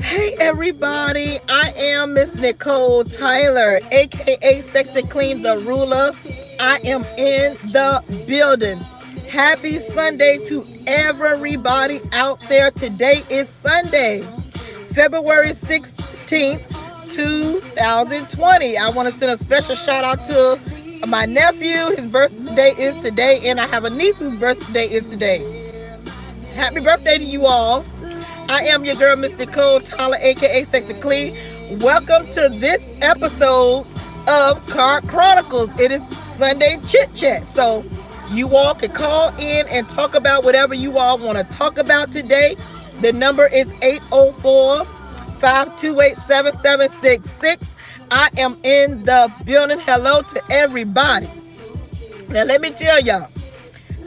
Hey everybody, I am Miss Nicole Tyler, aka Sexy Clean the Ruler. I am in the building. Happy Sunday to everybody out there. Today is Sunday, February 16th, 2020. I want to send a special shout out to my nephew. His birthday is today, and I have a niece whose birthday is today. Happy birthday to you all. I am your girl, Miss Nicole Tyler, aka Sexy Clean. Welcome to this episode of Car Chronicles. It is Sunday Chit Chat. So you all can call in and talk about whatever you all want to talk about today. The number is 804-528-7766. I am in the building. Hello to everybody. Now let me tell y'all.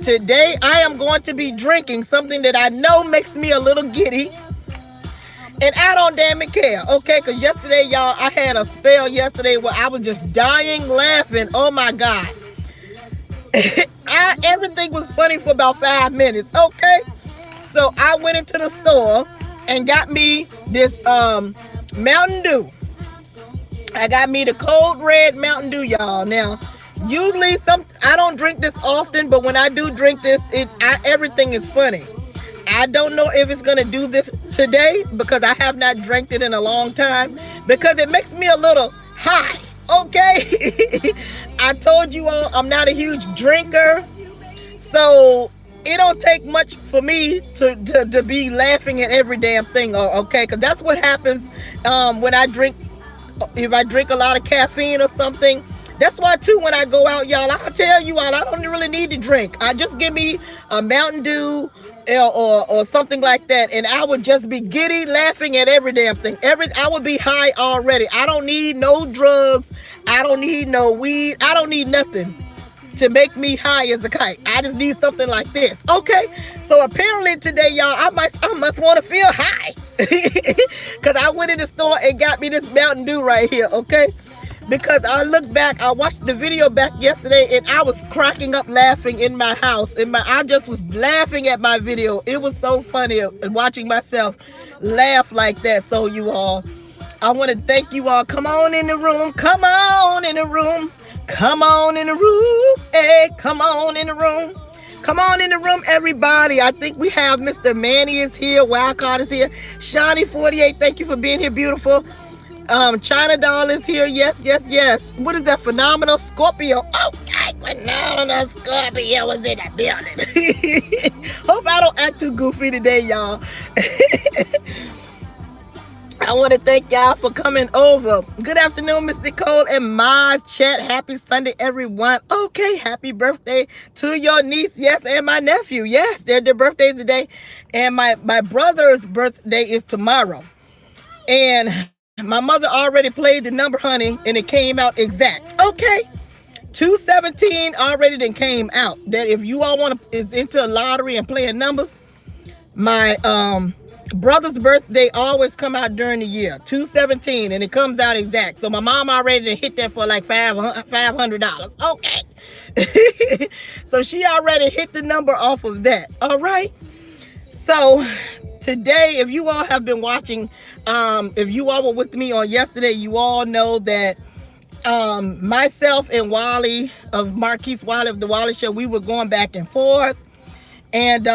Today I am going to be drinking something that I know makes me a little giddy. And I don't damn it care, okay? Because yesterday, y'all, I had a spell yesterday where I was just dying laughing. Oh my God. Everything was funny for about 5 minutes, okay? So I went into the store and got me this Mountain Dew. I got me the cold red Mountain Dew, y'all. Now, usually I don't drink this often, but when I do drink this, everything is funny. I don't know if it's going to do this today because I have not drank it in a long time because it makes me a little high, okay? I told you all I'm not a huge drinker, so it don't take much for me to be laughing at every damn thing, okay? Because that's what happens when I drink. If I drink a lot of caffeine or something, that's why too when I go out, y'all, I'll tell you all I don't really need to drink. I just give me a Mountain Dew or something like that, and I would just be giddy laughing at every damn thing. I would be high already. I don't need no drugs. I don't need no weed. I don't need nothing to make me high as a kite. I just need something like this. Okay? So apparently today, y'all, I must want to feel high. Because I went in the store and got me this Mountain Dew right here, okay? Because I look back, I watched the video back yesterday and I was cracking up laughing in my house. I just was laughing at my video. It was so funny watching myself laugh like that. So you all, I want to thank you all. Come on in the room. Come on in the room. Come on in the room. Hey, come on in the room. Come on in the room, everybody. I think we have Mr. Manny is here. Wildcard is here. Shiny 48, thank you for being here, beautiful. China Doll is here. Yes, yes, yes. What is that? Phenomenal Scorpio. Okay, Phenomenal Scorpio was in the building. Hope I don't act too goofy today, y'all. I want to thank y'all for coming over. Good afternoon, Miss Nicole and Maz chat. Happy Sunday, everyone. Okay, happy birthday to your niece, yes, and my nephew. Yes, they're their birthdays today. And my brother's birthday is tomorrow. And my mother already played the number, honey, and it came out exact. Okay. 217 already then came out. That if you all is into a lottery and playing numbers, my brother's birthday always come out during the year. 217, and it comes out exact. So my mom already hit that for like $500. Okay. So she already hit the number off of that. All right. So today, if you all have been watching, if you all were with me on yesterday, you all know that myself and Wally of Marquise Wally of the Wally Show, we were going back and forth. And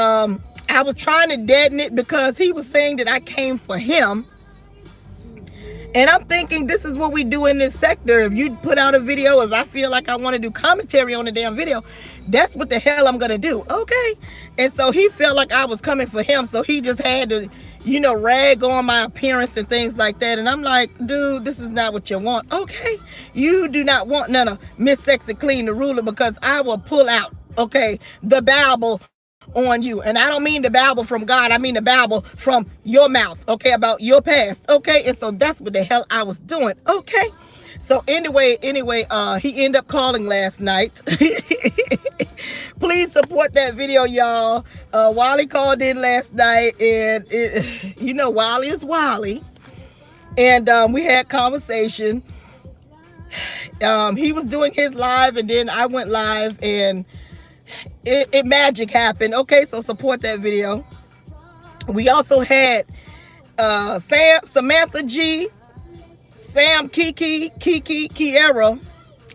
I was trying to deaden it because he was saying that I came for him. And I'm thinking this is what we do in this sector. If you put out a video, if I feel like I want to do commentary on the damn video, that's what the hell I'm going to do. Okay. And so he felt like I was coming for him. So he just had to, rag on my appearance and things like that. And I'm like, dude, this is not what you want. Okay. You do not want none of Miss Sexy Clean the Ruler because I will pull out, okay, the Bible on you. And I don't mean the Bible from God. I mean the Bible from your mouth, okay, about your past, okay? And so that's what the hell I was doing, okay? So anyway, he ended up calling last night. Please support that video, y'all. Wally called in last night, and Wally is Wally. And we had conversation. He was doing his live, and then I went live, and it magic happened. Okay, so support that video. We also had Samantha G, Sam, Kiki, Kiera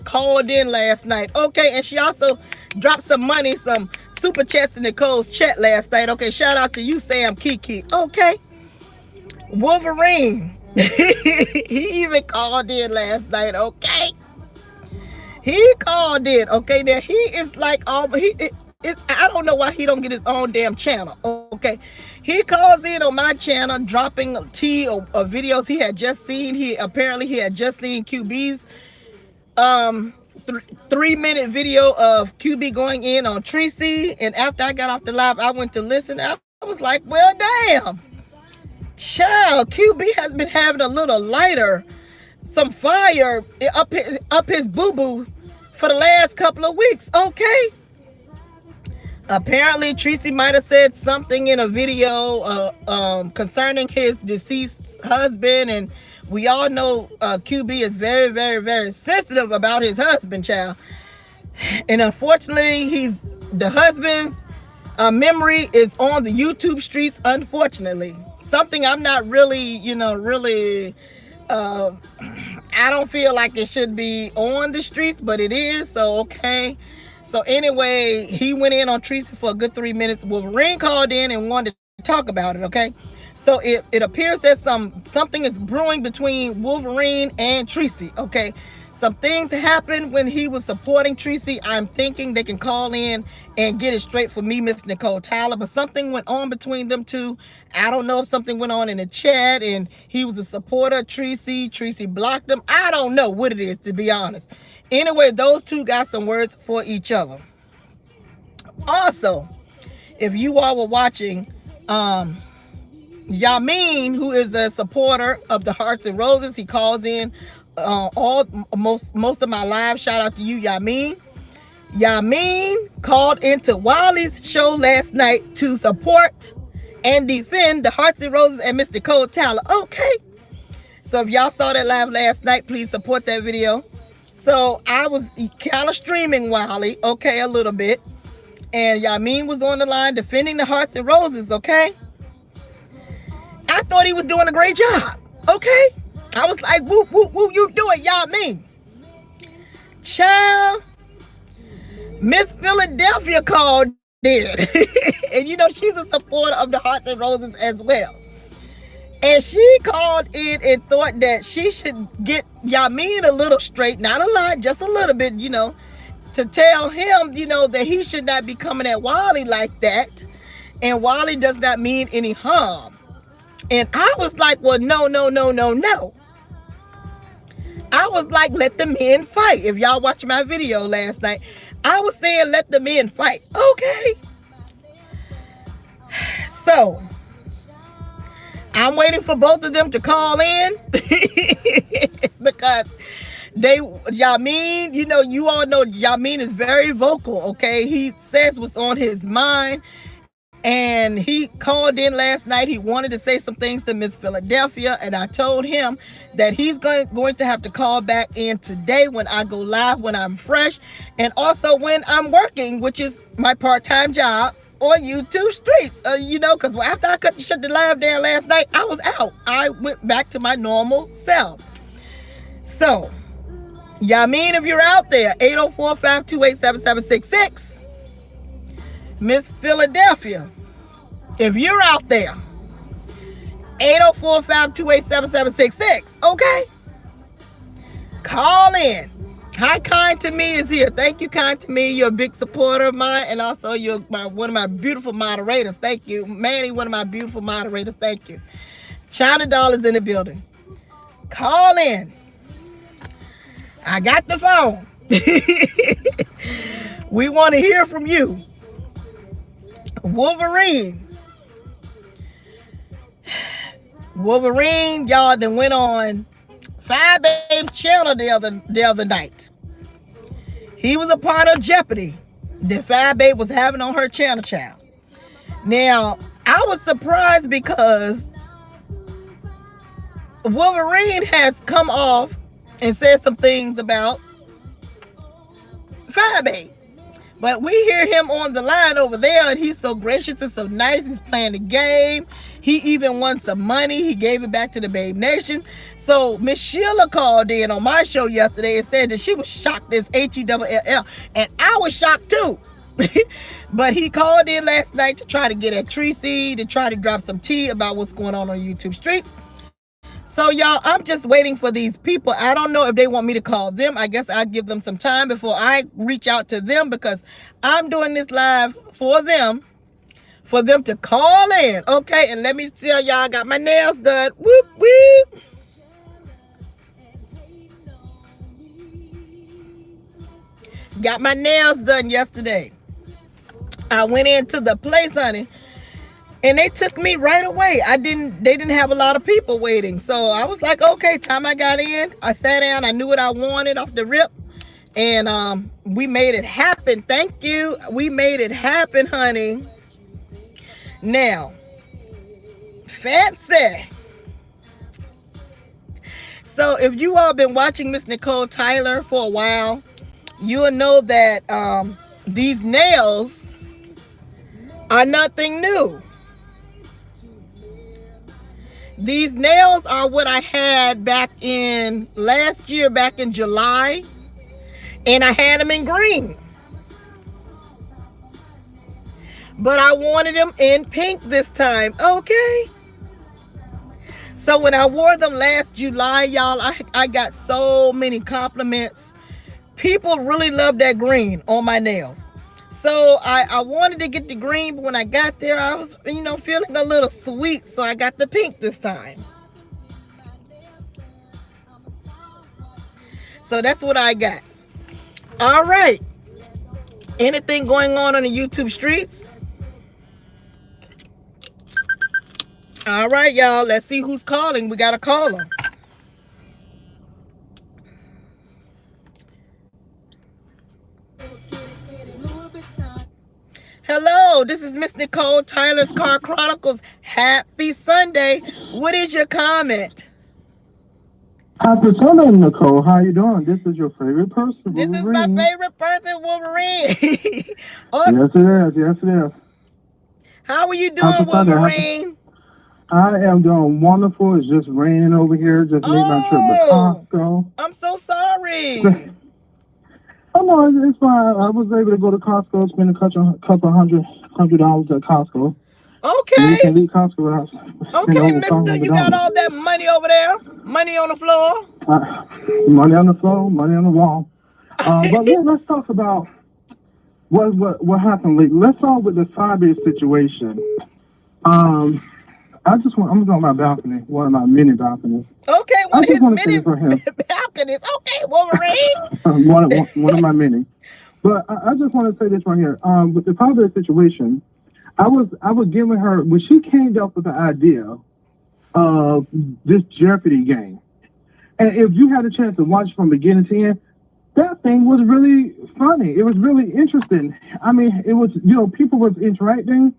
called in last night. Okay, and she also dropped some money, some super chats in Nicole's chat last night. Okay, shout out to you, Sam, Kiki. Okay, Wolverine. He even called in last night. Okay, he called in. Okay, now he is like I don't know why he don't get his own damn channel. Okay, he calls in on my channel, dropping tea or videos he had just seen. He had just seen QB's 3-minute video of QB going in on Tracy, and after I got off the live, I went to listen. I was like, well, damn, child, QB has been having a little lighter, some fire up his boo boo for the last couple of weeks. Okay. Apparently, Tracy might have said something in a video concerning his deceased husband, and we all know QB is very, very, very sensitive about his husband, child. And unfortunately, the husband's memory is on the YouTube streets, unfortunately. Something I'm not really, I don't feel like it should be on the streets, but it is, so okay. So anyway, he went in on Tracy for a good 3 minutes. Wolverine called in and wanted to talk about it, okay? So it appears that something is brewing between Wolverine and Tracy, okay? Some things happened when he was supporting Tracy. I'm thinking they can call in and get it straight for me, Miss Nicole Tyler. But something went on between them two. I don't know if something went on in the chat and he was a supporter of Tracy. Tracy blocked him. I don't know what it is, to be honest. Anyway, those two got some words for each other. Also, if you all were watching, YaMeine, who is a supporter of the Hearts and Roses, he calls in most of my live. Shout out to you, YaMeine. YaMeine called into Wiley's show last night to support and defend the Hearts and Roses and Miss Nicole Tyler. Okay. So if y'all saw that live last night, please support that video. So I was kind of streaming Wiley, okay, a little bit. And YaMeine was on the line defending the Hearts and Roses, okay? I thought he was doing a great job, okay? I was like, woo, woo, woo, you do it, YaMeine. Child, Miss Philadelphia called in. And she's a supporter of the Hearts and Roses as well. And she called in and thought that she should get YaMeine a little straight, not a lot, just a little bit, to tell him, that he should not be coming at Wiley like that. And Wiley does not mean any harm. And I was like, well, no. I was like, let the men fight. If y'all watched my video last night, I was saying, let the men fight. Okay. So I'm waiting for both of them to call in because YaMeine, you all know YaMeine is very vocal, okay? He says what's on his mind, and he called in last night. He wanted to say some things to Miss Philadelphia, and I told him that he's going to have to call back in today when I go live, when I'm fresh, and also when I'm working, which is my part-time job on YouTube streets, because after I shut the live down last night, I was out. I went back to my normal self. So, YaMeine, if you're out there, 804-528-7766. Miss Philadelphia, if you're out there, 804-528-7766. Okay? Call in. Hi, Kind to Me is here. Thank you, Kind to Me. You're a big supporter of mine, and also you're one of my beautiful moderators. Thank you. Manny, one of my beautiful moderators. Thank you. China Doll is in the building. Call in. I got the phone. We want to hear from you. Wolverine, y'all done went on Five Babe's channel the other night. He was a part of Jeopardy that Five Babe was having on her channel, child. Now, I was surprised because Wolverine has come off and said some things about Five Babe. But we hear him on the line over there, and he's so gracious and so nice. He's playing the game. He even won some money. He gave it back to the Babe Nation. So Miss Sheila called in on my show yesterday and said that she was shocked as HELL, and I was shocked too. But he called in last night to try to get at Tracy, to try to drop some tea about what's going on YouTube streets. So y'all, I'm just waiting for these people. I don't know if they want me to call them. I guess I'll give them some time before I reach out to them, because I'm doing this live for them to call in. Okay, and let me tell y'all, I got my nails done. Whoop, whoop. Got my nails done yesterday. I went into the place, honey, and they took me right away. They didn't have a lot of people waiting. So I was like, okay, time I got in, I sat down, I knew what I wanted off the rip. And we made it happen. Thank you. We made it happen, honey. Now, fancy. So if you all been watching Miss Nicole Tyler for a while, you'll know that these nails are nothing new. These nails are what I had back in last year, back in July, and I had them in green. But I wanted them in pink this time, okay? So when I wore them last July, y'all, I got so many compliments. People really love that green on my nails. So I wanted to get the green, but when I got there, I was, feeling a little sweet. So I got the pink this time. So that's what I got. All right. Anything going on the YouTube streets? All right, y'all. Let's see who's calling. We got a caller. Hello, this is Miss Nicole Tyler's Car Chronicles. Happy Sunday. What is your comment? Happy Sunday, Nicole. How you doing? This is your favorite person, Wolverine. This is my favorite person, Wolverine. Awesome. Yes, it is. Yes, it is. How are you doing, Wolverine? I am doing wonderful. It's just raining over here. Just made my trip to Costco. I'm so sorry. Oh, no, it's fine. I was able to go to Costco, spend a couple $100 at Costco. Okay. You can leave Costco without. Okay, mister, you got all that money over there? Money on the floor? Money on the floor, money on the wall. But let's talk about what happened lately. Let's start with the Cyber situation. I'm going on my balcony, one of my mini balconies. Okay, one of his mini balconies. Okay, Wolverine. one of my many. But I just want to say this right here. With the Cyber situation, I was giving her, when she came up with the idea of this Jeopardy game, and if you had a chance to watch from beginning to end, that thing was really funny. It was really interesting. I mean, it was, people was interacting.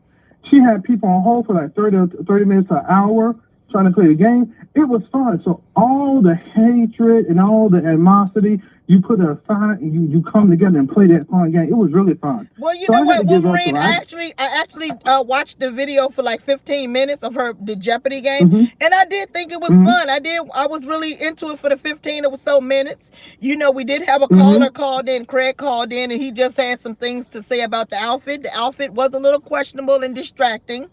She had people on hold for like 30 minutes to an hour trying to play the game. It was fun. So all the hatred and all the animosity, you put it aside and you come together and play that fun game. It was really fun. Well, you know what, Wolverine? I actually watched the video for like 15 minutes of the Jeopardy game, and I did think it was fun. I was really into it for the 15 or so minutes. We did have a caller called in, Craig called in, and he just had some things to say about the outfit. The outfit was a little questionable and distracting,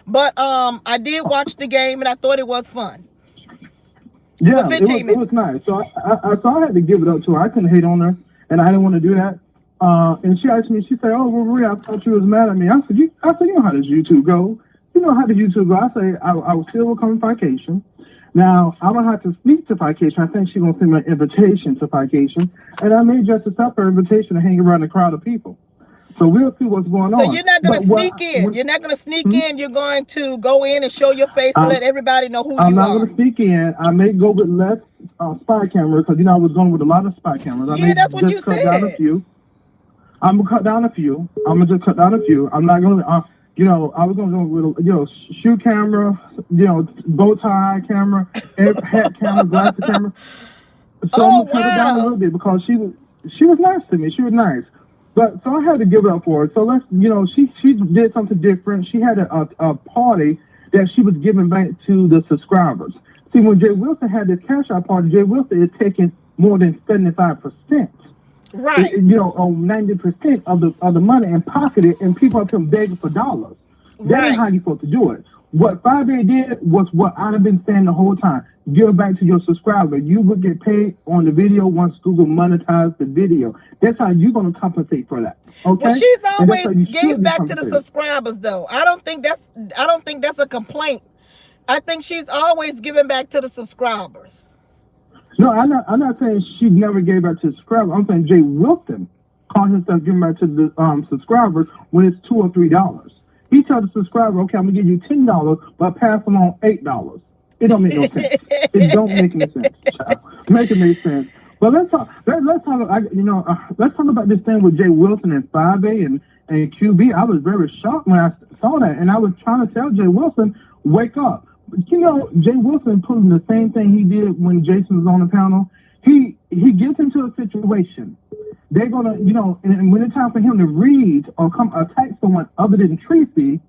but I did watch the game and I thought it was fun. Yeah, it was nice. So I had to give it up to her. I couldn't hate on her, and I didn't want to do that. And she asked me, she said, "Oh, Wolverine, I thought you was mad at me." I said, you know how does YouTube go? You know how the YouTube go. I say, I will still come to vacation. Now, I don't have to sneak to vacation. I think she's going to send me an invitation to vacation, and I may just accept her invitation to hang around a crowd of people. So we'll see what's going on. So you're not going to sneak in. You're not going to sneak in. You're going to go in and show your face and let everybody know who you are. I'm not going to sneak in. I may go with less spy cameras because, I was going with a lot of spy cameras. Yeah, that's what you said. Down a few. I'm going to cut down a few. I'm going to just cut down a few. I'm not going to, I was going to go with, shoe camera, bow tie camera, hat camera, glasses camera. So I'm going to cut it down a little bit because she was nice to me. She was nice. But so I had to give it up for her. So she did something different. She had a party that she was giving back to the subscribers. See, when Jay Wilson had this cash out party, Jay Wilson is taking more than 75%. Right. You know, on 90% of the money and pocketed, and people are come begging for dollars. That ain't how you're supposed to do it. What 5A did was what I've been saying the whole time. Give back to your subscriber. You will get paid on the video once Google monetizes the video. That's how you're going to compensate for that. Okay. Well, she's always gave back to the subscribers, though. I don't think that's a complaint. I think she's always giving back to the subscribers. No, I'm not saying she never gave back to the subscribers. I'm saying Jay Wilson called himself giving back to the subscribers when it's $2 or $3. He tells the subscriber, okay, I'm gonna give you $10, but pass along $8. It don't make no sense. It don't make any sense, child. Make it make sense. But let's talk. Let's talk about this thing with Jay Wilson and 5A and QB. I was very shocked when I saw that, and I was trying to tell Jay Wilson, wake up. You know, Jay Wilson pulling the same thing he did when Jason was on the panel. He gets into a situation. They're gonna, you know, and when it's time for him to read or come attack someone other than Tracy,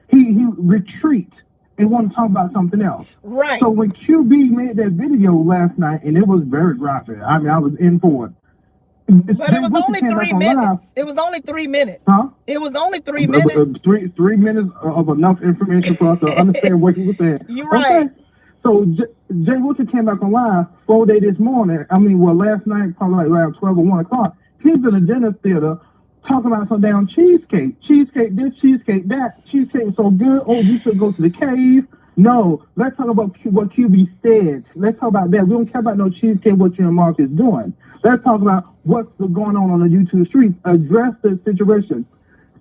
he retreats and want to talk about something else. Right. So when QB made that video last night, and it was very graphic. I mean, I was in for it. But it was only 3 minutes. It was only 3 minutes. Huh? It was only 3 minutes. 3 minutes of enough information for us to understand what he was saying. You're right. Okay. So Jay Wilson came back on live 4 days this morning. I mean, well, last night, probably like around 12 or 1 o'clock. He's in a dinner theater talking about some damn cheesecake. Cheesecake this, cheesecake that. Cheesecake is so good. Oh, you should go to the cave. No, let's talk about what QB said. Let's talk about that. We don't care about no cheesecake, what you and Mark is doing. Let's talk about what's going on the YouTube streets. Address the situation.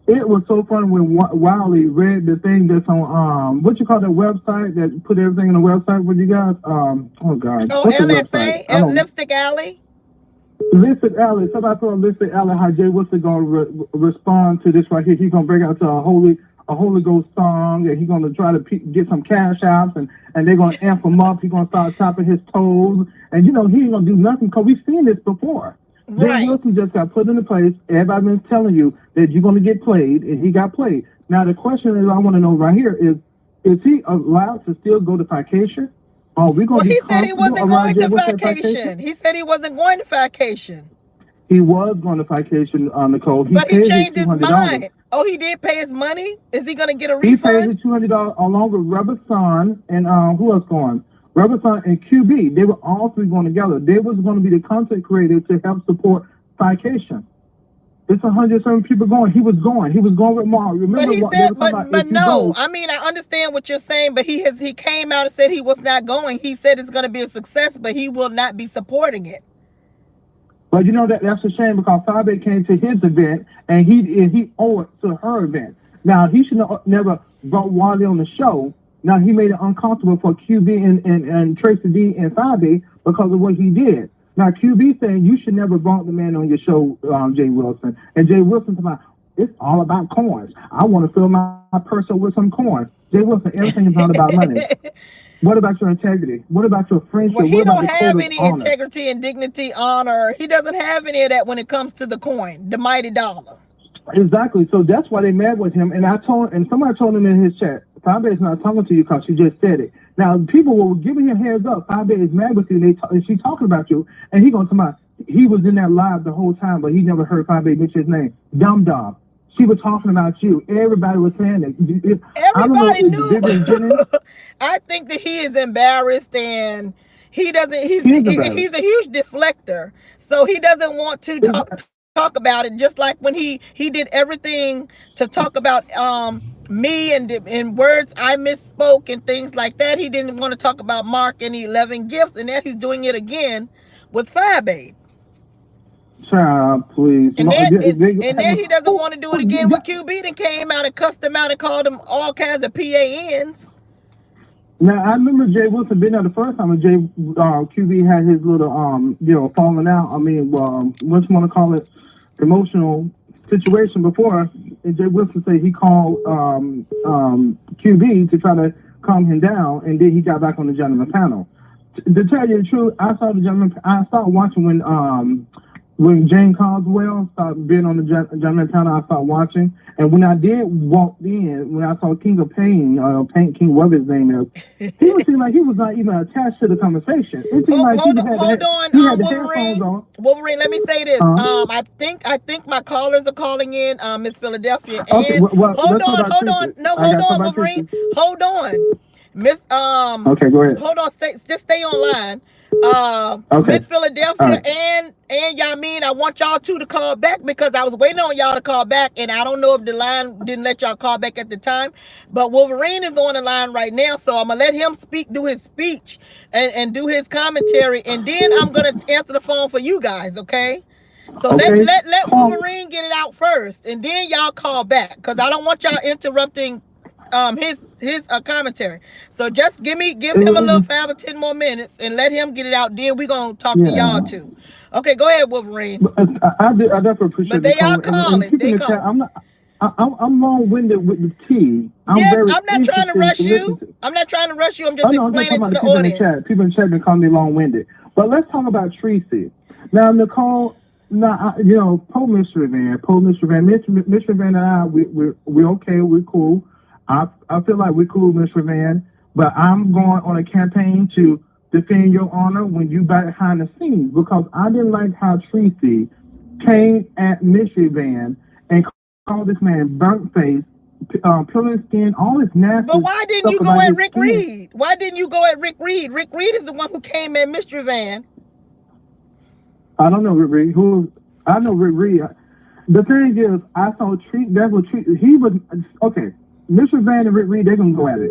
It was so funny when Wiley read the thing that's on, what you call that website that put everything in the website with you guys? Oh, God. Oh, LSA? Lipstick Alley? Lipstick Alley. Somebody told Lipstick Alley how Jay Wilson going to respond to this right here. He's going to break out to a Holy Ghost song, and he's going to try to get some cash outs, and they're going to amp him up. He's going to start chopping his toes, and you know he ain't going to do nothing because we've seen this before. Right. Jay Wilson just got put into place. Everybody's been telling you that you're going to get played, and he got played. Now the question is, I want to know right here is he allowed to still go to vacation? He said he wasn't going to vacation. He said he wasn't going to vacation. He was going to vacation, Nicole. But he changed his mind. Oh, he did pay his money? Is he going to get a refund? He paid his $200 along with Rubber Son and who else going? Rubber Son and QB. They were all three going together. They was going to be the content creator to help support vacation. It's 107 people going. He was going with Mark. Remember but he said, but no. I mean, I understand what you're saying, but he came out and said he was not going. He said it's going to be a success, but he will not be supporting it. But you know that's a shame because Fabe came to his event and he owed it to her event. Now he should never brought Wally on the show. Now he made it uncomfortable for QB and Tracy D and Fabe because of what he did. Now QB saying you should never brought the man on your show, Jay Wilson. And Jay Wilson about it's all about coins. I want to fill my purse up with some coins. Jay Wilson, everything is not about money. What about your integrity? What about your friendship? Well, he don't have any integrity and dignity, honor. He doesn't have any of that when it comes to the coin, the mighty dollar. Exactly. So that's why they mad with him. And somebody told him in his chat, Fabe is not talking to you because she just said it. Now people were giving him heads up. Fabe is mad with you. She's talking about you, and he he was in that live the whole time, but he never heard Fabe mention his name. Dum Dum. She was talking about you. Everybody was saying it. Everybody knew. I think that he is embarrassed and he doesn't. He's a huge deflector, so he doesn't want to talk about it. Just like when he did everything to talk about me and words I misspoke and things like that. He didn't want to talk about Mark and 11 gifts, and now he's doing it again with Fabe. Child, please. And then he doesn't want to do it again with QB. Then came out and cussed him out and called him all kinds of PANs. Now I remember Jay Wilson being there the first time when QB had his little falling out. I mean, what you want to call it, emotional situation before. And Jay Wilson said he called QB to try to calm him down, and then he got back on the gentleman panel. To tell you the truth, I started watching when when Jane Coswell started being on the German panel, I started watching. And when I did walk in, when I saw King of Pain, King, whatever his name is, he was seemed like he was not even attached to the conversation. It seemed like hold he on, had the Wolverine. headphones on. Wolverine, let me say this. I think my callers are calling in, Miss Philadelphia. Okay, And well, let's talk about Tracy. No, I got hold to talk on, about Wolverine. Tracy. Hold on. Miss Okay, go ahead. Hold on, just stay online. Okay. Miss Philadelphia and YaMeine, I want y'all two to call back because I was waiting on y'all to call back, and I don't know if the line didn't let y'all call back at the time. But Wolverine is on the line right now, so I'm gonna let him do his speech and do his commentary, and then I'm gonna answer the phone for you guys, okay? So okay. let Wolverine get it out first, and then y'all call back because I don't want y'all interrupting his commentary. So just give him a little 5 or 10 more minutes and let him get it out. Then we gonna talk to y'all too. Okay, go ahead, Wolverine. I definitely appreciate. But they are calling. They call. I'm long-winded with the T. I'm not trying to rush you. I'm not trying to rush you. I'm just explaining to the audience. People in chat call me long-winded. But let's talk about Tracy. Now, Nicole. Now, Poe Mystery Van, Mystery Van and I, we're okay, we're cool. I feel like we're cool, Mr. Van, but I'm going on a campaign to defend your honor when you back behind the scenes because I didn't like how Tracy came at Mystery Van and called this man burnt face, peeling skin, all this nasty. But why didn't you go at Rick Reed? Why didn't you go at Rick Reed? Rick Reed is the one who came at Mystery Van. I don't know Rick Reed. I know Rick Reed. The thing is, I saw he was okay. Mr. Van and Rick Reed, they're gonna go at it.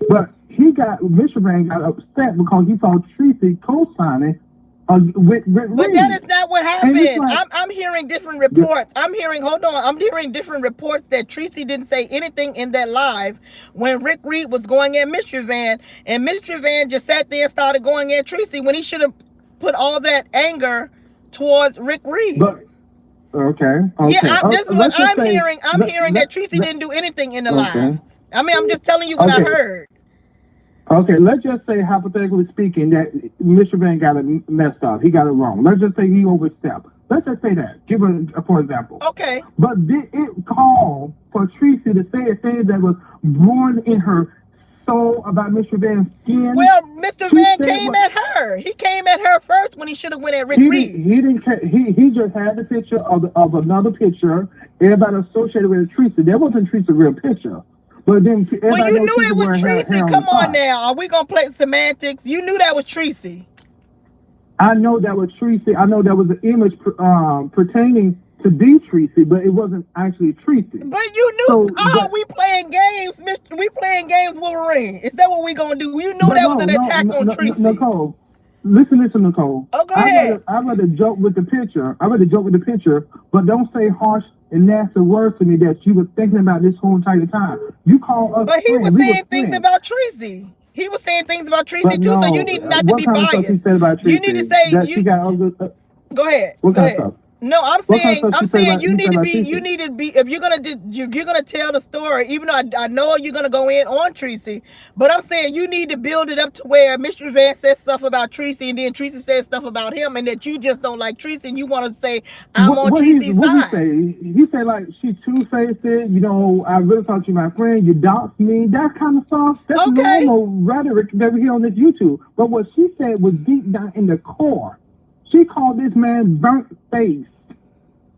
But Mr. Van got upset because he saw Tracy co-signing with Rick Reed. But that is not what happened. I'm hearing different reports. I'm hearing different reports that Tracy didn't say anything in that live when Rick Reed was going at Mr. Van, and Mr. Van just sat there and started going at Tracy when he should have put all that anger towards Rick Reed. But, okay. Yeah, this is what I'm hearing. I'm hearing that Tracy didn't do anything in the live. I mean, I'm just telling you what I heard. Okay, let's just say, hypothetically speaking, that Mr. Van got it messed up. He got it wrong. Let's just say he overstepped. Let's just say that. Give it for example. Okay. But did it call for Tracy to say a thing that was born in her soul about Mr. Van's skin? Well, Mr. Van came at her. He came at her first when he should have went at Rick Reed. He didn't. He just had the picture of another picture. Everybody associated with Tracy. That wasn't Tracy's real picture. But then you knew it was Tracy. Come on now. Are we gonna play semantics? You knew that was Tracy. I know that was Tracy. I know that was an image pertaining to be Tracy, but it wasn't actually Tracy. But you knew. We playing games, Mister. We playing games, Wolverine. Is that what we gonna do? You knew that was an attack on Tracy. Nicole, listen, Nicole. Oh, go ahead. I'd rather joke with the picture. But don't say harsh and nasty words to me that you were thinking about this whole entire time. You call us. But he was saying things about Tracy. He was saying things about Tracy too. So you need not to be biased. He said about Tracy? You need to say that she got all good. Go ahead. What kind of stuff? No, I'm saying you need to be if you're gonna tell the story, even though I know you're gonna go in on Tracy, but I'm saying you need to build it up to where Mr. Van says stuff about Tracy and then Tracy says stuff about him, and that you just don't like Tracy and you want to say I'm on Tracy's side. He said like she two-faced it, I really thought you my friend, you doxed me, that kind of stuff. That's normal rhetoric that we hear on this YouTube. But what she said was deep down in the core. She called this man burnt face,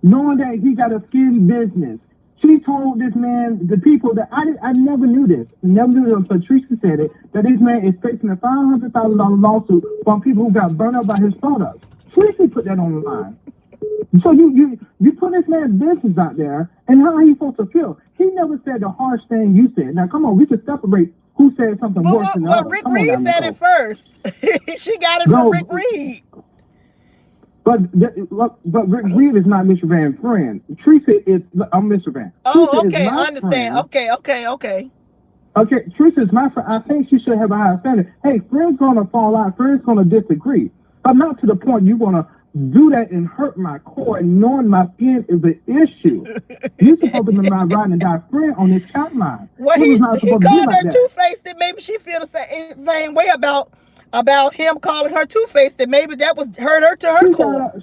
knowing that he got a skin business. She told this man, the people that I never knew this, until Tracy said it, that this man is facing a $500,000 lawsuit from people who got burned up by his products. Tracy put that on the line. So you put this man's business out there, and how he's supposed to feel. He never said the harsh thing you said. Now, come on, we can separate who said something worse than the other. But Rick Reed said it first. She got it from Rick Reed. But Rick Reed is not Mr. Van's friend. Tracy is. I'm Mr. Van. Oh, okay, I understand. Friend. Okay. Okay, Tracy is my friend. I think she should have a higher standard. Hey, friends gonna fall out. Friends gonna disagree, but not to the point you wanna do that and hurt my core and knowing my skin is an issue. You're supposed to be my ride and die friend on this chat line. Well, he called her two-faced, and maybe she feel the same way about him calling her two-faced, and maybe that was hurt her to her core.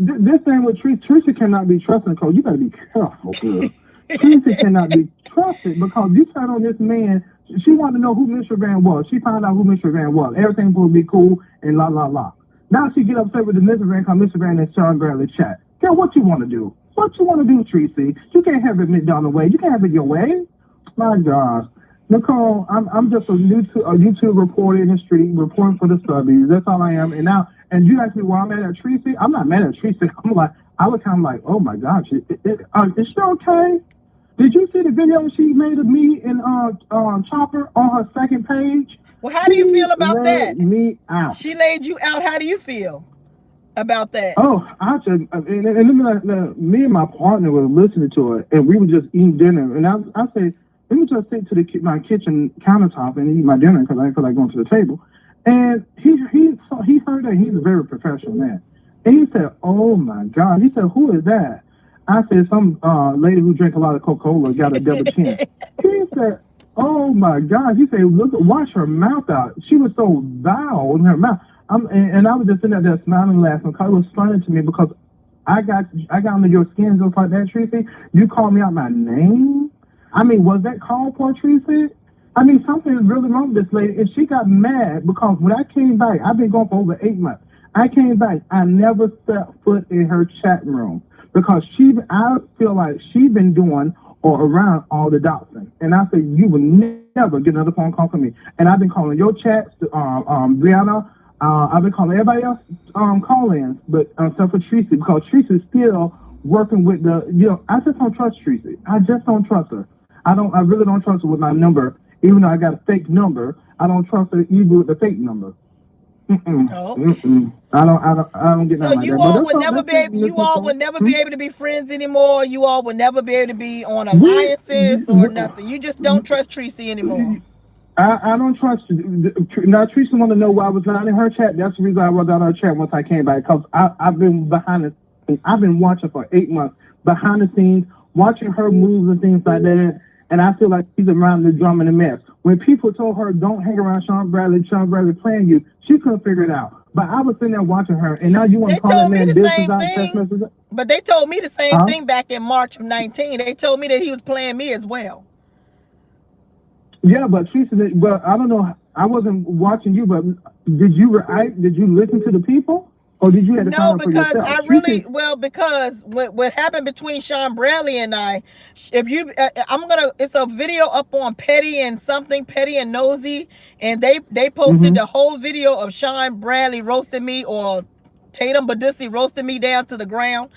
this thing with Teresa. Teresa cannot be trusted, Nicole. You better be careful, girl. Teresa cannot be trusted because you turn on this man. She wanted to know who Mr. Van was. She found out who Mr. Van was. Everything would be cool and la la la. Now she get upset with the Mr. Van because Mr. Van and Sean Bradley chat. Girl, what you want to do? What you want to do, Tracy? You can't have it McDonald way. You can't have it your way. My gosh. Nicole, I'm just a YouTube reporter in the street, reporting for the subbies. That's all I am. And you ask me why I'm mad at Tracy. I'm not mad at Tracy. I was kind of like, oh my gosh, is she okay? Did you see the video she made of me and Chopper on her second page? Well, how do you feel about that? Me out. She laid you out. How do you feel about that? Oh, I just me and my partner were listening to it, and we were just eating dinner. And I said, let me just sit to my kitchen countertop and eat my dinner because I feel like going to the table. And he heard that. He's a very professional man. And he said, oh my God. He said, who is that? I said, some lady who drank a lot of Coca-Cola, got a double chin. He said, oh my God. He said, look, wash her mouth out. She was so vile in her mouth. And I was just sitting there smiling and laughing because it was funny to me because I got under your skin just like that, Tracy. You called me out my name. I mean, was that called for, Tracy? I mean, something is really wrong with this lady. And she got mad because when I came back, I've been going for over 8 months. I came back. I never set foot in her chat room because I feel like she's been doing or around all the doxing. And I said, you will never get another phone call from me. And I've been calling your chats, Brianna. I've been calling everybody else call-ins, but except for Tracy, because Tracy's still working with I just don't trust Tracy. I just don't trust her. I really don't trust her with my number, even though I got a fake number. I don't trust her even with the fake number. Oh. I don't get nothing like that. You all would never be able to be friends anymore. You all would never be able to be on alliances or nothing. You just don't trust Tracy anymore. I don't trust you. Now, Tracy want to know why I was not in her chat. That's the reason I was out of her chat once I came back, because I've been behind the scenes. I've been watching for 8 months behind the scenes, watching her moves and things like that. And I feel like she's around the drum and the mess. When people told her, don't hang around Sean Bradley playing you, she couldn't figure it out. But I was sitting there watching her, and now you want to call that man business out, text messages? But they told me the same thing back in March of 19. They told me that he was playing me as well. Yeah, but she said, well, I don't know. I wasn't watching you, but did you listen to the people? Or did you have to No, because because what happened between Sean Bradley and I, it's a video up on Petty and Nosy, and they posted the whole video of Sean Bradley roasting me, or Tatum Badissi roasting me down to the ground.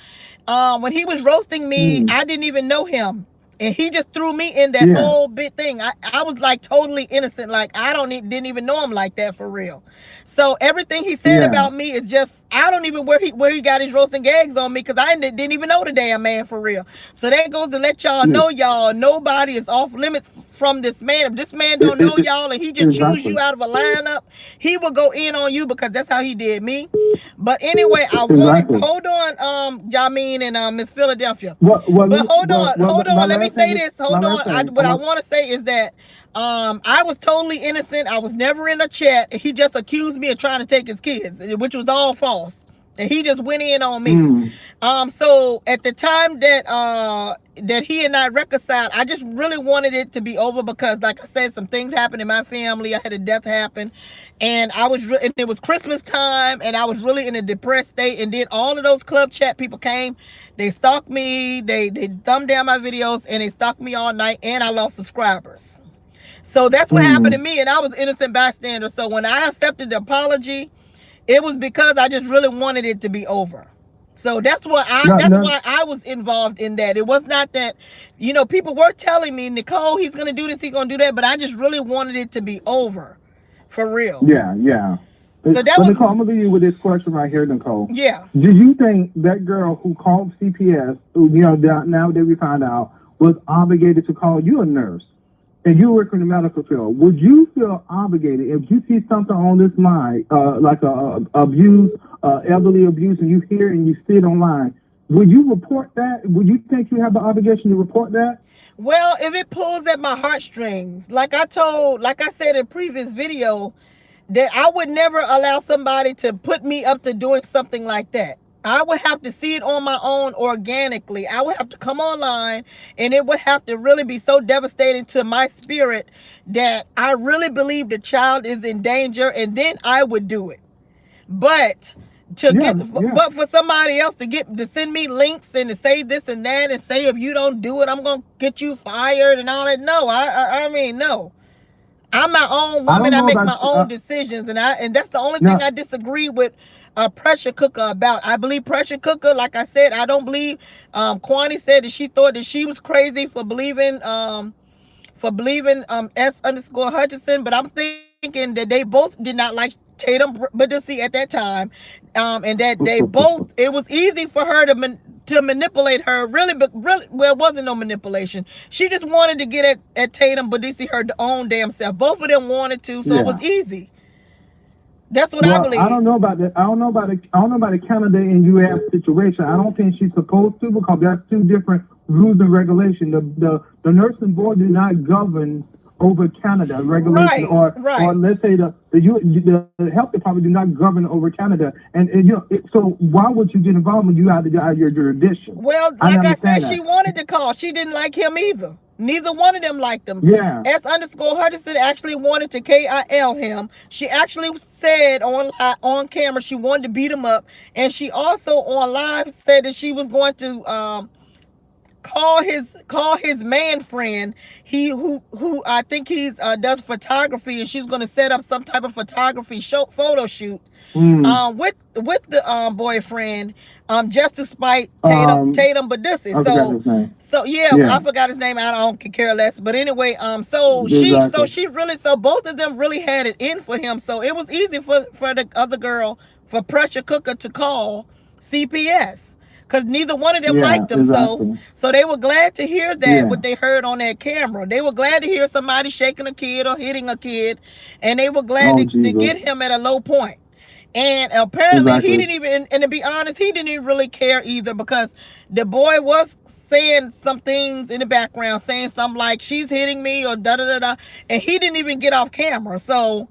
When he was roasting me, I didn't even know him. And he just threw me in that whole big thing. I was like totally innocent. Like didn't even know him like that for real. So everything he said about me is just, I don't even where he got his roasting gags on me, because I didn't even know the damn man for real. So that goes to let y'all know, nobody is off limits from this man. If this man don't know y'all and he just choose you out of a lineup, he will go in on you, because that's how he did me. But anyway, hold on, YaMeine and Miss Philadelphia. Hold on. Let me say this. Hold on. What I want to say is that I was totally innocent. I was never in a chat. He just accused me of trying to take his kids, which was all false. And he just went in on me. So at the time that he and I reconciled, I just really wanted it to be over, because like I said, some things happened in my family. I had a death happen, and and it was Christmas time, and I was really in a depressed state. And then all of those club chat people came, they stalked me, they thumbed down my videos, and they stalked me all night, and I lost subscribers. So that's what happened to me, and I was innocent bystander. So when I accepted the apology, it was because I just really wanted it to be over. So that's why I was involved in that. It was not that, people were telling me, Nicole, he's going to do this, he's going to do that, but I just really wanted it to be over, for real. Yeah. So Nicole, I'm going to leave you with this question right here, Nicole. Yeah. Do you think that girl who called CPS, now that we find out, was obligated to call you a nurse, and you work in the medical field? Would you feel obligated if you see something on this line, like elderly abuse, and you hear and you see it online? Would you report that? Would you think you have the obligation to report that? Well, if it pulls at my heartstrings, like I said in previous video, that I would never allow somebody to put me up to doing something like that. I would have to see it on my own organically. I would have to come online, and it would have to really be so devastating to my spirit that I really believe the child is in danger, and then I would do it. But but for somebody else to send me links and to say this and that and say if you don't do it, I'm gonna get you fired and all that. No, I mean no. I'm my own woman. I make my own decisions, and that's the only thing I disagree with Pressure Cooker about. I believe Pressure Cooker, like I said, I don't believe. Kwani said that she thought that she was crazy for believing S_Hutchinson, but I'm thinking that they both did not like Tatum Badussi at that time, and that they both, it was easy for her to manipulate her, really, but really, well, it wasn't no manipulation. She just wanted to get at Tatum Badussi her own damn self. Both of them wanted to, so it was easy. That's what I believe. I don't know about that. I don't know about the Canada and U.S. situation. I don't think she's supposed to, because that's two different rules and regulations. The nursing board do not govern over Canada regulation, or let's say the health department do not govern over Canada, and so why would you get involved when you out of your jurisdiction? Well, like I said, she wanted to call. She didn't like him either. Neither one of them liked him. Yeah. S_Hutchinson actually wanted to KIL him. She actually said on camera she wanted to beat him up, and she also on live said that she was going to call his man friend, who I think he's does photography, and she's going to set up some type of photography photo shoot with the boyfriend, just to spite Tatum Badussi. I forgot his name. I don't care less. But anyway, so both of them really had it in for him. So it was easy for the other girl, for Pressure Cooker, to call CPS. Because neither one of them liked him. Exactly. So they were glad to hear that, what they heard on that camera. They were glad to hear somebody shaking a kid or hitting a kid. And they were glad to get him at a low point. And apparently he didn't even, and to be honest, he didn't even really care either, because the boy was saying some things in the background, saying something like, she's hitting me or da-da-da-da. And he didn't even get off camera. So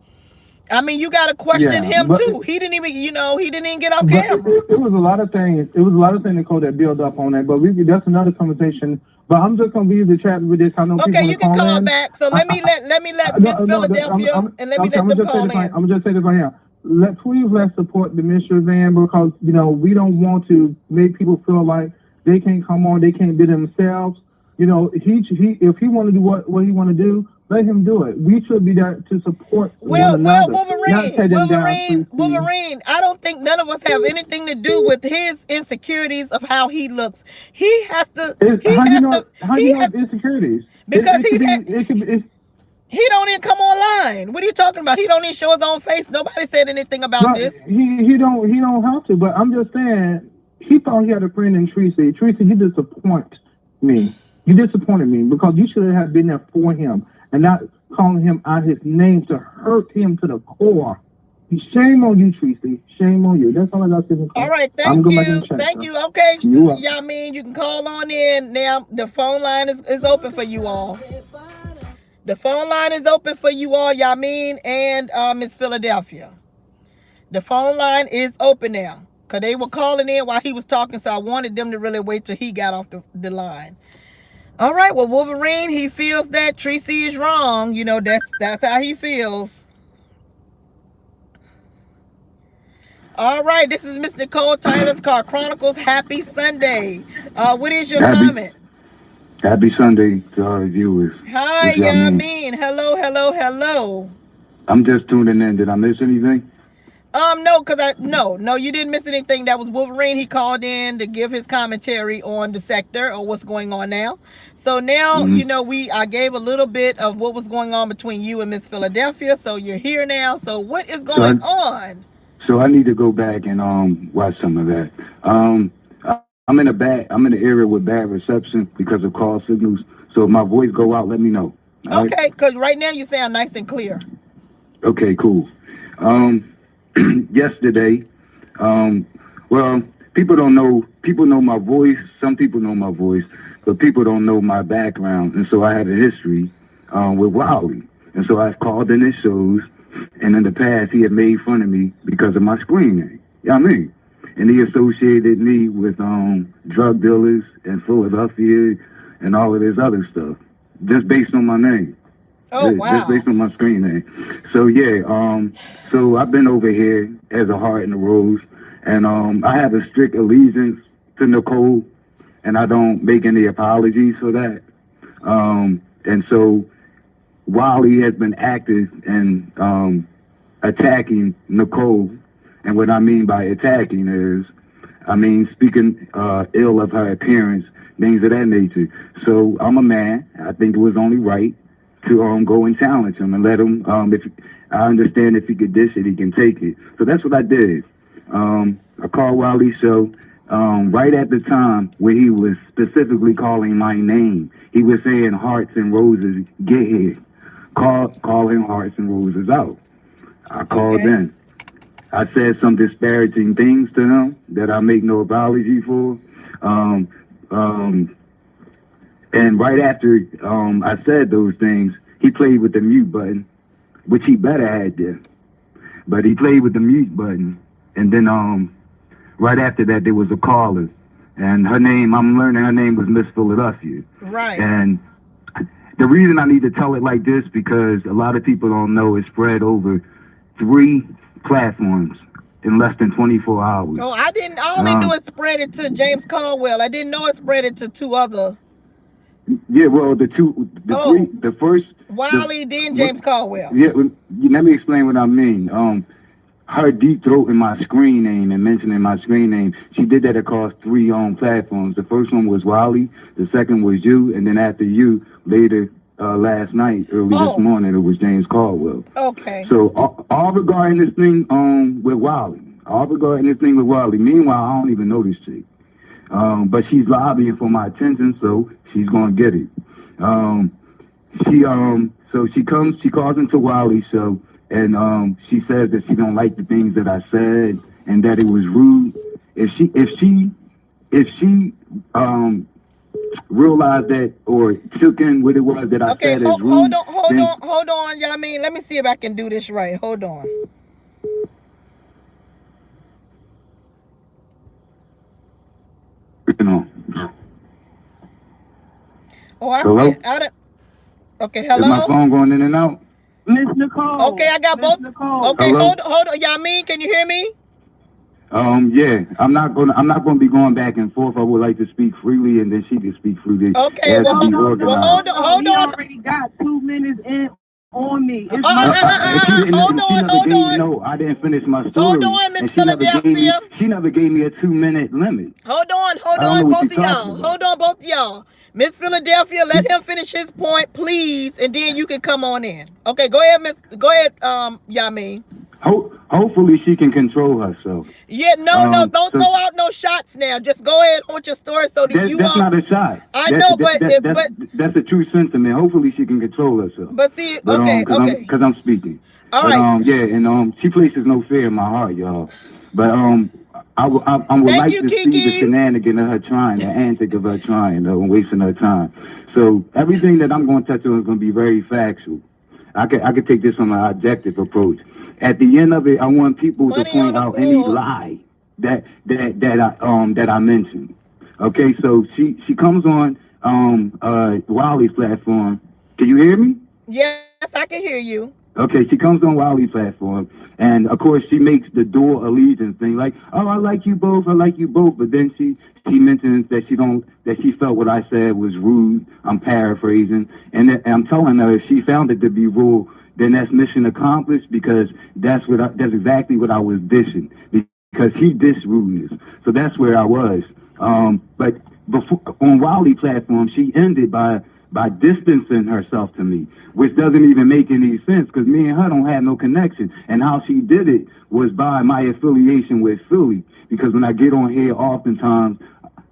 I mean, you got to question him too. He didn't even get off camera. It was a lot of things. Nicole, that build up on that. But that's another conversation. But I'm just gonna be the chat with this. I know okay, you can call back. So let me let Miss Philadelphia and let me let them call in. I'm just saying this right here. Let's support the mystery van, because we don't want to make people feel like they can't come on, they can't be themselves. If he want to do what he want to do, let him do it. We should be there to support one another. Wolverine, I don't think none of us have anything to do with his insecurities of how he looks. He has to. How you know insecurities? Because he don't even come online. What are you talking about? He don't even show his own face. Nobody said anything about this. He don't have to. But I'm just saying, he thought he had a friend in Tracy. Tracy, you disappoint me. You disappointed me, because you should have been there for him and not calling him out his name to hurt him to the core. Shame on you, Tracy. Shame on you. That's all I got to say. All right, thank you. Okay, YaMeine, you can call on in now. The phone line is open for you all. The phone line is open for you all, YaMeine and Miss Philadelphia. The phone line is open now, because they were calling in while he was talking, so I wanted them to really wait till he got off the line. All right, well, Wolverine, he feels that Tracy is wrong. That's how he feels. All right, this is Miss Nicole Tyler's Car Chronicles. Happy Sunday. What is your comment? Happy Sunday to our viewers. Hi, YaMeine. Hello. I'm just tuning in. Did I miss anything? No, you didn't miss anything. That was Wolverine. He called in to give his commentary on the sector or what's going on now. So now, I gave a little bit of what was going on between you and Miss Philadelphia. So you're here now. So what is going on? So I need to go back and watch some of that. I'm in an area with bad reception because of call signals. So if my voice go out, let me know. Okay, because right now you sound nice and clear. Okay, cool. Yesterday, well, people know my voice. Some people know my voice, but people don't know my background. And so I have a history with Wiley. And so I've called in his shows, and in the past he had made fun of me because of my screen name. You know what I mean? and he associated me with drug dealers in Philadelphia and all of this other stuff, just based on my name. Oh Just wow. based on my screen name. So yeah, so I've been over here as a heart in the rose, and I have a strict allegiance to Nicole, and I don't make any apologies for that. And so Wally has been active in attacking Nicole, and what I mean by attacking is, I mean speaking ill of her appearance, things of that nature. So I'm a man. I think it was only right to go and challenge him and let him. If I understand, if he could dish it, he can take it. So that's what I did. I called Wally Show right at the time where he was specifically calling my name. He was saying hearts and roses, get here. Calling hearts and roses out. I called in. I said some disparaging things to him that I make no apology for. And right after I said those things, he played with the mute button, which he better had there. But he played with the mute button. And then right after that, there was a caller. And her name, I'm learning her name was Miss Philadelphia. Right. And the reason I need to tell it like this, because a lot of people don't know, it's spread over 3 platforms in less than 24 hours. Oh, I only knew it spread it to James Caldwell. I didn't know it spread it to 2 other. Yeah, well, the first Wiley, then James Caldwell. Yeah, let me explain what I mean. Her deep throating my screen name and mentioning my screen name, she did that across 3 platforms. The first one was Wiley, the second was you, and then after you, later last night, early this morning, it was James Caldwell. Okay. So all regarding this thing with Wiley, meanwhile, I don't even know this chick. But she's lobbying for my attention, so she's gonna get it. So she calls into Wiley's show, and she says that she don't like the things that I said and that it was rude. If she realized that or took in what it was that I said as rude. Hold on, YaMeine. Let me see if I can do this right. Hold on. Oh, hello? Okay, hello? Is my phone going in and out? Miss Nicole. Okay, I got both. Nicole. Okay, hello? hold on. YaMeine, can you hear me? Yeah, I'm not gonna be going back and forth. I would like to speak freely, and then she can speak freely. Okay, well, hold on. He already got 2 minutes in on me. Hold on. No, I didn't finish my story. Hold on, Miss Philadelphia. She never gave me a 2-minute limit. Hold on, both of y'all. Miss Philadelphia, let him finish his point, please, and then you can come on in. Okay, go ahead, YaMeine. Hopefully she can control herself. Yeah, don't throw out no shots now. Just go ahead with your story so that that's not a shot. I know, but that's a true sentiment. Hopefully she can control herself. But see, okay. Because I'm speaking. All right. Yeah, and she places no fear in my heart, y'all. But I would like to Kiki. see the shenanigan of her trying, the antic of her trying, and wasting her time. So everything that I'm going to touch on is going to be very factual. I could take this from an objective approach. At the end of it, I want people to point out any lie that I mentioned. Okay, so she comes on Wiley's platform. Can you hear me? Yes, I can hear you. Okay, she comes on Wiley's platform, and of course she makes the dual allegiance thing, like, oh, I like you both, but then she mentions that she felt what I said was rude. I'm paraphrasing, and I'm telling her if she found it to be rude, then that's mission accomplished, because that's exactly what I was dishing, because he dissed rudeness. So that's where I was. But before, on Wiley's platform, she ended by distancing herself to me, which doesn't even make any sense, because me and her don't have no connection. And how she did it was by my affiliation with Philly, because when I get on here,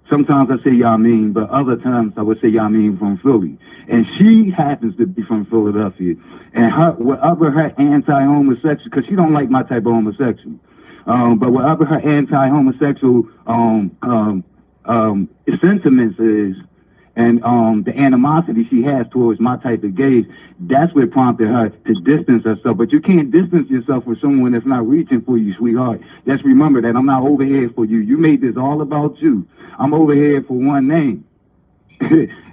sometimes I say YaMeine, but other times I would say YaMeine from Philly. And she happens to be from Philadelphia. And whatever her anti-homosexual, because she don't like my type of homosexual, but whatever her anti-homosexual sentiments is, and the animosity she has towards my type of gaze, that's what prompted her to distance herself. But you can't distance yourself from someone that's not reaching for you, sweetheart. Just remember that I'm not over here for you. You made this all about you. I'm over here for one name.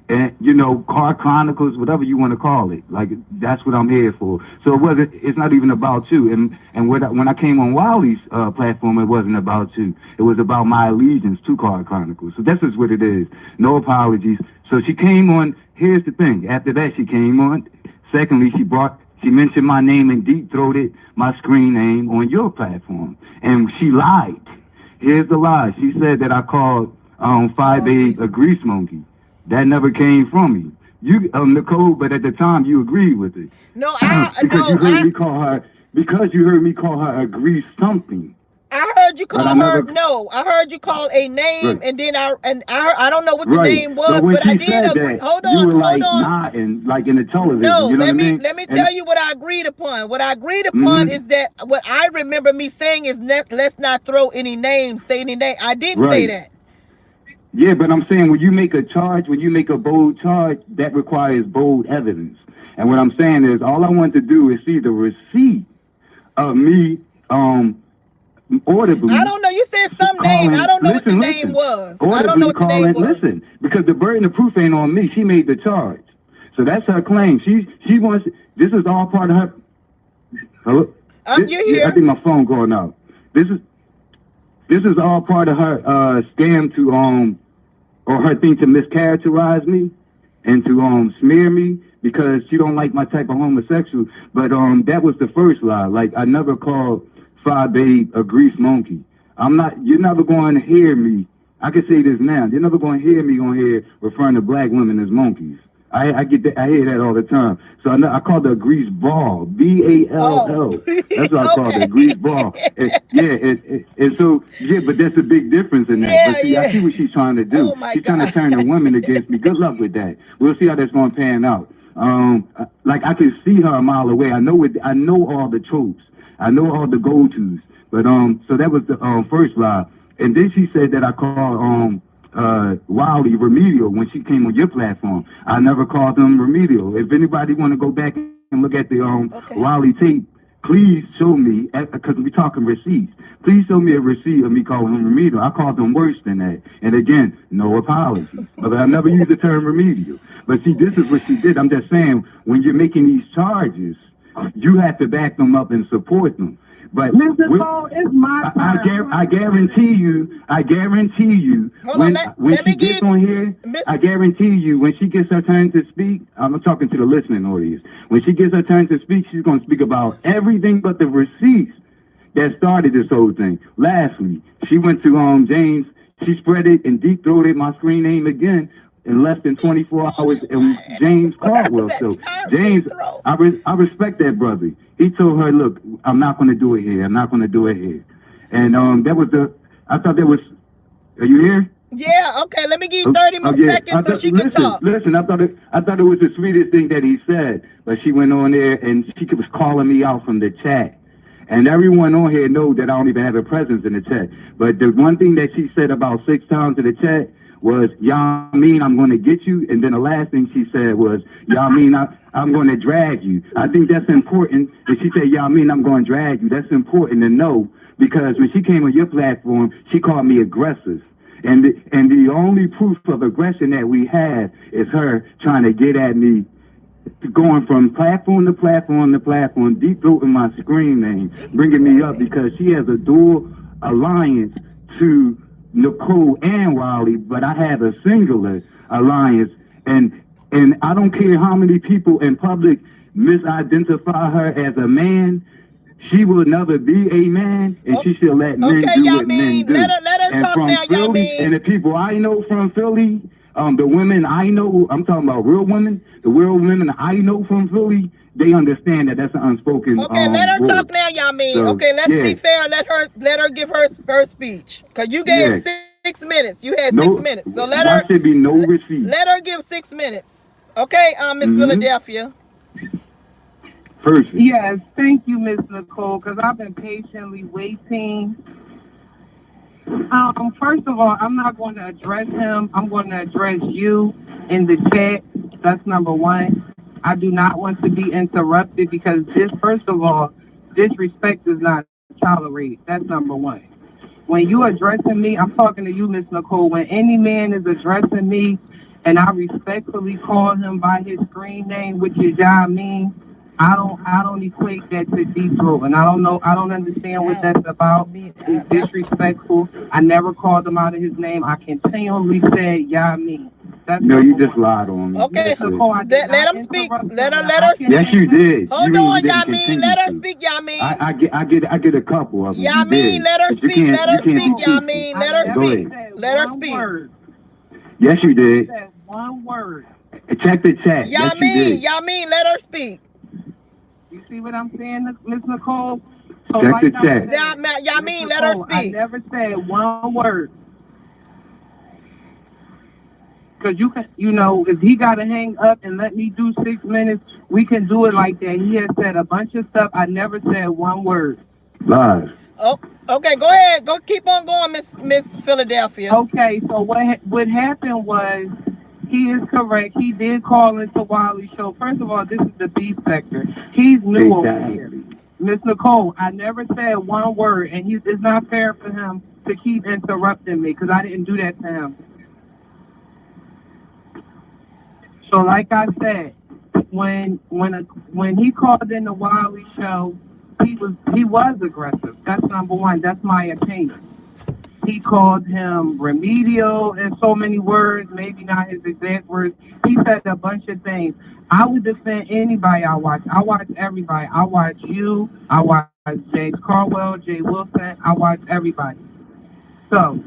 And you know, Car Chronicles, whatever you want to call it, like that's what I'm here for. So it's not even about you. And when I came on Wiley's platform, it wasn't about you. It was about my allegiance to Car Chronicles. So this is what it is. No apologies. So she came on. Here's the thing. After that, she came on. Secondly, she mentioned my name and deep-throated my screen name on your platform, and she lied. Here's the lie. She said that I called 5A a grease monkey. That never came from me. You, Nicole, but at the time you agreed with it. No, because you heard me call her a grease something. I heard you call her. No, I heard you call a name, right. And then I don't know what the name was, but I did agree. Hold on. Nodding, like in the television. No, you know let me tell you what I agreed upon. What I agreed upon is that what I remember me saying is let's not throw any names, say any name. I did say that. Yeah, but I'm saying when you make a charge, when you make a bold charge, that requires bold evidence. And what I'm saying is all I want to do is see the receipt of me audibly. I don't know. You said some name. I don't know what the name was. I don't know what the name was. Listen, because the burden of proof ain't on me. She made the charge. So that's her claim. She wants, this is all part of her. Hello? You're here. I think my phone going out. This is all part of her scam to or her thing to mischaracterize me and to smear me because she don't like my type of homosexual. But that was the first lie. Like I never called 5A a grease monkey. You're never going to hear me. I can say this now. You're never going to hear me on here referring to black women as monkeys. I get that. I hear that all the time. So I call her a grease ball, BALL. That's what I call her, a grease ball. And so but there's a big difference in that. But see, I see what she's trying to do. She's trying to turn the women against me. Good luck with that. We'll see how that's going to pan out. Like I can see her a mile away. I know all the tropes. I know all the go-tos. But so that was the first lie. And then she said that I called Wiley remedial when she came on your platform. I never called them remedial. If anybody want to go back and look at the Wiley tape, please show me, because we're talking receipts. Please show me a receipt of me calling them remedial. I called them worse than that. And again, no apology. But I never used the term remedial. But see, this is what she did. I'm just saying, when you're making these charges, you have to back them up and support them. But Mr. Cole, it's my turn. I guarantee you. When she gets on here, I guarantee you, when she gets her turn to speak, I'm talking to the listening audience. When she gets her turn to speak, she's going to speak about everything but the receipts that started this whole thing. Lastly, she went to James. She spread it and deep-throated my screen name again in less than 24 hours, and James Caldwell. So James, I respect that brother. He told her, look, I'm not going to do it here. I'm not going to do it here. And that was I thought that was, are you here? Yeah, okay, let me give you 30 more seconds so she can talk. Listen, I thought it was the sweetest thing that he said, but she went on there and she was calling me out from the chat. And everyone on here knows that I don't even have a presence in the chat. But the one thing that she said about 6 times in the chat was, YaMeine, I'm going to get you. And then the last thing she said was, YaMeine, I'm going to drag you. I think that's important. If she said, YaMeine, I'm going to drag you, that's important to know, because when she came on your platform, she called me aggressive. And the only proof of aggression that we have is her trying to get at me, going from platform to platform to platform, deep-throating my screen name, bringing me up because she has a dual alliance to Nicole and Wiley, but I have a singular alliance, and I don't care how many people in public misidentify her as a man. She will never be a man, and she should let men do what men do. Let her and talk from now, Philly, YaMeine. and the people I know from Philly, the women I know, I'm talking about real women, the real women I know from Philly, they understand that that's an unspoken let her word. talk now, YaMeine. So, let's be fair. Let her give her speech, because you gave 6 minutes. You had 6 minutes, so let her. There should be no receipt. Let her give 6 minutes. Okay, Miss Philadelphia. Perfect. Yes, thank you, Miss Nicole, because I've been patiently waiting. First of all, I'm not going to address him. I'm going to address you. in the chat. That's number one. I do not want to be interrupted because this, first of all, disrespect is not tolerated. That's number one. When you addressing me, I'm talking to you, Miss Nicole. When any man is addressing me and I respectfully call him by his screen name, which is YaMeine, I don't equate that to deep throat. And I don't understand what that's about. It's That's disrespectful. I never called him out of his name. I continually said YaMeine. That's No, you number just one. lied on me. okay. Miss That's it. Nicole, I did Let not him speak. interrupt you, Let her ma'am. let I her can Yes, speak. you did. You Hold really on, didn't YaMeine. continue Let her to. speak, YaMeine. I get a couple of them. You YaMeine, did, let her but you speak. can't Let you her can't be speak, Nicole, teaching. YaMeine. I Let her Go never speak. ahead. said Let her one speak. word. Yes, I you never did. said one word. Check the chat. Yes, you YaMeine, did. YaMeine, let her speak. You see what I'm saying, Miss Nicole? So Check the like I chat. said, Miss YaMeine, let her Nicole, I speak. never said one word. Cause you can, if he gotta hang up and let me do 6 minutes, we can do it like that. He has said a bunch of stuff. I never said one word. Lies. Oh, okay, go ahead. Go keep on going, Miss Philadelphia. Okay, so what happened was he is correct. He did call into Wiley show. First of all, this is the beef sector. He's new over here. Exactly. Miss Nicole, I never said one word, and it's not fair for him to keep interrupting me because I didn't do that to him. So, like I said, when he called in the Wiley show, he was aggressive. That's number one. That's my opinion. He called him remedial in so many words, maybe not his exact words. He said a bunch of things. I would defend anybody I watch. I watch everybody. I watch you. I watch James Carwell, Jay Wilson. I watch everybody. So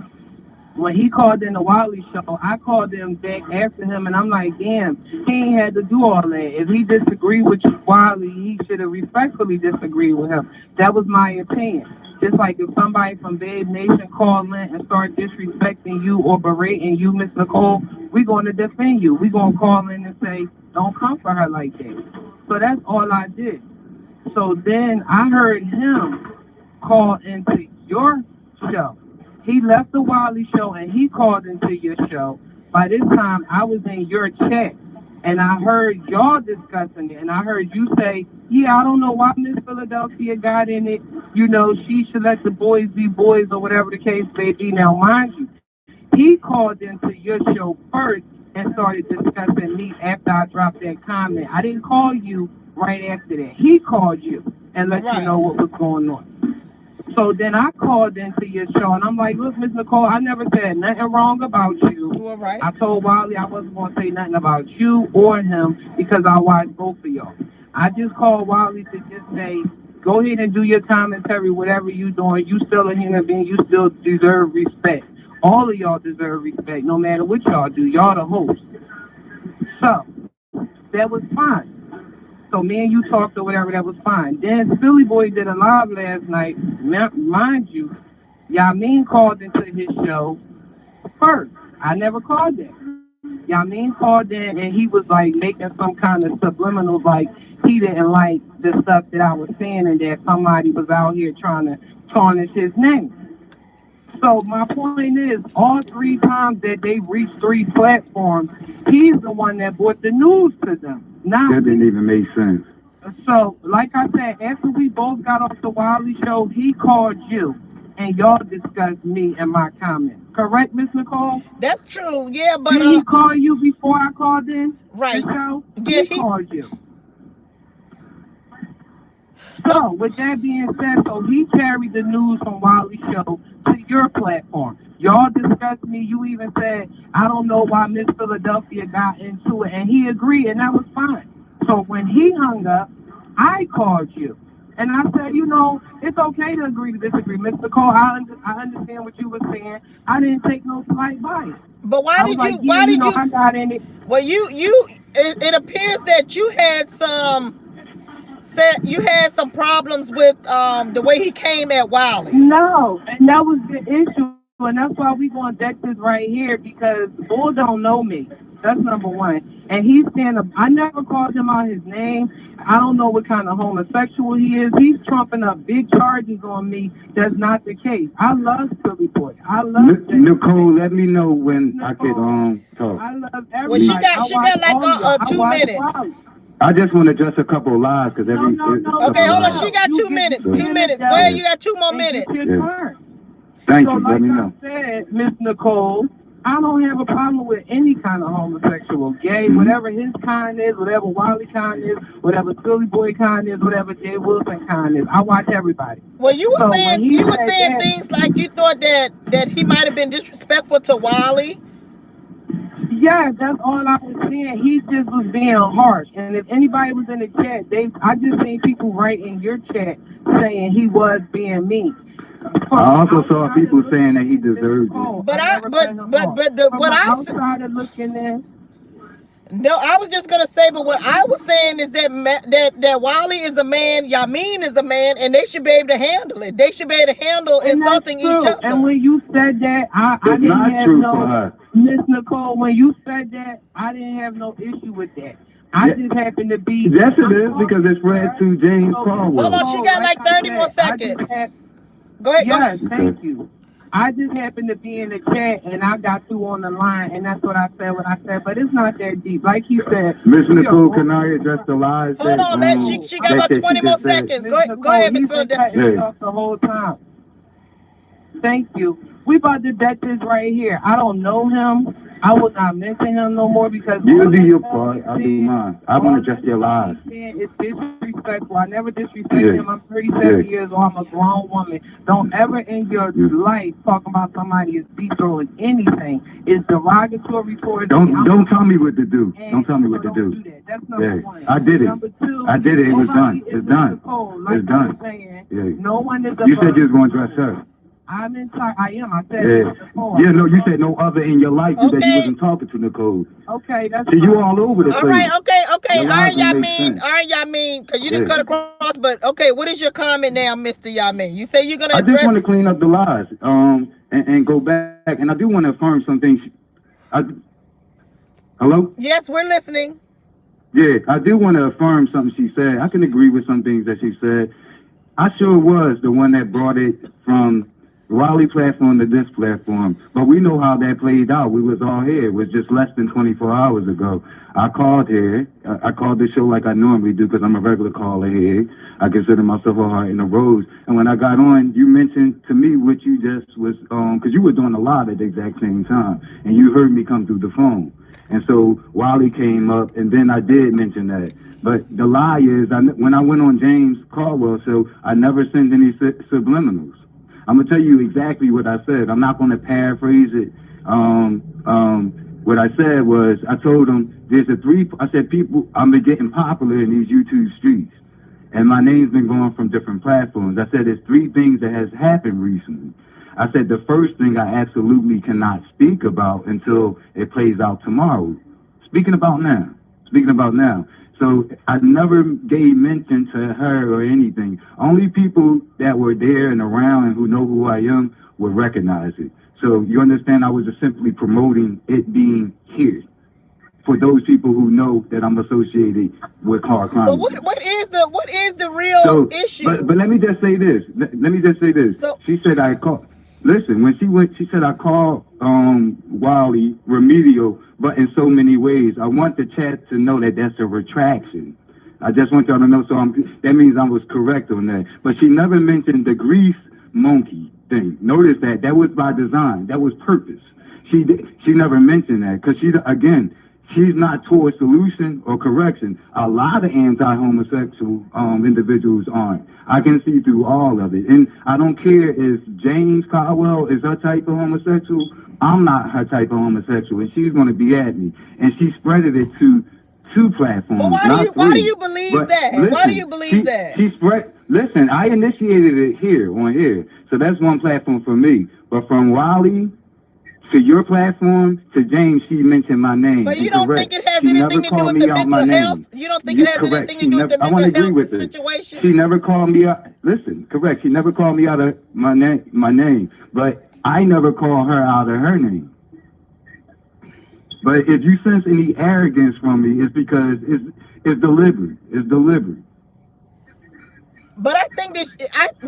when he called in the Wiley show, I called him back after him, and I'm like, damn, he ain't had to do all that. If he disagreed with Wiley, he should have respectfully disagreed with him. That was my opinion. Just like if somebody from Babe Nation called in and start disrespecting you or berating you, Miss Nicole, we're going to defend you. We're going to call in and say, don't come for her like that. So that's all I did. So then I heard him call into your show. He left the Wiley show and he called into your show. By this time, I was in your chat and I heard y'all discussing it. And I heard you say, yeah, I don't know why Miss Philadelphia got in it. She should let the boys be boys or whatever the case may be. Now, mind you, he called into your show first and started discussing me after I dropped that comment. I didn't call you right after that. He called you and let you Right. know what was going on. So then I called into your show and I'm like, look, Miss Nicole, I never said nothing wrong about you. You all right? I told Wiley I wasn't going to say nothing about you or him because I watched both of y'all. I just called Wiley to just say, go ahead and do your commentary, whatever you doing. You still a human being. You still deserve respect. All of y'all deserve respect, no matter what y'all do. Y'all the host. So that was fine. So me and you talked or whatever, that was fine. Then Philly Boy did a live last night. Mind you, YaMeine called into his show first. I never called in. YaMeine called in and he was like making some kind of subliminals like he didn't like the stuff that I was saying and that somebody was out here trying to tarnish his name. So my point is, all 3 times that they reached 3 platforms, he's the one that brought the news to them, not That me. didn't even make sense. So, like I said, after we both got off the Wiley show, he called you, and y'all discussed me and my comments. Correct, Miss Nicole? That's true. Yeah, but Did he call you before I called in the right. show? Yeah, He he. called you. Oh, So, with that being said, so he carried the news from Wiley Show to your platform. Y'all discussed me. You even said, I don't know why Miss Philadelphia got into it. And he agreed, and that was fine. So, when he hung up, I called you. And I said, it's okay to agree to disagree. Mr. Cole, I understand what you were saying. I didn't take no slight by it. but why I was did you? like, yeah, Why did you? I got in it. Well, you. It appears that you had some. Said you had some problems with the way he came at Wiley. No, and that was the issue, and that's why we going to deck this right here because Bull don't know me. That's number one. And he's saying, I never called him out his name. I don't know what kind of homosexual he is. He's trumping up big charges on me. That's not the case. I love Philly Boy. I love Nicole. Let me know when I could talk. I love everybody. Well, she got like 2 minutes. I just want to address a couple of lies because No. Okay, hold on. She got 2 minutes. 2 minutes. Go ahead. You got 2 more minutes. Thank so you. Let me know. Like I said, Miss Nicole, I don't have a problem with any kind of homosexual, gay, whatever his kind is, whatever Wally kind is, whatever Philly Boy kind is, whatever Jay Wilson kind is. I watch everybody. Well, you were saying things like you thought that he might have been disrespectful to Wally. Yeah, that's all I was saying. He just was being harsh. And if anybody was in the chat, I just seen people write in your chat saying he was being mean. I also saw people saying that he deserved it. But what I outside of looking in. No, I was just gonna say, but what I was saying is that Wally is a man, YaMeine is a man, and they should be able to handle it. They should be able to handle insulting each other. And when you said that, I didn't have no, Miss Nicole. When you said that, I didn't have no issue with that. I just happened to be. Yes, it is because it's read to James Caldwell. Hold on, she got like 30 more seconds. Go ahead. Yes, thank you. I just happened to be in the chat and I got you on the line and that's what I said, but it's not that deep. Like you said. Miss Nicole, can I address the lies? Hold on, she got about 20 more seconds. Go ahead, Miss Philadelphia. The whole time. Thank you. We about to bet this right here. I don't know him. I will not mention him no more because you do your part. I'll do mine. I want to address your lies. It's disrespectful. I never disrespected him. I'm 37 years old. I'm a grown woman. Don't ever in your life talk about somebody as deep or anything. It's derogatory towards Don't tell me what to do. Don't tell me what to do. That's number one. I did it. Number two, I did it. It was done. It's done. It's done. No one is. You said you was going to address her. I am. I said no, you said no other in your life that you wasn't talking to Nicole. Okay, that's so you all over the place. All right, okay. All right, YaMeine, because you didn't cut across, but okay, what is your comment now, Mr. YaMeine? You say you're gonna address. I just want to clean up the lies, and go back, and I do want to affirm some things. Hello? Yes, we're listening. Yeah, I do want to affirm something she said. I can agree with some things that she said. I sure was the one that brought it from Wally platform to this platform, but we know how that played out. We was all here. It was just less than 24 hours ago. I called here. I called the show like I normally do because I'm a regular caller here. I consider myself a heart in the rose. And when I got on, you mentioned to me what you just was, because you were doing a lot at the exact same time, and you heard me come through the phone. And so Wally came up, and then I did mention that. But the lie is, when I went on James Caldwell show, I never sent any subliminals. I'm gonna tell you exactly what I said. I'm not gonna paraphrase it. What I said was, I told him I said people, I'm getting popular in these YouTube streets, and my name's been going from different platforms. I said there's 3 things that has happened recently. I said the first thing I absolutely cannot speak about until it plays out tomorrow. Speaking about now. So I never gave mention to her or anything. Only people that were there and around and who know who I am would recognize it. So you understand, I was just simply promoting it being here for those people who know that I'm associated with hard crime. But what is the real issue? But let me just say this. So, she said I called. Listen, when she said I called Wally remedial, but in so many ways. I want the chat to know that that's a retraction. I just want y'all to know, that means I was correct on that. But she never mentioned the grease monkey thing. Notice that was by design. That was purpose. She never mentioned that because she's not towards solution or correction. A lot of anti-homosexual individuals aren't. I can see through all of it. And I don't care if James Caldwell is her type of homosexual. I'm not her type of homosexual, and she's going to be at me. And she spreaded it to 2 platforms. But why do you believe that? Listen, why do you believe that? Listen, I initiated it on here. So that's one platform for me. But from Wally to your platform, to James, she mentioned my name. But you don't think it has anything to do with the mental health? You don't think it has anything to do with the mental health situation? She never called me out. Listen, correct. She never called me out of my name. But I never called her out of her name. But if you sense any arrogance from me, it's because it's deliberate. It's deliberate. But I think this,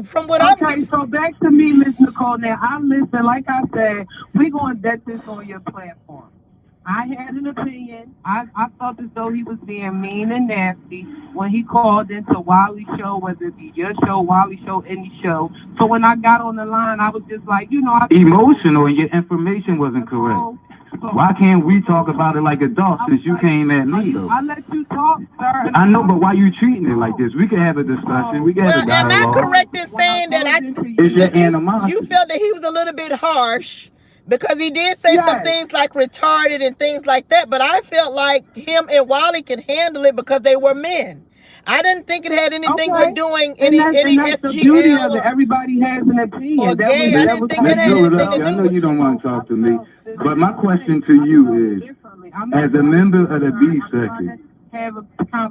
from what Okay, so back to me, Miss Nicole. Now, I listen, like I said, we're going to bet this on your platform. I had an opinion. I felt as though he was being mean and nasty when he called into Wiley's show, whether it be your show, Wiley's show, any show. So when I got on the line, I was just like, emotional, and your information wasn't correct. Why can't we talk about it like adults since you came at me, though? I let you talk, sir. I know, but why you treating it like this? We can have a discussion. We can have a dialogue. Am I correct in saying that it's your animosity. You felt that he was a little bit harsh? Because he did say some things like retarded and things like that, but I felt like him and Wiley can handle it because they were men. I didn't think it had anything with doing any that's SGL. The beauty of it. Everybody has an opinion. Or gay. I didn't think that had anything to do with it. I know you don't want to talk to me, but my question to you is, as a member of the B section,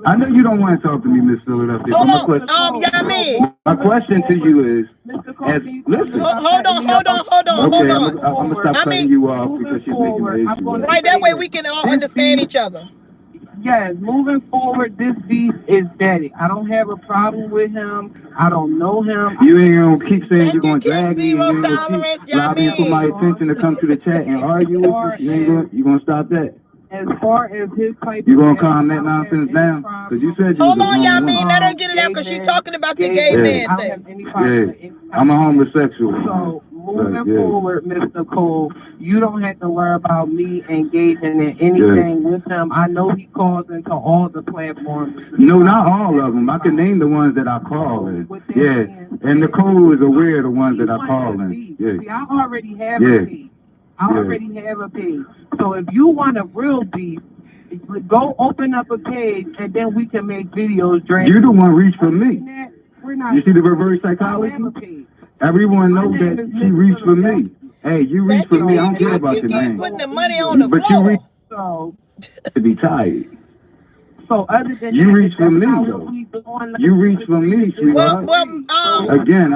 I know you don't want to talk to me, Miss Philadelphia. Hold on, YaMeine. My question to you is, listen. Hold on. Okay, I'm gonna stop cutting you off because she's making an issue. Right, that way we can all understand each other. Yes, moving forward, this beef is dead. I don't have a problem with him. I don't know him. You ain't gonna keep saying you're gonna drag me. Zero You ain't gonna tolerance, keep lobbying for my attention to come to the chat and argue with you. You gonna stop that? As far as his type, you gonna calm that nonsense down? Because you said you hold was on, a YaMeine, let her get it out because she's talking about the gay man thing. Yeah, I'm a homosexual. So moving forward, Miss Nicole, you don't have to worry about me engaging in anything with him. I know he calls into all the platforms. No, not all of them. I can name the ones that I call in. Yeah, and Nicole is aware of the ones that I call in. Yeah. See, I already have a page. I already have a page. So if you want a real beef, go open up a page and then we can make videos. You're the one reached for me. We're not. You see the reverse psychology? Everyone knows that she reached for me. Hey, you reached for me. I don't care about your name. Putting the money on the floor. But you reached to be tired. So other than you reach for me, though. You reach for me, sweetheart. Again,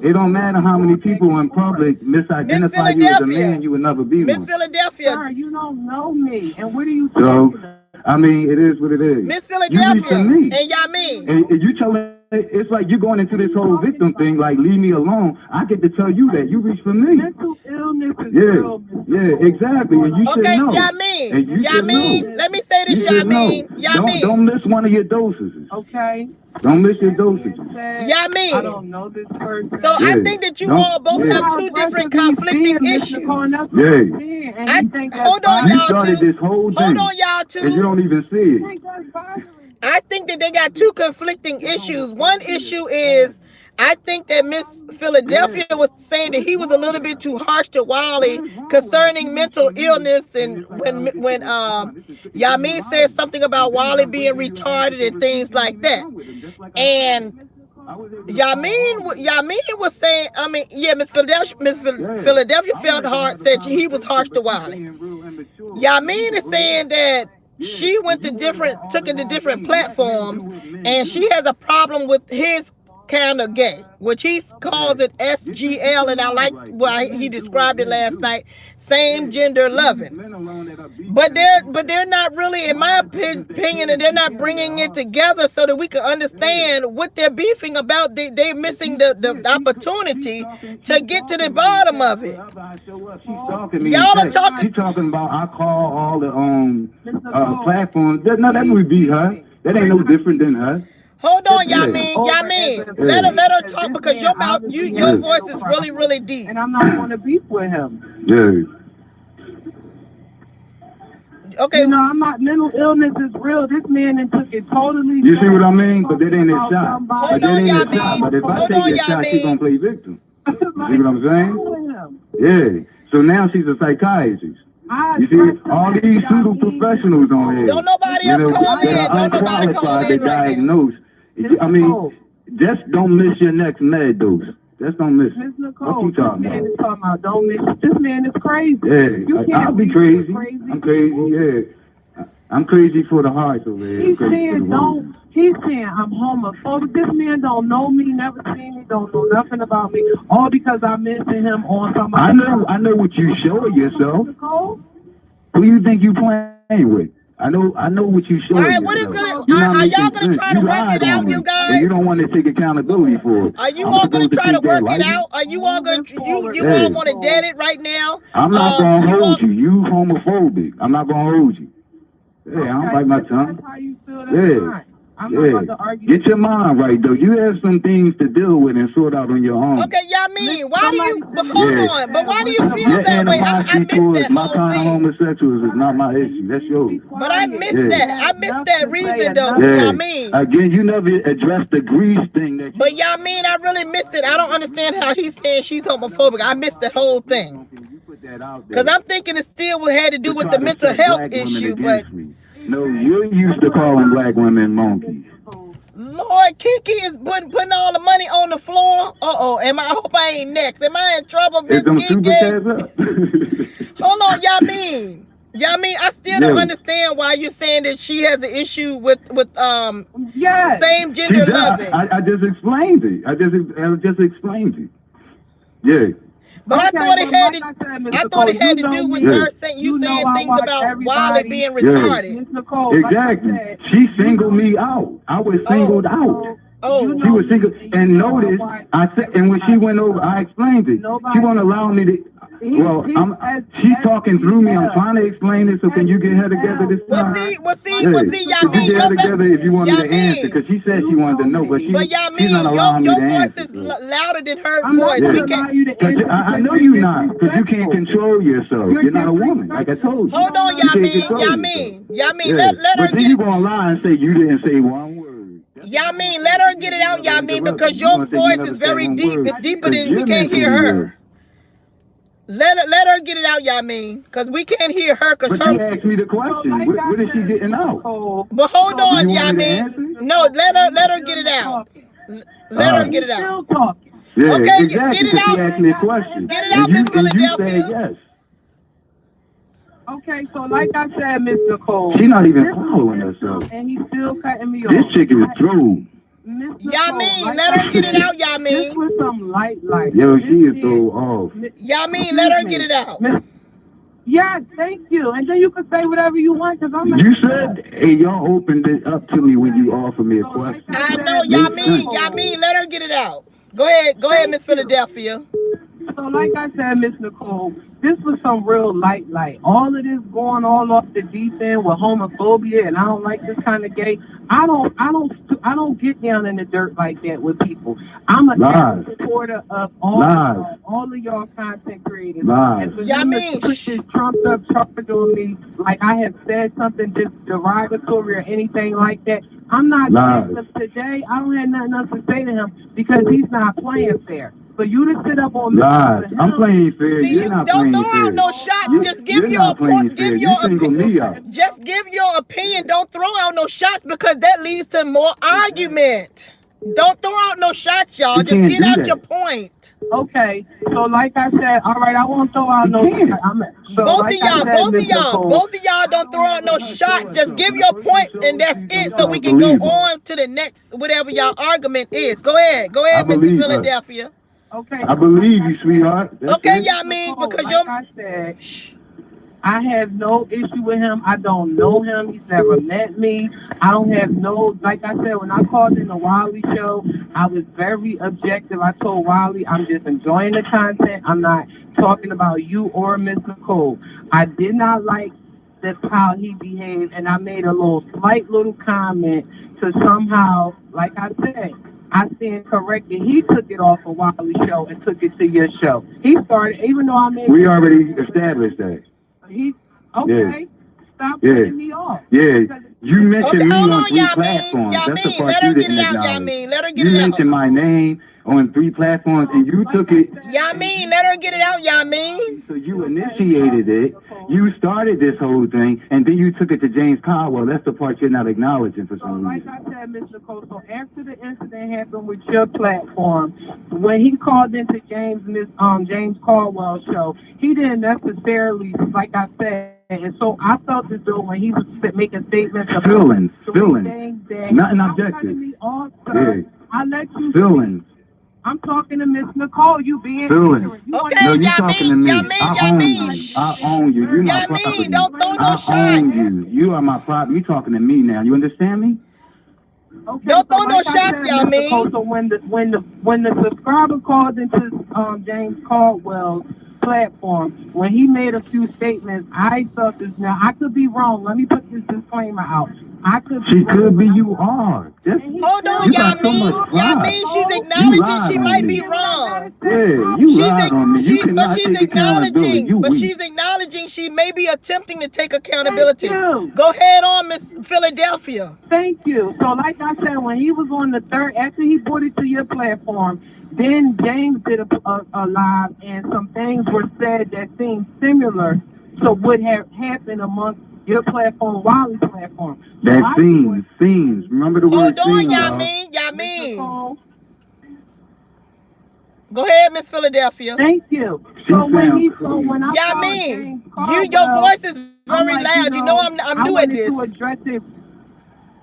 it don't matter how many people in public misidentify you as a man, you would never be one. Miss Philadelphia. Sir, you don't know me. And what are you talking about? I mean, it is what it is. Miss Philadelphia and YaMeine. And you telling, it's like you going into this whole victim thing, like, leave me alone. I get to tell you that. You reach for me. Mental illness is real. Yeah, exactly. And you should know. YaMeine, let me say this, YaMeine. Don't miss one of your doses. Okay. Don't miss your dosages. YaMeine. I don't know this person. So I think that you all both have two different conflicting issues. Hold on, y'all two. Hold on, y'all two. And you don't even see it. I think that they got two conflicting issues. One issue is, I think that Miss Philadelphia was saying that he was a little bit too harsh to Wiley concerning mental illness, and when YaMeine said something about Wiley being retarded and things like that. And YaMeine was saying, Miss Philadelphia felt hard, said he was harsh to Wiley. YaMeine is saying that she took it to different platforms, and she has a problem with his kind of gay, which he calls it SGL, and I like why he described it last night, same gender loving. But they're not really, in my opinion, and they're not bringing it together so that we can understand what they're beefing about. They're missing the opportunity to get to the bottom of it. Y'all are talking. She's talking about I call all the platforms. No, that would be her. That ain't no different than her. Hold on, YaMeine. Let her talk, because your mouth, your voice is really, really deep. And I'm not going to beef with him. Yeah. Okay. I'm not. Mental illness is real. This man took it totally. You see what I mean? But that ain't his shot. Hold on, YaMeine. But if I take his shot, she's gonna play victim. You see what I'm saying? Yeah. So now she's a psychiatrist. You see, all these pseudo professionals on here. Don't nobody else call in. Don't nobody call in right now. I mean, just don't miss your next med dose. Just don't miss it. What you talking about? Don't miss. This man is crazy. Yeah, I'll be crazy. I'm crazy. Yeah, I'm crazy for the heart over here. He's saying I'm homophobic. This man don't know me, never seen me, don't know nothing about me. All because I mentioned him on somebody. I know what you show yourself. Nicole? Who you think you playing with? I know what you showing All right, what is yourself. gonna? You're not Are y'all making gonna sense. try You to work lied it on out, me, you and you guys? don't want to take accountability for it. Are you I'm all gonna supposed to try to take that work it lightly? out? Are you all gonna you Yeah. all want to dead it right now? I'm not gonna You all. hold you. You homophobic. I'm not gonna hold you. Yeah, I don't bite my tongue. That's how you feel. That's Yeah. fine. I'm not about to argue. Get your mind right though. You have some things to deal with and sort out on your own. Okay, YaMeine, why do you? But Somebody hold Yeah. on. But why do you Your feel Your that way? I animosity missed towards that my whole kind of thing. homosexuals is not my issue. That's yours. But I missed Yeah. that. I missed that reason though, Yeah. YaMeine. Again, you never addressed the grease thing that. But YaMeine, I really missed it. I don't understand how he's saying she's homophobic. I missed the whole thing. You put that out Cause there. I'm thinking it still had to do with Try the to mental set health black women issue. But against me. No, you're used to calling black women monkeys. Lord, Kiki is putting all the money on the floor. I hope I ain't next. Am I in trouble, Miss Is them super Kiki? chats up? Hold on, YaMeine. YaMeine, I still don't Yeah. understand why you're saying that she has an issue with Yes. same gender loving. I just explained it. I just explained it. Yeah. But I thought it had to. I thought it had to do with her saying you saying know I things watch about everybody. Wiley being Yeah. retarded. Miss Nicole, Exactly. like I said, She singled me out. I was singled out. Oh, She was single, and notice I said, and when she went over, I explained it. She won't allow me to. Well, she's talking through me. I'm trying to explain it. So can you get her together this time? Well, see, Could you YaMeine, get her together if you wanted to YaMeine. answer? Because she said she wanted to know, but she's not YaMeine, allowing me your to voice answer. is louder than her I'm not voice. gonna We allow can't. you to answer. I know you're not, because you can't control yourself. You're not a woman, like I told you. Hold on, You can't YaMeine, control YaMeine, yourself. YaMeine. Let her But then get. you gonna lie and say you didn't say one word. YaMeine, let her get it out, YaMeine, because your voice is very deep. It's deeper than we can't hear her. Let her get it out, YaMeine, because we can't hear her. Cause But her. you asked me the question. What is she getting out? But hold on, You want me to YaMeine. answer? No, let her get it out. Let her get it out. Still talking. Yeah, Okay, exactly. get it Because out. she asked me a question. Get it out, Miss And you Philadelphia. said yes. Okay, so like I said, Miss Nicole. She's not even following herself. And he's still cutting me off. This chick is true. YaMeine, let her get it out, YaMeine. This was some light. Yo, she is so off. YaMeine, let her get it out. Yes, thank you. And then you can say whatever you want, because I'm. You said, hey, y'all opened it up to me when you offered me a question. I know, YaMeine, let her get it out. Go ahead, Miss Philadelphia. So like I said, Miss Nicole, this was some real light. All of this going all off the deep end with homophobia, and I don't like this kind of gay. I don't get down in the dirt like that with people. I'm a supporter of all of y'all content creators. And for them to put this trumped up charge on me, like I have said something just derogatory or anything like that, I'm not today. I don't have nothing else to say to him because he's not playing fair. For you to sit up on me, I'm playing fair. See, you're not don't playing throw fair. out no shots. Just give your point. Give your opinion. Just give your opinion. Don't throw out no shots because that leads to more argument. Don't throw out no shots, y'all. Just get out your point. Okay, so like I said, all right, I won't throw out no shots. Both of y'all don't throw out no shots. Just give your point and that's it. So we can go on to the next whatever y'all argument is. Go ahead, Mr. Philadelphia. Okay. I believe you, sweetheart. Okay, YaMeine, because like I said, I have no issue with him. I don't know him. He's never met me. I don't have like I said, when I called in the Wiley show, I was very objective. I told Wiley, I'm just enjoying the content. I'm not talking about you or Miss Nicole. I did not like how he behaved, and I made a slight little comment to somehow, like I said, I stand corrected. He took it off of Wiley's show and took it to your show. He started, even though I made. We already established that. Stop cutting me off. Yeah, you mentioned me on 3 YaMeine, platforms. That's the part let her you get didn't it out, acknowledge. YaMeine. Let her get you it out. mentioned my name on 3 platforms, and you took it. YaMeine, let her get it out, YaMeine. So you initiated it. You started this whole thing, and then you took it to James Caldwell. That's the part you're not acknowledging for some reason. Like I said, Miss Nicole, so after the incident happened with your platform, when he called into James Caldwell's show, he didn't necessarily, like I said, and so I felt as though when he was making statements about feelings, things that nothing objective. I let you feelings. I'm talking to Miss Nicole. You being Philly. ignorant. You Okay, No, want you talking to me. I own you. I Shh. own you. You my YaMeine, property. don't throw no I own shots. you. You are my property. You talking to me now. You understand me? Okay, Don't so throw no like I shots, said, Miss Nicole, YaMeine. so when the subscriber called into James Caldwell's platform, when he made a few statements, I felt this. Now I could be wrong. Let me put this disclaimer out. I could be She wrong. could be. You are. Just, Hold on, you got so much pride. YaMeine, she's You acknowledging lied she on might be me. wrong. Yeah, you lied on me. You But cannot she's take accountability. acknowledging, You weak. she may be attempting to take Thank accountability. you. Go ahead on, Miss Philadelphia. Thank you. So, like I said, when he was on the third, after he brought it to your platform, then James did a live, and some things were said that seemed similar to what had happened amongst your platform, Wiley's platform. So That seems. Remember the word Hold on, seems, y'all. YaMeine. Go ahead, Miss Philadelphia. Thank you. She So when sounds I saw YaMeine, James your Caldwell, voice is very I'm like, loud. You know I'm I new at wanted to this. address it.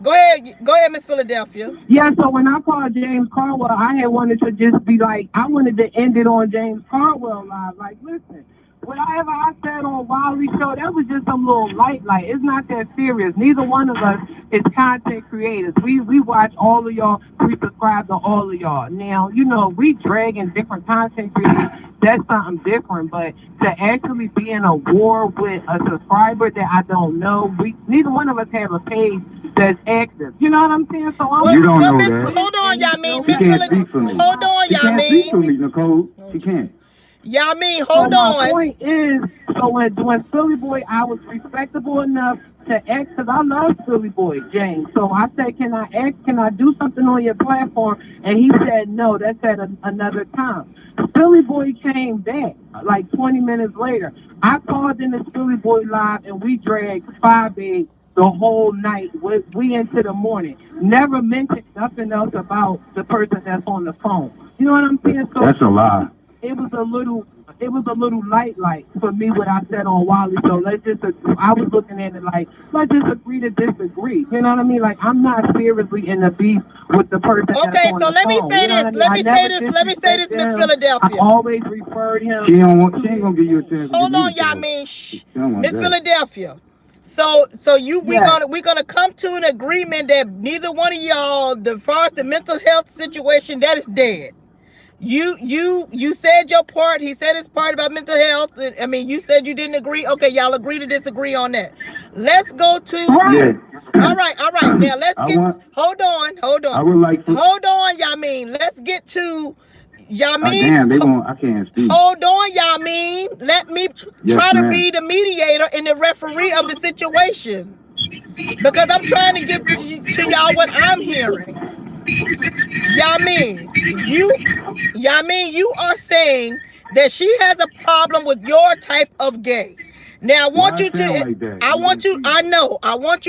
Go ahead, Miss Philadelphia. Yeah, so when I called James Caldwell, I had wanted to just be like, I wanted to end it on James Caldwell live. Like, listen, whatever I said on Wiley's show, that was just some little light. It's not that serious. Neither one of us is content creators. We watch all of y'all. We subscribe to all of y'all. Now, we drag in different content creators. That's something different. But to actually be in a war with a subscriber that I don't know, neither one of us have a page that's active. You know what I'm saying? So You don't know that. Hold on, YaMeine. She can't speak for me. Hold on, She can't speak for YaMeine. me, Nicole. She can't. YaMeine, So hold my on. point is, so when Philly Boy, I was respectable enough to ask, because I love Philly Boy, James. So I said, can I do something on your platform? And he said, no, that's at another time. Philly Boy came back like 20 minutes later. I called in the Philly Boy live, and we dragged 5-8 the whole night. We into the morning. Never mentioned nothing else about the person that's on the phone. You know what I'm saying? So that's a lie. It was a little light for me what I said on Wiley. So I was looking at it like, let's just agree to disagree. You know what I mean? Like, I'm not seriously in the beef with the person that's on the phone. Let me say this. Let me say this, Miss Philadelphia. I always referred him. She ain't gonna give you a chance. Hold on, YaMeine. Shh. Miss Philadelphia. So we're gonna come to an agreement that neither one of y'all, as far as the mental health situation, that is dead. You said your part. He said his part about mental health. I mean, you said you didn't agree. Okay, y'all agree to disagree on that. Let's go to. All right. Now let's get. Hold on. I would like. Hold on, YaMeine. Let's get to YaMeine. Damn, they won't. I can't speak. Hold on, YaMeine. Let me try to be the mediator and the referee of the situation, because I'm trying to give to y'all what I'm hearing. YaMeine, you are saying that she has a problem with your type of gay. Now I want you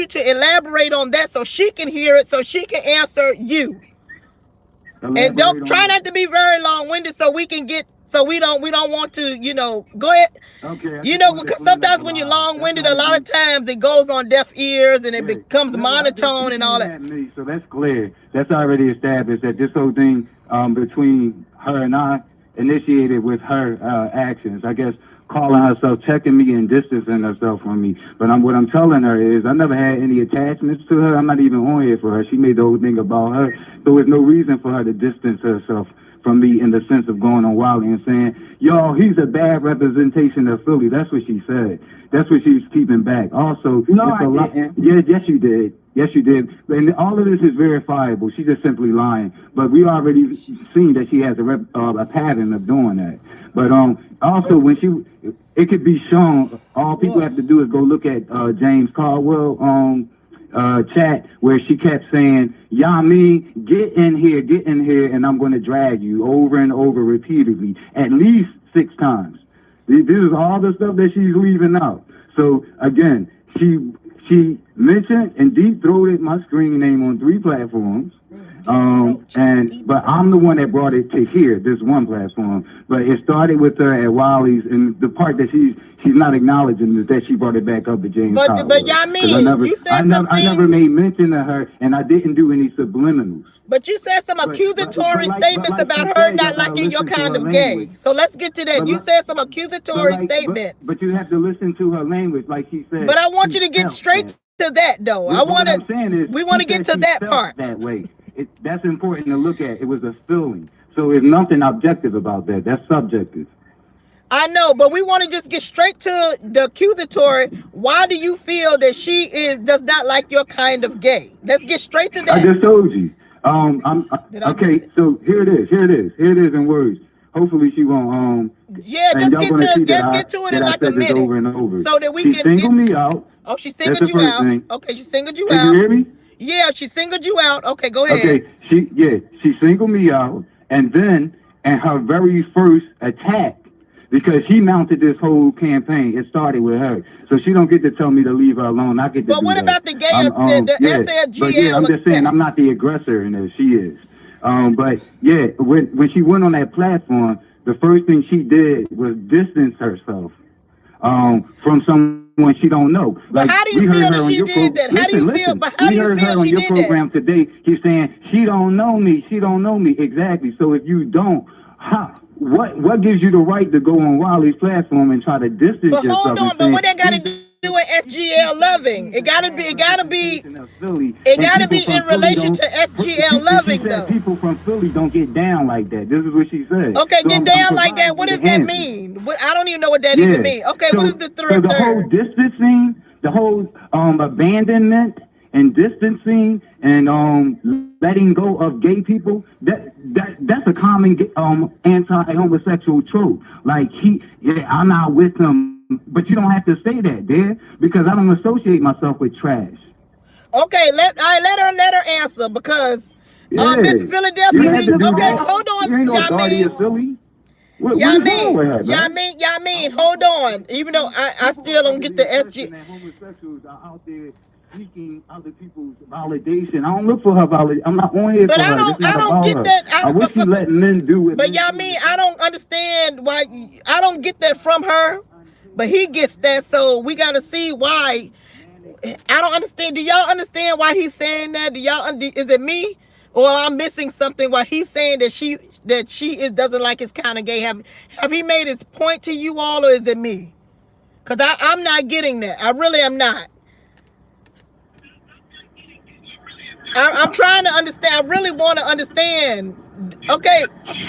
to elaborate on that so she can hear it, so she can answer you. And don't try not to be very long-winded so we can get, so we don't want to, go ahead. Okay. Because sometimes when you're long-winded, a lot of times it goes on deaf ears and it becomes monotone and all that. So that's clear. That's already established that this whole thing between her and I initiated with her actions. I guess calling herself, checking me and distancing herself from me. But what I'm telling her is I never had any attachments to her. I'm not even on here for her. She made the whole thing about her. So there's no reason for her to distance herself from me in the sense of going on Wiley and saying, yo, he's a bad representation of Philly. That's what she said. That's what she was keeping back. Also, I didn't. Yes, you did. Yes, you did. And all of this is verifiable. She's just simply lying. But we already seen that she has a pattern of doing that. But also when it could be shown. All people have to do is go look at James Caldwell chat where she kept saying, YaMeine, get in here, and I'm going to drag you over and over repeatedly, at least 6 times. This is all the stuff that she's leaving out. So again, she mentioned and deep-throated my screen name on 3 platforms. But I'm the one that brought it to here, this one platform. But it started with her at Wiley's, and the part that she's not acknowledging is that she brought it back up to James. But YaMeine, you said some I never made mention of her, and I didn't do any subliminals. But you said some accusatory statements about her not liking your kind of gay. So let's get to that. You said some accusatory statements. But you have to listen to her language, like she said. But I want you to get straight to that, though. We want to get to that part. That way. That's important to look at. It was a feeling. So there's nothing objective about that. That's subjective. I know, but we want to just get straight to the accusatory. Why do you feel that she does not like your kind of gay? Let's get straight to that. I just told you. Okay, so here it is in words. Hopefully she won't. Yeah, just get to it in like a minute, over and over. So that we can single me out. Oh, she singled you out. Thing. Okay, she singled you out. Can you hear me? Yeah, she singled you out. Okay, go ahead. Okay, she singled me out, and then her very first attack, because she mounted this whole campaign. It started with her, so she don't get to tell me to leave her alone. I get to. But what about the gay, the SLGL? But yeah, I'm just saying I'm not the aggressor in this. She is. But yeah, when she went on that platform, the first thing she did was distance herself from someone she don't know. But how do you feel that she did that? How do you feel? But how do you feel she did that? On your program today, he's saying she don't know me. She don't know me exactly. So if you don't, what gives you the right to go on Wiley's platform and try to distance yourself? But hold on, but what that got to do with SGL loving? It gotta be in relation to SGL loving, though. People from Philly don't get down like that. This is what she said. Okay, so get down like that. What does that mean? I don't even know what that even means. Okay, so, what is the third? So the whole distancing, the whole abandonment and distancing and letting go of gay people, that's a common anti-homosexual trope. Like I'm not with him. But you don't have to say that, dear, because I don't associate myself with trash. Okay, let her answer, because Miss Philadelphia. Okay, hold on, YaMeine. YaMeine, hold on. Even though I still don't get the SG. Homosexuals are out there seeking other people's validation. I don't look for her validation. I'm not on here for her. I don't get that. I wish you let men do it. But YaMeine, I don't understand why. I don't get that from her. But he gets that, so we gotta see why. I don't understand. Do y'all understand why he's saying that? Do y'all? Is it me, or I'm missing something? Why he's saying that she doesn't like his kind of gay? Have he made his point to you all, or is it me? Because I'm not getting that. I really am not. I'm trying to understand. I really want to understand. Okay,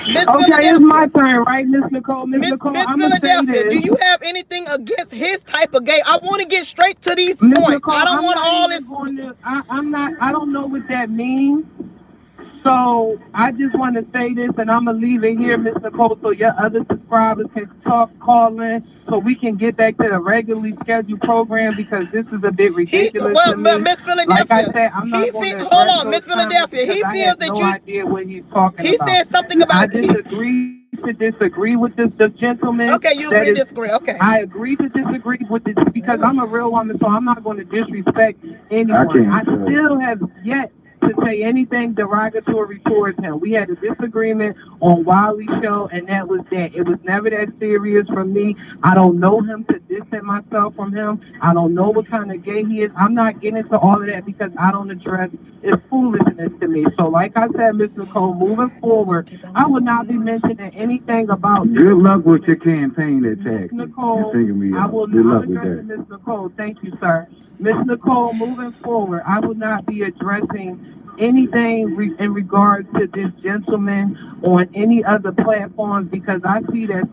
Miss Philadelphia. It's my turn, right, Miss Nicole? Miss Nicole, Miss Philadelphia, do you have anything against his type of gay? I want to get straight to these points. Nicole, I don't want all this. I don't know what that means. So I just want to say this, and I'm gonna leave it here, Miss Nicole, so your other subscribers can call in, so we can get back to the regularly scheduled program, because this is a bit ridiculous. Miss Philadelphia, like I said, I'm not hold on, Miss Philadelphia. He feels that no idea what he's talking he about. Said something about. I disagree with this gentleman. Okay, you agree to disagree. Okay. I agree to disagree with this, because I'm a real woman, so I'm not going to disrespect anyone. I still have yet to say anything derogatory towards him. We had a disagreement on Wiley's show, and that was that. It was never that serious for me. I don't know him to distance myself from him. I don't know what kind of gay he is. I'm not getting into all of that, because I don't address it's foolishness to me. So like I said, Miss Nicole, moving forward, I will not be mentioning anything about Good luck with your campaign attack. Nicole, I will not address Miss Nicole. Thank you, sir. Miss Nicole, moving forward, I will not be addressing anything in regards to this gentleman on any other platforms, because I see that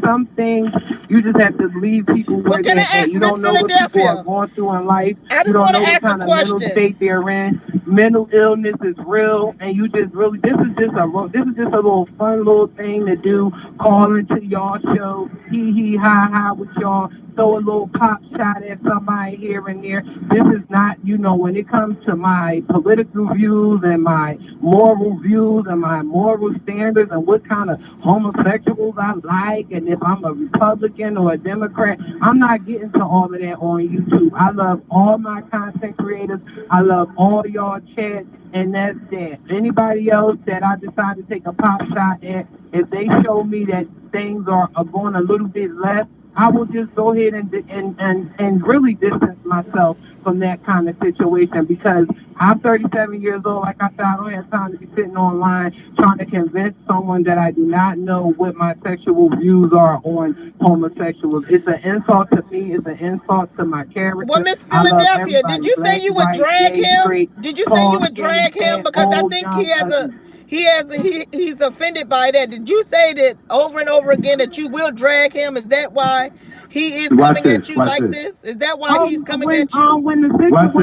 some things you just have to leave people where they're at. You don't know what people are going through in life. You don't know what kind of mental state they're in. Mental illness is real, and you just really this is just a little fun little thing to do. Call into y'all show, hee ha with y'all. Throw a little pop shot at somebody here and there. This is not, when it comes to my political views and my moral views and my moral standards and what kind of homosexuals I like, and if I'm a Republican Republican or a Democrat. I'm not getting to all of that on YouTube. I love all my content creators. I love all y'all chats, and that's that. Anybody else that I decide to take a pop shot at, if they show me that things are going a little bit left, I will just go ahead and really distance myself from that kind of situation, because I'm 37 years old. Like I said, I don't have time to be sitting online trying to convince someone that I do not know what my sexual views are on homosexuals. It's an insult to me. It's an insult to my character. Well, Miss I love Philadelphia, did everybody, you say black, you would white, drag gay, him? straight, Did you say you tall, would drag skinny, him? fat, Because I old, think young, ugly. he's offended by that. Did you say that over and over again that you will drag him? Is that why he is Watch coming at this. you Watch like this. this? Is that why he's coming at you? Watch When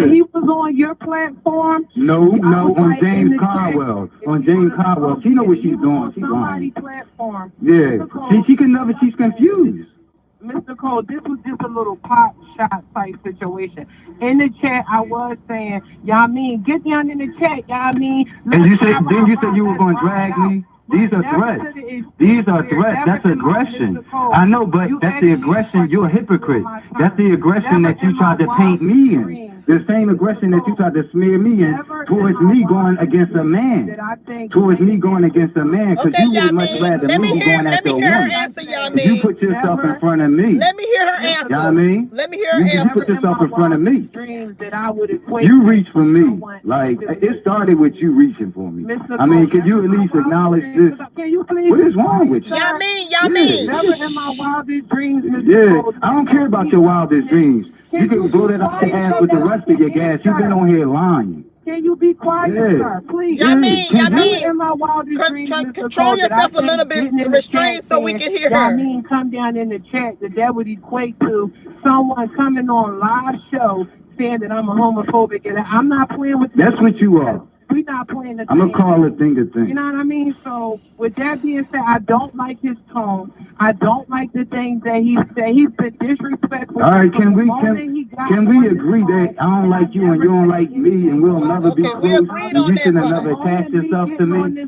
this. he was on your platform, No, on like in James the chat. Caldwell. If On you James wanna- Caldwell. She know what she's if you doing. on She's somebody's lying. platform. Yeah. Mr. She can never, she's confused. Mr. Cole, this was just a little pop shot type situation. In the chat, I was saying, YaMeine, get down in the chat, YaMeine. And you said, then you said you were going to drag me? These are threats. These are threats. That's aggression. I know, but that's the aggression. You're a hypocrite. That's the aggression that you tried to paint me in. The same aggression that you tried to smear me in towards me going against a man. Towards me going against a man. Because Okay, you would much YaMeine, rather let me me be hear going after a her woman. answer, You YaMeine. put yourself in front of me. Let me hear her answer. YaMeine? Let me hear her You answer. put yourself in front of me. Dreams that I would equate You reach for me. Like, it started with you reaching for me. I mean, could you at least acknowledge this? Can you please? What is wrong with you? YaMeine. Never in my wildest dreams, Mr. Yeah, Cole. I don't care about your wildest dreams. You can blow that up your ass with the rest of your gas. You've been on here lying. Can you be quiet, Yeah. sir? Please. YaMeine, Never in my wildest dreams, Mr. control Cole, that I yourself a little think bit, getting in the restrain chat so we saying, can hear her. YaMeine, come down in the chat, that would equate to someone coming on live show saying that I'm a homophobic, and I'm not playing with That's what you are. We're not playing the I'm going to thing. call a thing a You thing. know what I mean? So, with that being said, I don't like his tone. I don't like the things that he said. He's been disrespectful. All right, From can the we moment he got can on we this agree that phone, I don't like you and you don't like me and we'll never be Okay, we close agreed and on you that shouldn't part. have never attached yourself to me?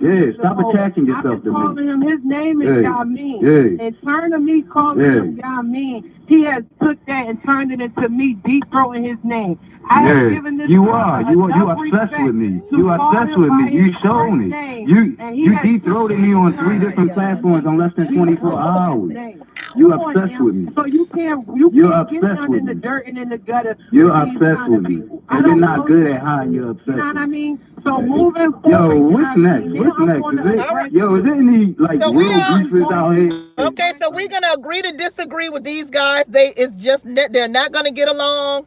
Yeah, stop attaching yourself to me. Calling him, his name is Yeah. YaMeine. Yeah. And turn to me calling him YaMeine, he has took that and turned it into me deep throating his name. I have given this You man are enough obsessed respect with me. to You call obsessed him with by me. You his showed first me. name, and he You has deep throated me on 3 different platforms in less than 24 hours. You obsessed with me. So you can't You're get obsessed down with in the me. dirt and in the gutter. You're with these obsessed kind of with me. people. I And you're don't not know good you. at hiding your You know obsession. what I mean? So moving forward, Yo, what's YaMeine, next? now What's I'm next? gonna address Is there any like So we real are- beefers out here? Okay, so we're gonna agree to disagree with these guys. They're not gonna get along.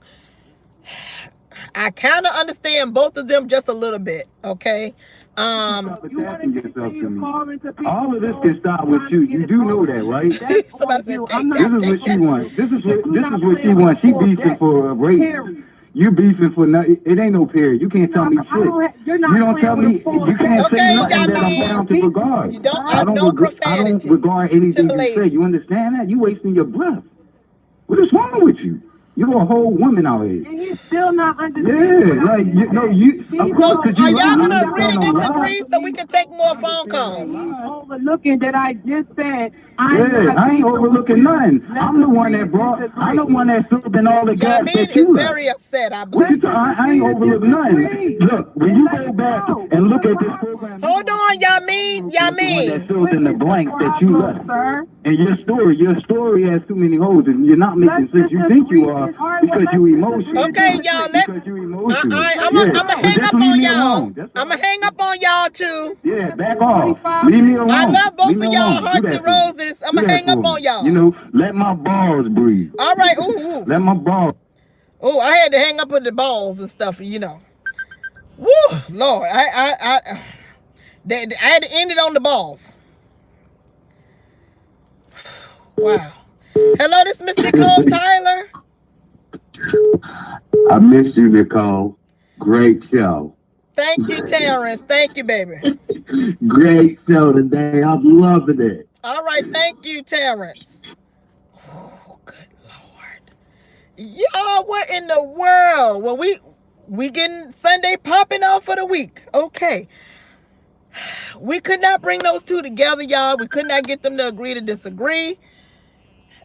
I kind of understand both of them just a little bit. Okay. Stop attaching yourself to me. All of this can start with you. You do know that, right? Somebody said, take This is what she wants. This is what she wants. She beefing for a race. You beefing for nothing. It ain't no period. You can't tell me shit. You don't tell me. You can't Okay, say nothing that I'm YaMeine. bound to regard. You don't- I don't no regard profanity anything to the you say. ladies. You understand that? You wasting your breath. What is wrong with you? You're a whole woman out here. And he's still not understanding. Yeah, like of So course, 'cause are you y'all gonna lying. agree to You don't disagree so we can take more phone calls? Overlooking that I just said. Yeah, I ain't overlooking nothing. I'm the one that filled in all the gaps YaMeine that you is left. very upset, I What you believe. I ain't overlooked nothing. Look, when you go back and look at this program, Hold on, YaMeine. that YaMeine. fills in the blanks that you left. Sir. And your story has too many holes, and you're not making sense. You think you are because you emotional. Okay, y'all. Because you emotional. I'm gonna hang Just up leave on me y'all. alone. That's I'm gonna hang up on y'all too. Yeah, back off. Leave me alone. I love both Leave of me y'all, alone. Do hearts that and for me. roses. I'm Do gonna that hang up for on me. y'all. You know, let my balls breathe. All right. Ooh. Let my balls. Oh, I had to hang up with the balls and stuff. You know. Woo, Lord. I had to end it on the balls. Wow. Hello, this is Miss Nicole Tyler. I miss you, Nicole. Great show. Thank you, Terrence. Thank you, baby. Great show today. I'm loving it. All right, thank you, Terrence. Oh, good Lord. Y'all, what in the world? Well, we getting Sunday popping off for the week. Okay. We could not bring those two together, y'all. We could not get them to agree to disagree.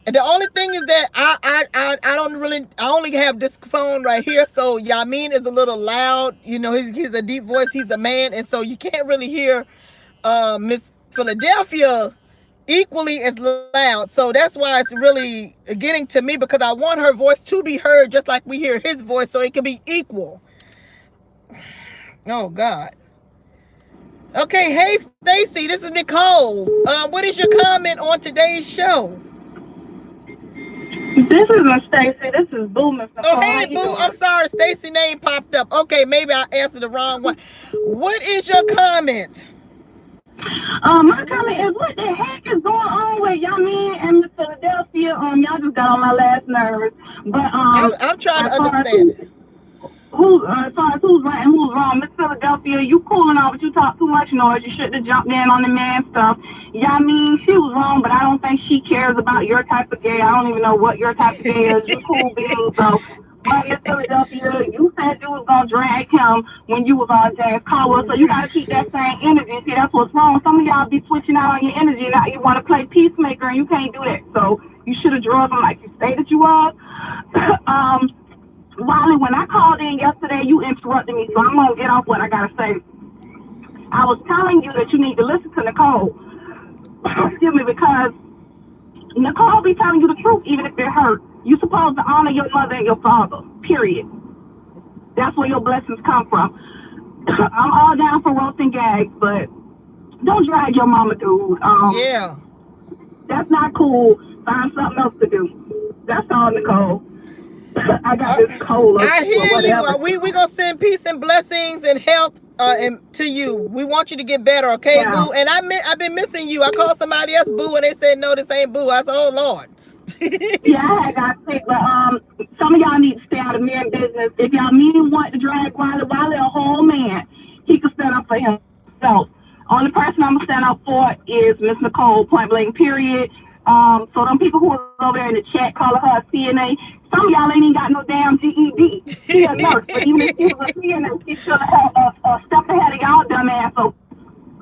The only thing is that I only have this phone right here, so YaMeine is a little loud. You know, he's a deep voice. He's a man, and so you can't really hear Miss Philadelphia equally as loud. So that's why it's really getting to me, because I want her voice to be heard just like we hear his voice, so it can be equal. Oh God. Okay, hey Stacy, this is Nicole. What is your comment on today's show? This isn't Stacy. This is Boo, Miss Nicole. Oh, hey, Boo. I'm sorry. Stacy name popped up. Okay, maybe I answered the wrong one. What is your comment? My comment is, what the heck is going on with YaMeine and Miss Philadelphia? Y'all just got on my last nerves. But I'm trying to understand it. As far as who's right and who's wrong, Miss Philadelphia, you cooling off, but you talk too much noise. You shouldn't have jumped in on the man stuff. YaMeine, she was wrong, but I don't think she cares about your type of gay. I don't even know what your type of gay is. You cool being, so. But Miss Philadelphia, you said you was gonna drag him when you was on James Caldwell, so you gotta keep that same energy. See, that's what's wrong. Some of y'all be switching out on your energy. Now you want to play peacemaker, and you can't do that. So you should have drug him like you stated you was. Wiley, when I called in yesterday, you interrupted me, so I'm going to get off what I got to say. I was telling you that you need to listen to Nicole. Excuse me, because Nicole be telling you the truth, even if it hurts. You're supposed to honor your mother and your father, period. That's where your blessings come from. I'm all down for roast and gags, but don't drag your mama, dude. Yeah. That's not cool. Find something else to do. That's all, Nicole. I got this cold. I hear you. We gonna send peace and blessings and health to you. We want you to get better, okay, yeah. Boo? And I've been missing you. I called somebody else Boo, and they said no, this ain't Boo. I said, oh Lord. Yeah, I got sick, but some of y'all need to stay out of men business. If y'all mean want to drag Wiley a whole man, he can stand up for himself. Only person I'm gonna stand up for is Miss Nicole, point blank, period. So them people who are over there in the chat calling her a CNA, some of y'all ain't even got no damn GED. She a nurse, but even if she was a CNA, she should have a step ahead of y'all dumb ass. So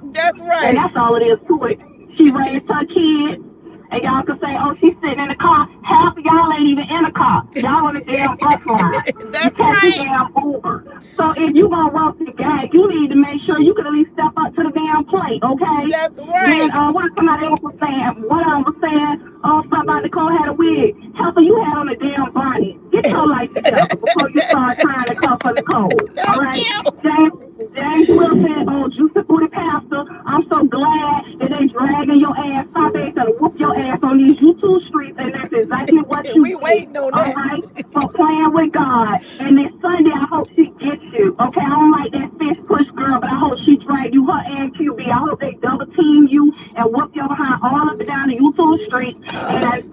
that's right. And that's all it is to it. She raised her kids, and y'all can say, oh, she's sitting in the car. Half of y'all ain't even in the car. Y'all on the damn bus ride. That's right. Damn Uber. So if you gonna roast the gag, you need to make sure you can at least step up to the damn plate, okay? That's right. Then what somebody else was saying, one of them was saying, something about Nicole had a wig. Heifer, you had on a damn bonnet. Get your life together before you start trying to come for Nicole. All right? James Wilson, Juicy Booty Pastor, I'm so glad that they dragging your ass. Stop they gonna whoop your ass on these YouTube streets, and that's exactly what you we waiting on that. All right? For playing with God. And this Sunday, I hope she gets you. Okay, I don't like that fish push girl, but I hope she drag you, her and QB. I hope they double team you and whoop your behind all up and down the YouTube streets. And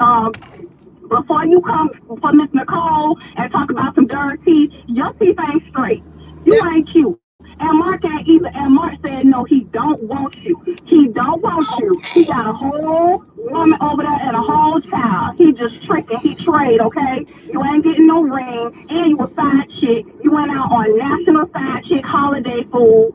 before you come for Miss Nicole and talk about some dirty teeth, your teeth ain't straight. You ain't cute. And Mark ain't either. And Mark said, no, he don't want you. He don't want you. He got a whole woman over there and a whole child. He just tricking. He trade, okay? You ain't getting no ring. And you a side chick. You went out on national side chick holiday food.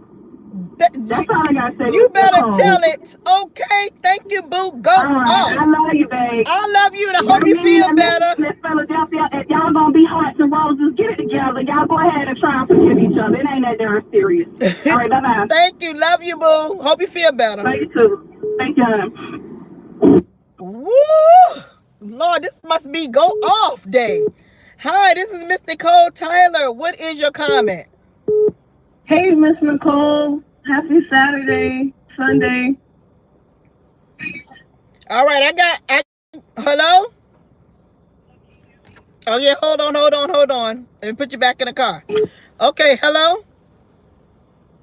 That's all I gotta say. You better tell it. Okay, thank you, Boo. Go off. I love you, babe. I love you, and I hope you feel better. Miss Philadelphia, if y'all gonna be hearts and roses, get it together. Y'all go ahead and try and forgive each other. It ain't that darn serious. All right, bye-bye. Thank you. Love you, Boo. Hope you feel better. Love you too. Thank you. Woo! Lord, this must be go off day. Hi, this is Miss Nicole Tyler. What is your comment? Hey, Miss Nicole. Happy Saturday, Sunday. All right, hello? Oh, yeah, hold on. Let me put you back in the car. Okay, hello?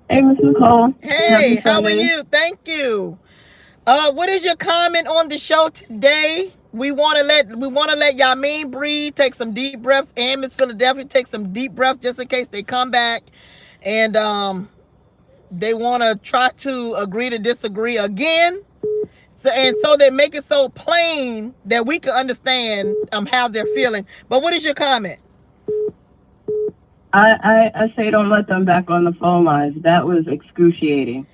Hey, Miss Nicole. Hey, how are you? Thank you. What is your comment on the show today? We want to let YaMeine breathe, take some deep breaths, and Miss Philadelphia take some deep breaths just in case they come back. And, they want to try to agree to disagree again. So they make it so plain that we can understand how they're feeling. But what is your comment? I say don't let them back on the phone lines. That was excruciating.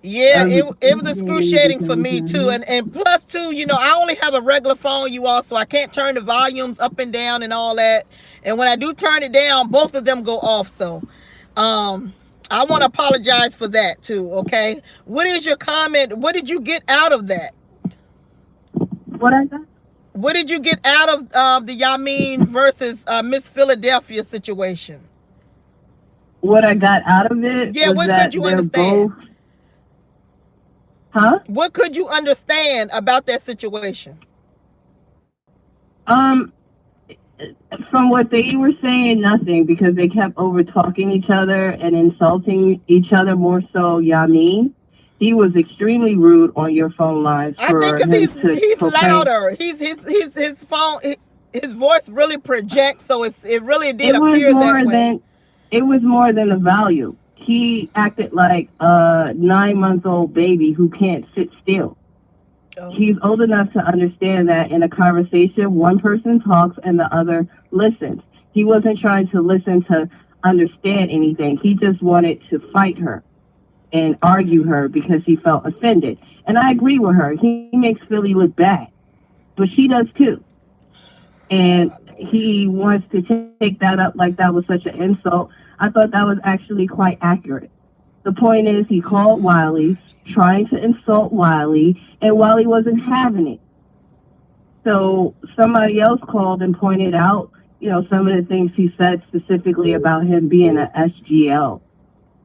Yeah, it was excruciating excruciating for me too. And plus too, you know, I only have a regular phone, you all, so I can't turn the volumes up and down and all that. And when I do turn it down, both of them go off. So I want to apologize for that too, okay? What is your comment? What did you get out of that? What I got? What did you get out of the YaMeine versus Miss Philadelphia situation? What I got out of it Yeah, was what that could you they're understand? both. Huh? What could you understand about that situation? From what they were saying, nothing, because they kept over talking each other and insulting each other, more so YaMeine. He was extremely rude on your phone lines I think for because him to he's proclaim. louder. His phone, his voice really projects, so it really did It was appear that more way. than it was more than the value. He acted like a 9-month-old baby who can't sit still. Oh. He's old enough to understand that in a conversation, one person talks and the other listens. He wasn't trying to listen to understand anything. He just wanted to fight her and argue her because he felt offended. And I agree with her. He makes Philly look bad, but she does too. And he wants to take that up like that was such an insult. I thought that was actually quite accurate. The point is, he called Wiley, trying to insult Wiley, and Wiley wasn't having it. So somebody else called and pointed out, you know, some of the things he said specifically about him being an SGL.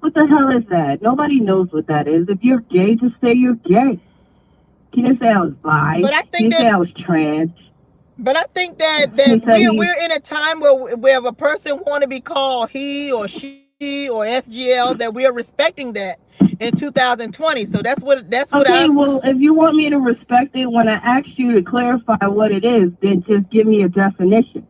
What the hell is that? Nobody knows what that is. If you're gay, just say you're gay. He didn't say I was bi. But I He think didn't say I was trans. But I think that He said we're in a time where if a person want to be called he or she or SGL, that we are respecting that in 2020. So that's what Okay, well, if you want me to respect it, when I asked you to clarify what it is, then just give me a definition.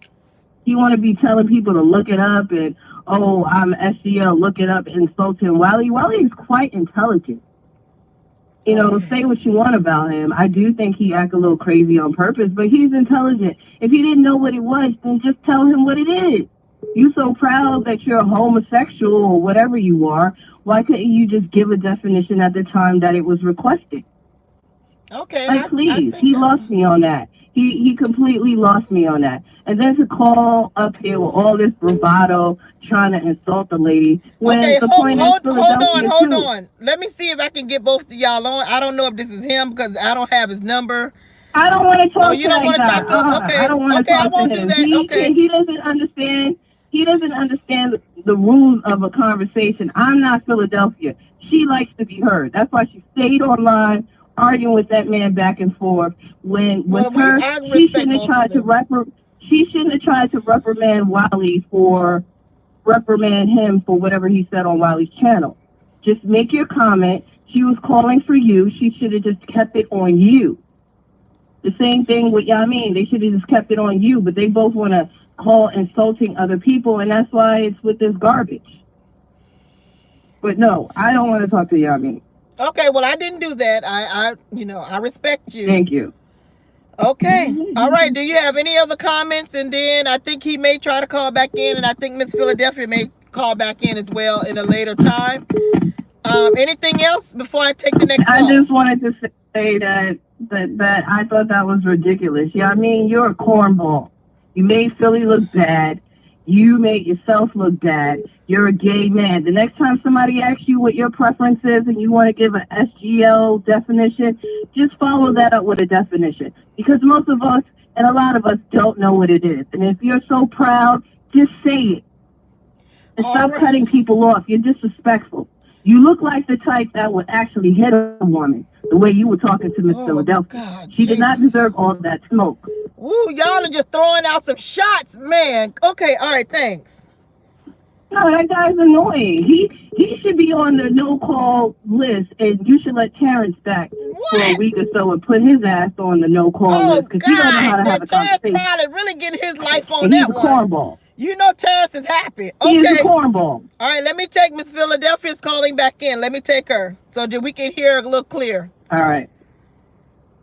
You want to be telling people to look it up and, oh, I'm SGL, look it up, insulting Wiley. Wiley is quite intelligent. You know, say what you want about him. I do think he act a little crazy on purpose, but he's intelligent. If you didn't know what it was, then just tell him what it is. You so proud that you're a homosexual or whatever you are. Why couldn't you just give a definition at the time that it was requested? Okay. Like, please, he lost me on that. He completely lost me on that. And then to call up here with all this bravado, trying to insult the lady. When okay, the hold too. on. Let me see if I can get both of y'all on. I don't know if this is him because I don't have his number. I don't want to talk to you don't want to talk to him? Okay. I don't want to talk I won't to him. do that. Okay. He doesn't understand. He doesn't understand the rules of a conversation. I'm not Philadelphia. She likes to be heard. That's why she stayed online arguing with that man back and forth. She shouldn't have tried to reprimand Wiley for whatever he said on Wiley's channel. Just make your comment. She was calling for you. She should have just kept it on you. The same thing with YaMeine. They should have just kept it on you, but they both want to call insulting other people, and that's why it's with this garbage. But no, I don't want to talk to YaMeine. Okay, well, I didn't do that. I respect you. Thank you. Okay. All right. Do you have any other comments? And then I think he may try to call back in, and I think Miss Philadelphia may call back in as well in a later time. Anything else before I take the next call? I just wanted to say that I thought that was ridiculous. YaMeine, you're a cornball. You made Philly look bad. You made yourself look bad. You're a gay man. The next time somebody asks you what your preference is and you want to give an SGL definition, just follow that up with a definition. Because most of us and a lot of us don't know what it is. And if you're so proud, just say it. And stop cutting people off. You're disrespectful. You look like the type that would actually hit a woman the way you were talking to Miss Philadelphia. God, she did not deserve all that smoke. Woo, y'all are just throwing out some shots, man. Okay, all right, thanks. No, that guy's annoying. He should be on the no-call list, and you should let Terrence back for a week or so and put his ass on the no-call list, because he don't know how to have a conversation. Terrence probably really getting his life on and that he's a one. cornball. You know Terrence is happy. Okay. He is a cornball. All right, let me take Miss Philadelphia's calling back in. Let me take her so that we can hear a little clear. All right.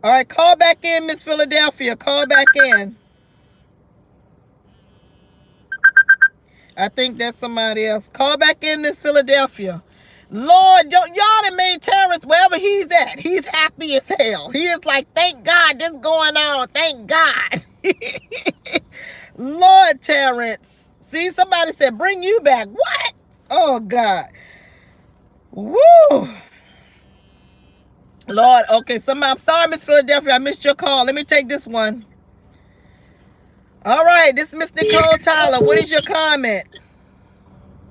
All right, call back in, Miss Philadelphia. Call back in. I think that's somebody else. Call back in, Miss Philadelphia. Lord, y'all done made Terrence, wherever he's at, he's happy as hell. He is like, thank God this going on. Thank God. Lord, Terrence. See, somebody said, bring you back. What? Oh, God. Woo. Lord, okay, I'm sorry, Miss Philadelphia. I missed your call. Let me take this one. All right, this is Miss Nicole Tyler. What is your comment?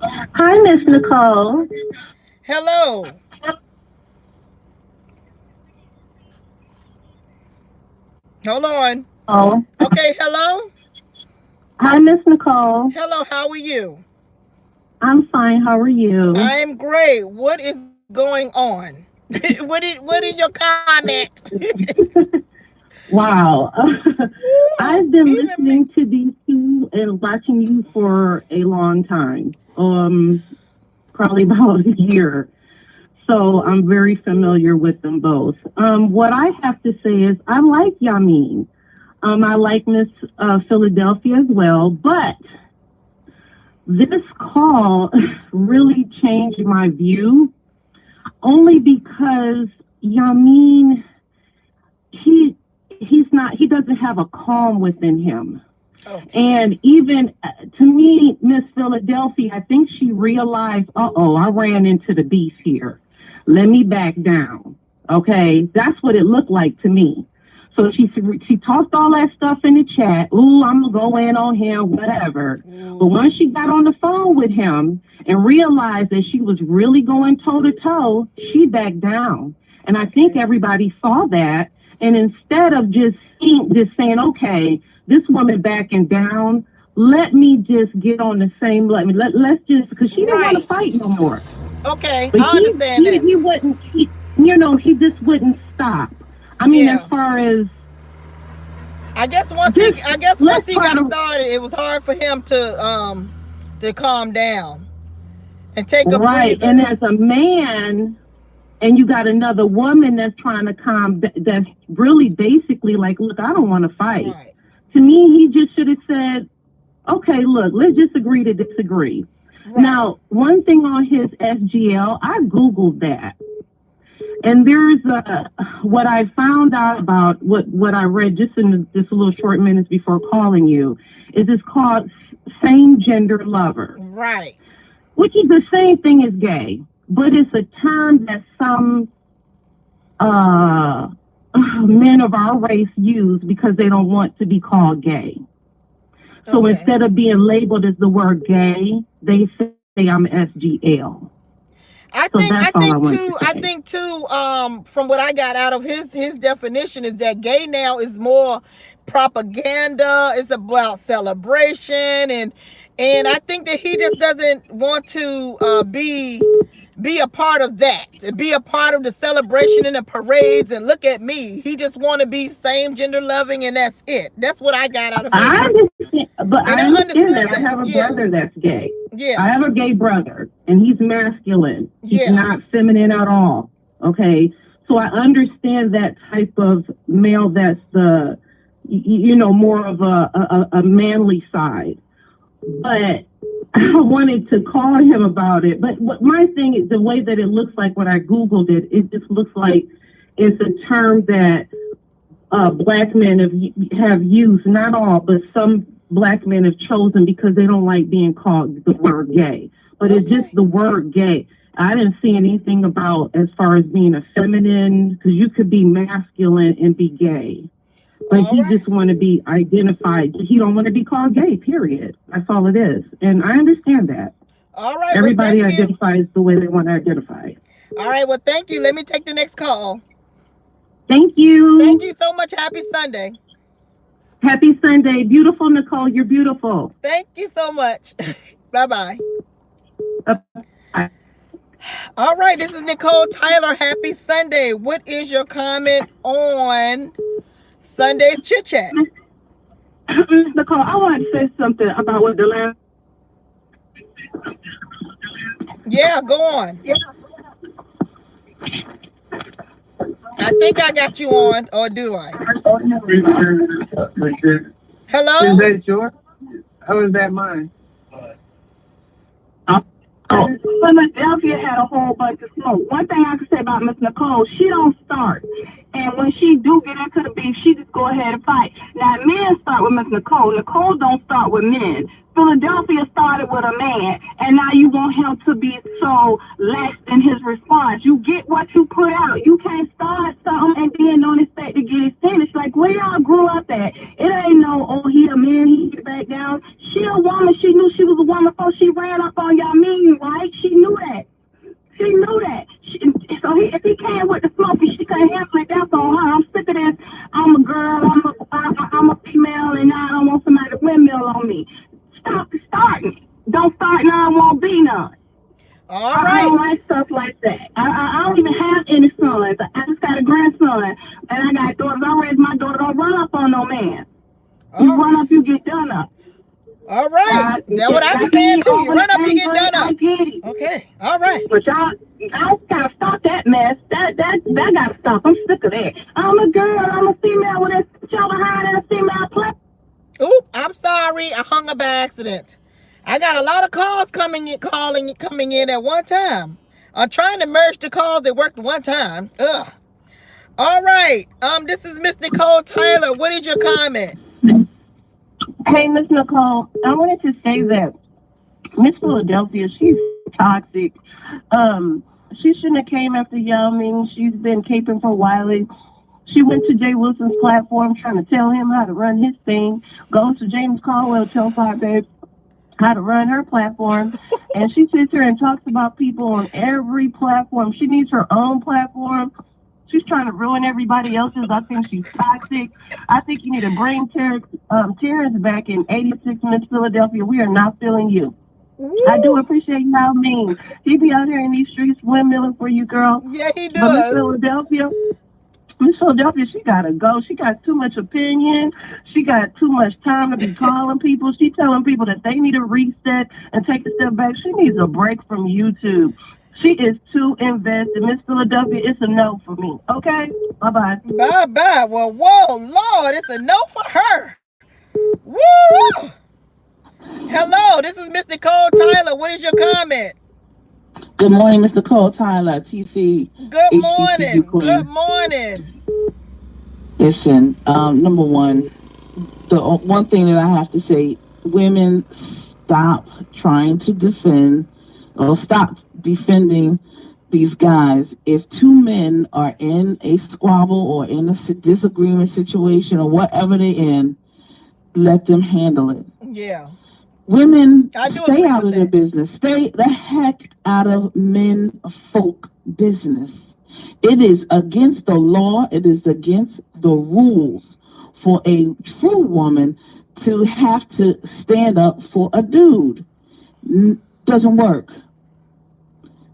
Hi, Miss Nicole. Hello. Hold on. Oh. Okay, hello? Hi, Miss Nicole. Hello, how are you? I'm fine. How are you? I am great. What is going on? what is your comment? Wow. I've been Even listening to these two and watching you for a long time. Probably about a year. So I'm very familiar with them both. What I have to say is I like YaMeine. I like Miss Philadelphia as well, but this call really changed my view only because YaMeine, he doesn't have a calm within him. Okay. And even to me, Miss Philadelphia, I think she realized, I ran into the beast here. Let me back down. Okay, that's what it looked like to me. So she tossed all that stuff in the chat. Ooh, I'm gonna go in on him, whatever. But once she got on the phone with him and realized that she was really going toe to toe, she backed down. And I think everybody saw that. And instead of just saying, okay, this woman backing down, let me just get on the same level. Let's just, because she didn't want to fight no more. Okay, But I understand that. He wouldn't, he just wouldn't stop. I mean, as far as I guess once he got started, it was hard for him to calm down and take a breather. And as a man, and you got another woman that's trying to that's really basically like, look, I don't want to fight. Right. To me, he just should have said, okay, look, let's just agree to disagree. Right. Now, one thing on his SGL, I Googled that. And there's what I found out about what I read just in just a little short minutes before calling you is it's called same gender lover. Right. Which is the same thing as gay, but it's a term that some men of our race use because they don't want to be called gay. So instead of being labeled as the word gay, they say I'm SGL. I think too, from what I got out of his definition is that gay now is more propaganda. It's about celebration, and I think that he just doesn't want to be a part of that, be a part of the celebration and the parades and look at me. He just want to be same gender loving, and that's it. That's what I got out of it. I understand, but I understand that. I have a brother that's gay. Yeah. I have a gay brother, and he's masculine. He's not feminine at all. Okay. So I understand that type of male that's the, more of a manly side. But I wanted to call him about it. But what my thing is, the way that it looks like when I Googled it, it just looks like it's a term that black men have used, not all, but some black men have chosen because they don't like being called the word gay. But it's just the word gay. I didn't see anything about as far as being a feminine, because you could be masculine and be gay. But he just want to be identified. He don't want to be called gay, period. That's all it is. And I understand that. All right. Everybody identifies the way they want to identify. All right. Well, thank you. Let me take the next call. Thank you. Thank you so much. Happy Sunday. Happy Sunday. Beautiful, Nicole. You're beautiful. Thank you so much. Bye-bye. Bye. All right. This is Nicole Tyler. Happy Sunday. What is your comment on Sunday's Chit Chat? Nicole, I want to say something about what the last... Yeah, go on. Yeah. I think I got you on, or do I? Hello? Is that yours? Or is that mine? Philadelphia had a whole bunch of smoke. One thing I can say about Miss Nicole, she don't start. And when she do get into the beef, she just go ahead and fight. Now, men start with Miss Nicole. Nicole don't start with men. Philadelphia started with a man, and now you want him to be so less in his response. You get what you put out. You can't start something and then don't expect to get it finished. Like, where y'all grew up at? It ain't no, oh, he a man, he get back down. She a woman. She knew she was a woman before she ran up on YaMeine, right? She knew that. She knew that. If he came with the smoke and she couldn't handle it, that's on her. I'm sick of this. I'm a girl. I'm a female, and now I don't want somebody to windmill on me. Stop starting. Don't start now. Won't be none. All I right. don't like stuff like that. I don't even have any sons. I just got a grandson, and I got daughters. I raised my daughter. Don't run up on no man. You run up, you get done up. All right. That's what I be saying too. You run up, you get done up. Okay. All right. But y'all gotta stop that mess. That gotta stop. I'm sick of that. I'm a girl. I'm a female. With a y'all behind in a female play. Oop, I'm sorry. I hung up by accident. I got a lot of calls coming in at one time. I'm trying to merge the calls that worked one time. Ugh. All right. This is Miss Nicole Tyler. What is your comment? Hey, Miss Nicole, I wanted to say that Miss Philadelphia, she's toxic. She shouldn't have came after YaMeine. She's been caping for Wiley. She went to Jay Wilson's platform trying to tell him how to run his thing. Goes to James Caldwell, tells her babe how to run her platform. And she sits here and talks about people on every platform. She needs her own platform. She's trying to ruin everybody else's. I think she's toxic. I think you need to bring Terrence back in 86 Miss Philadelphia. We are not feeling you. Woo. I do appreciate YaMeine. He be out here in these streets windmilling for you, girl. Yeah, he does. But Miss Philadelphia, she gotta go. She got too much opinion. She got too much time to be calling people. She telling people that they need to reset and take a step back. She needs a break from YouTube. She is too invested. Miss Philadelphia, it's a no for me. Okay? Bye-bye. Bye-bye. Well, whoa, Lord, it's a no for her. Woo! Hello, this is Miss Nicole Tyler. What is your comment? Good morning, Mr. Cole Tyler, TC. Good morning. Good morning. Listen, number one, the one thing that I have to say, women, stop trying to defend or stop defending these guys. If two men are in a squabble or in a disagreement situation or whatever they're in, let them handle it. Yeah. Women, stay out of their business. Stay the heck out of men folk business. It is against the law. It is against the rules for a true woman to have to stand up for a dude. Doesn't work.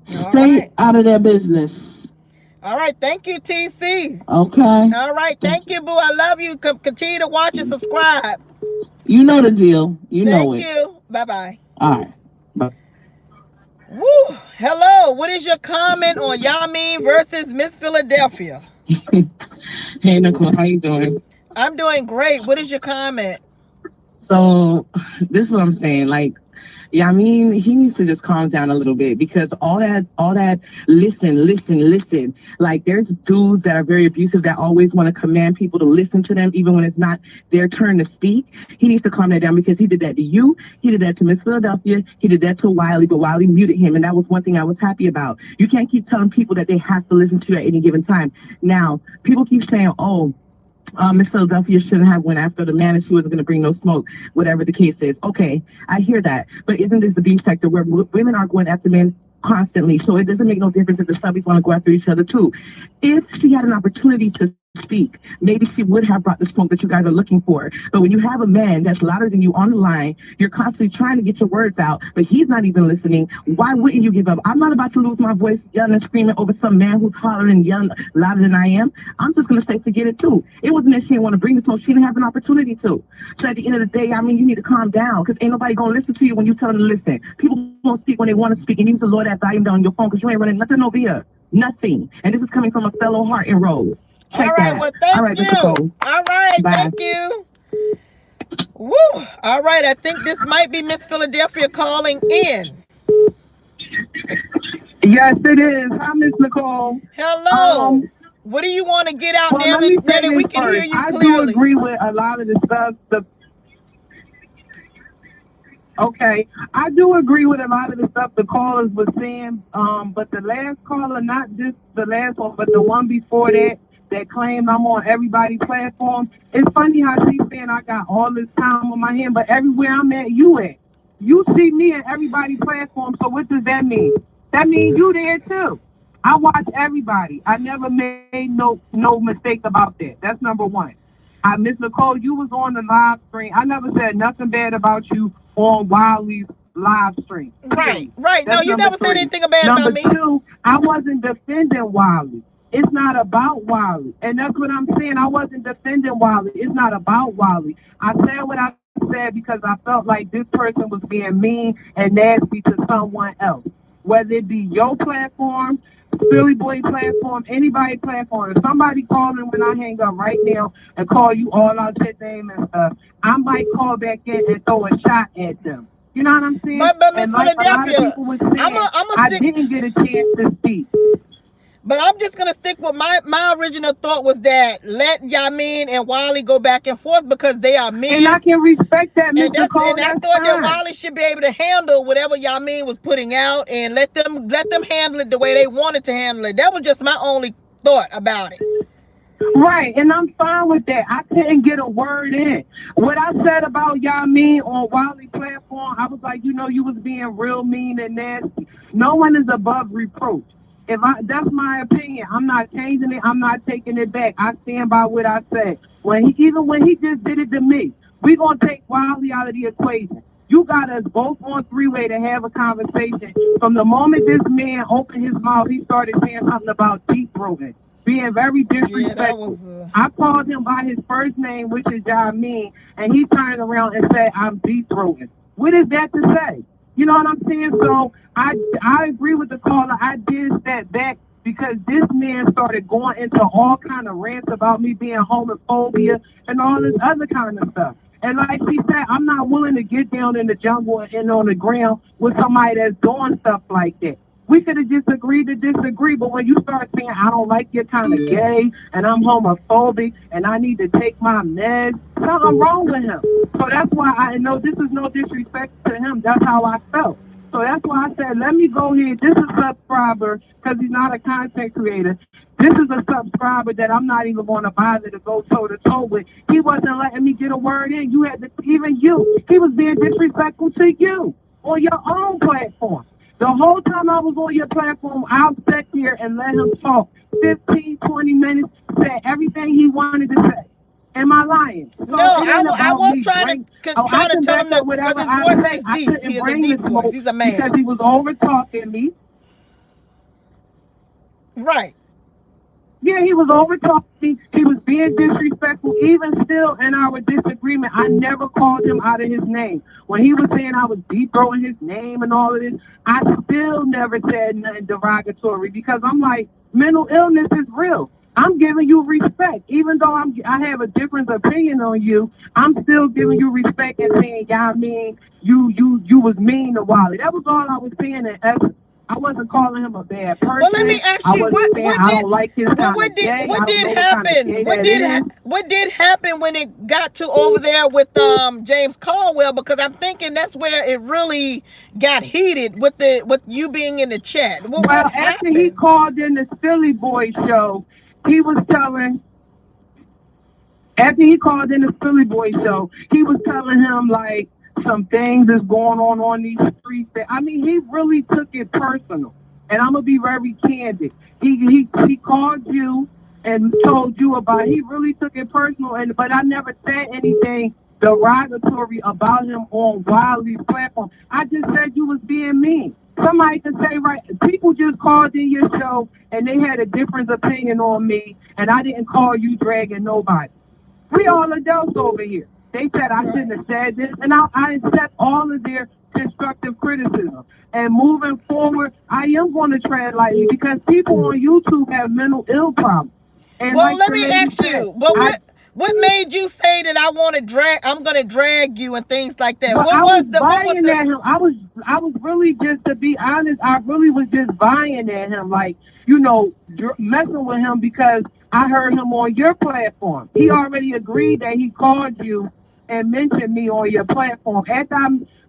Stay out of their business. All right. Thank you, TC. Okay. All right. Thank you, boo. I love you. Continue to watch and subscribe. You know the deal. You know it. Thank you. Bye-bye. All right. Bye. Woo. Hello. What is your comment on YaMeine versus Miss Philadelphia? Hey, Nicole. How you doing? I'm doing great. What is your comment? So this is what I'm saying. Like, YaMeine, he needs to just calm down a little bit, because all that listen. Like, there's dudes that are very abusive that always want to command people to listen to them even when it's not their turn to speak. He needs to calm that down, because he did that to you. He did that to Miss Philadelphia. He did that to Wiley, but Wiley muted him, and that was one thing I was happy about. You can't keep telling people that they have to listen to you at any given time. Now, people keep saying, oh, Miss Philadelphia shouldn't have went after the man and she wasn't going to bring no smoke, whatever the case is. Okay, I hear that. But isn't this the beef sector where women are going after men constantly? So it doesn't make no difference if the subbies want to go after each other too. If she had an opportunity to speak, maybe she would have brought the smoke that you guys are looking for. But when you have a man that's louder than you on the line, you're constantly trying to get your words out, but he's not even listening. Why wouldn't you give up? I'm not about to lose my voice yelling and screaming over some man who's hollering and yelling louder than I am. I'm just going to say forget it too. It wasn't that she didn't want to bring the smoke. She didn't have an opportunity to. So at the end of the day, I mean, you need to calm down, because ain't nobody going to listen to you when you tell them to listen. People won't speak when they want to speak, and you need to lower that volume down on your phone, because you ain't running nothing over here. Nothing. And this is coming from a fellow Heart and Rose. Check all right, that. well, thank you. All right, Bye. thank you. Woo. All right, I think this might be Miss Philadelphia calling in. Yes, it is. Hi, Miss Nicole. Hello. What do you want to get out Well, now let me now say that this we can hear first. you I do clearly? agree with a lot of the stuff. Okay, I do agree with a lot of the stuff the callers were saying. But the last caller, not just the last one, but the one before that, that claimed I'm on everybody's platform. It's funny how she's saying I got all this time on my hand, but everywhere I'm at, you at. You see me at everybody's platform. So what does that mean? That means you there too. I watch everybody. I never made no mistake about that. That's number one. Miss Nicole, you was on the live stream. I never said nothing bad about you on Wiley's live stream. Right, Period. right. No, That's you number never said three. anything bad Number about me. two, I wasn't defending Wiley. It's not about Wiley. And that's what I'm saying. I wasn't defending Wiley. It's not about Wiley. I said what I said because I felt like this person was being mean and nasty to someone else. Whether it be your platform, Philly Boy platform, anybody platform. If somebody calling when I hang up right now and call you all out your name and stuff, I might call back in and throw a shot at them. You know what I'm saying? But Miss And like a lot of Philadelphia, people were I'm saying, a I stick. didn't get a chance to speak. But I'm just gonna stick with my original thought was that let YaMeine and Wiley go back and forth because they are men. And I can respect that, Miss And Nicole. I That's thought that fine. Wiley should be able to handle whatever YaMeine was putting out and let them handle it the way they wanted to handle it. That was just my only thought about it. Right, and I'm fine with that. I couldn't get a word in. What I said about y'all mean on Wiley platform, I was like, you was being real mean and nasty. No one is above reproach. That's my opinion. I'm not changing it. I'm not taking it back. I stand by what I said. Even when he just did it to me, we gonna take Wiley out of the equation. You got us both on three-way to have a conversation. From the moment this man opened his mouth, he started saying something about deep throating, being very disrespectful. I called him by his first name, which is YaMeine, and he turned around and said, I'm deep throating. What is that to say? You know what I'm saying? So I agree with the caller. I did step back because this man started going into all kind of rants about me being homophobia and all this other kind of stuff. And like she said, I'm not willing to get down in the jungle and on the ground with somebody that's doing stuff like that. We could have just agreed to disagree, but when you start saying, I don't like you're kind of gay and I'm homophobic and I need to take my meds, something wrong with him. So that's why I know this is no disrespect to him. That's how I felt. So that's why I said, let me go here. This is a subscriber because he's not a content creator. This is a subscriber that I'm not even going to bother to go toe-to-toe with. He wasn't letting me get a word in. You had to, even you, he was being disrespectful to you on your own platform. The whole time I was on your platform, I sat here and let him talk 15, 20 minutes, said everything he wanted to say. Am I lying? So no, I was trying to tell him that because his voice is deep. He has a deep voice. He's a man. Because he was over talking me. Right. Yeah, he was over talking me. He was being disrespectful. Even still in our disagreement, I never called him out of his name. When he was saying I was deep throwing his name and all of this, I still never said nothing derogatory because I'm like, mental illness is real. I'm giving you respect. Even though I have a different opinion on you, I'm still giving you respect and saying, YaMeine, you was mean to Wally. That was all I was saying in essence. I wasn't calling him a bad person. Well, let me ask you, what did happen? What did happen when it got to over there with James Caldwell? Because I'm thinking that's where it really got heated with you being in the chat. What after he called in the Philly Boy show, he was telling. After he called in the Philly Boy show, he was telling him like some things is going on these streets. He really took it personal. And I'm gonna be very candid. He called you and told you about. He really took it personal. But I never said anything derogatory about him on Wiley's platform. I just said you was being mean. Somebody can say, right, people just called in your show and they had a different opinion on me, and I didn't call you dragging nobody. We all adults over here. They said I shouldn't have said this, and I accept all of their constructive criticism. And moving forward, I am going to tread lightly because people on YouTube have mental ill problems. And well, let me ask you, What made you say that I'm gonna drag you and things like that? But What I was was the what was buying the at him. I was really, just to be honest, I really was just buying at him, like, you know, messing with him because I heard him on your platform. He already agreed that he called you and mentioned me on your platform.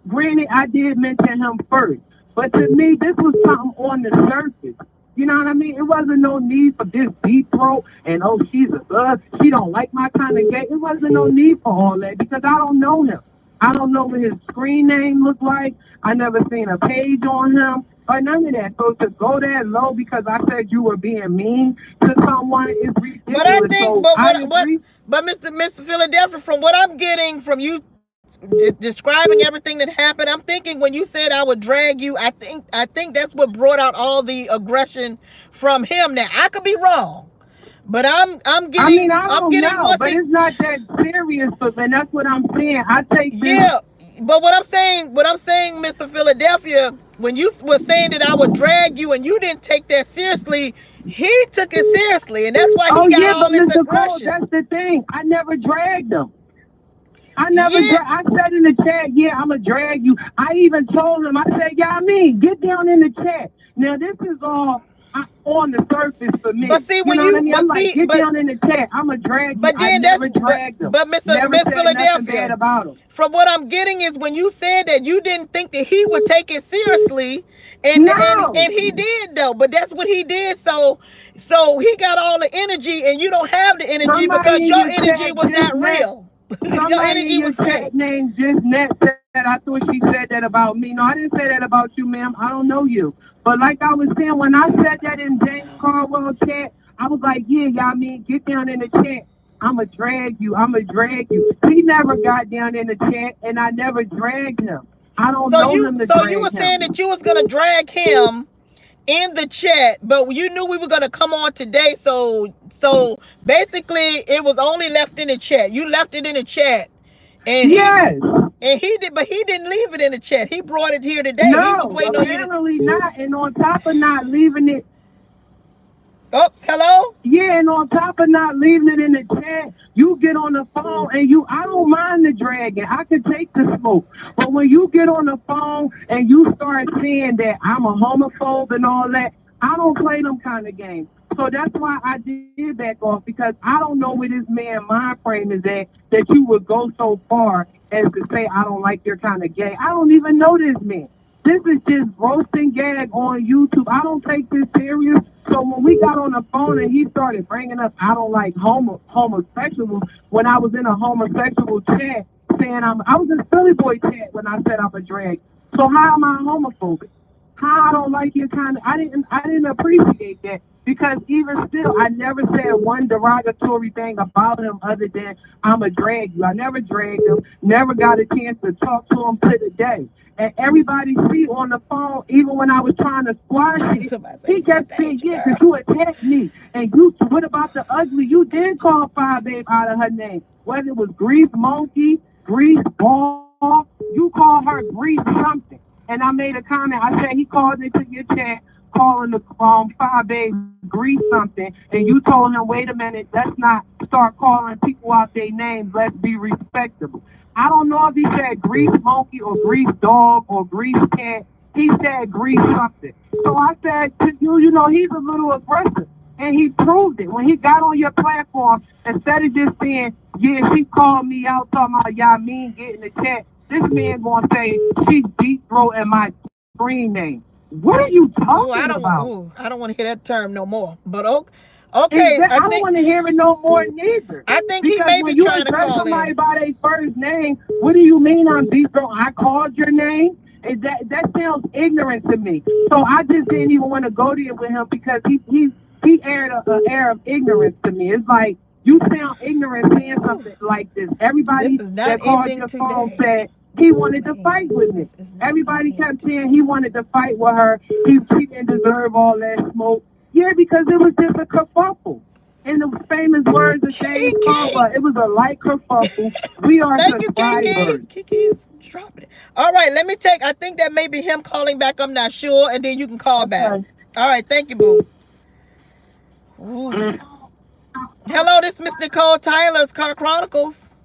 Granted, I did mention him first, but to me, this was something on the surface. You know what I mean? It wasn't no need for this deep throat and, oh, she's a thug. She don't like my kind of gay. It wasn't no need for all that because I don't know him. I don't know what his screen name looked like. I never seen a page on him or none of that. So to go that low because I said you were being mean to someone is ridiculous. But I think, So but I what, agree. but Mr. Philadelphia, from what I'm getting from you describing everything that happened, I'm thinking when you said I would drag you, I think that's what brought out all the aggression from him. Now I could be wrong, but I'm I getting mean, I I'm don't getting know, once but it, it's not that serious. But and that's what I'm saying. I take this. yeah. But what I'm saying, Mr. Philadelphia, when you were saying that I would drag you and you didn't take that seriously, he took it seriously, and that's why he Oh got yeah, all but this Mr. Cole, aggression. that's the thing. I never dragged them. Yeah, I said in the chat, yeah, I'm going to drag you. I even told him, I said, YaMeine, get down in the chat. Now, this is all on the surface for but me. see You when know what I you, mean? I'm like, get down in the chat. I'm going to drag you. but I then that's never dragged them. but Never Miss said nothing bad Philadelphia, about them. from what I'm getting is when you said that you didn't think that he would take it seriously, No. and he did though. But that's what he did. So he got all the energy, and you don't have the energy Somebody because in your your energy chat was just not net. real. Your Somebody in energy your was fake. chat named just net said, I thought she said that about me. No, I didn't say that about you, ma'am. I don't know you. But like I was saying, when I said that in James Caldwell chat, I was like, yeah, YaMeine, get down in the chat. I'ma drag you. I'ma drag you. He never got down in the chat, and I never dragged him. I don't know him to So you were drag saying him. that you was gonna drag him in the chat, but you knew we were gonna come on today, so basically it was only left in the chat. You left it in the chat, and Yes. he did, but he didn't leave it in the chat. He brought it here today. He was No, waiting on you to. apparently not. And on top of not leaving it, Oh, hello. yeah, and on top of not leaving it in the chat, you get on the phone and I don't mind the dragging. I can take the smoke. But when you get on the phone and you start saying that I'm a homophobe and all that, I don't play them kind of games. So that's why I did back off because I don't know where this man mind frame is at that you would go so far as to say I don't like your kind of gay. I don't even know this man. This is just roasting gag on YouTube. I don't take this serious. So when we got on the phone and he started bringing up, I don't like homosexuals, when I was in a homosexual chat saying I was in Philly Boy chat when I said I'm a drag. So how am I homophobic? How I don't like your kind of, I didn't appreciate that because even still, I never said one derogatory thing about him other than I'm a drag you. I never dragged him, never got a chance to talk to him to the day. And everybody see on the phone, even when I was trying to squash it, he kept saying, yeah, because you attacked me. And what about the ugly? You did call Fire Babe out of her name. Whether it was Grease Monkey, Grease Ball, you call her Grease something. And I made a comment. I said he called into your chat calling the Fire Babe Grease something. And you told him, wait a minute, let's not start calling people out their names. Let's be respectable. I don't know if he said grease monkey or grease dog or grease cat. He said grease something. So I said to you, you know, he's a little aggressive. And he proved it. When he got on your platform, instead of just saying, yeah, she called me out talking about YaMeine getting the chat, this man gonna say she's deep throating my screen name. What are you talking about? I don't want to hear that term no more. But okay, I don't want to hear it no more neither. I think he Because may be when you trying to address call somebody in. by their first name, what do you mean I'm deep throat? I called your name? That sounds ignorant to me. So I just didn't even want to go there with him because he aired an air of ignorance to me. It's like you sound ignorant saying something like this. Everybody that called your phone said he wanted to fight with me. Everybody kept saying he wanted to fight with her. He didn't deserve all that smoke. Yeah, because it was just a kerfuffle. In the famous words of James Caldwell, it was a light kerfuffle. We are Thank you, Kiki. subscribers. Kiki's dropping it. All right, let me take. I think that may be him calling back. I'm not sure, and then you can call back. Okay. All right, thank you, boo. Ooh. Hello, this is Miss Nicole Tyler's Car Chronicles.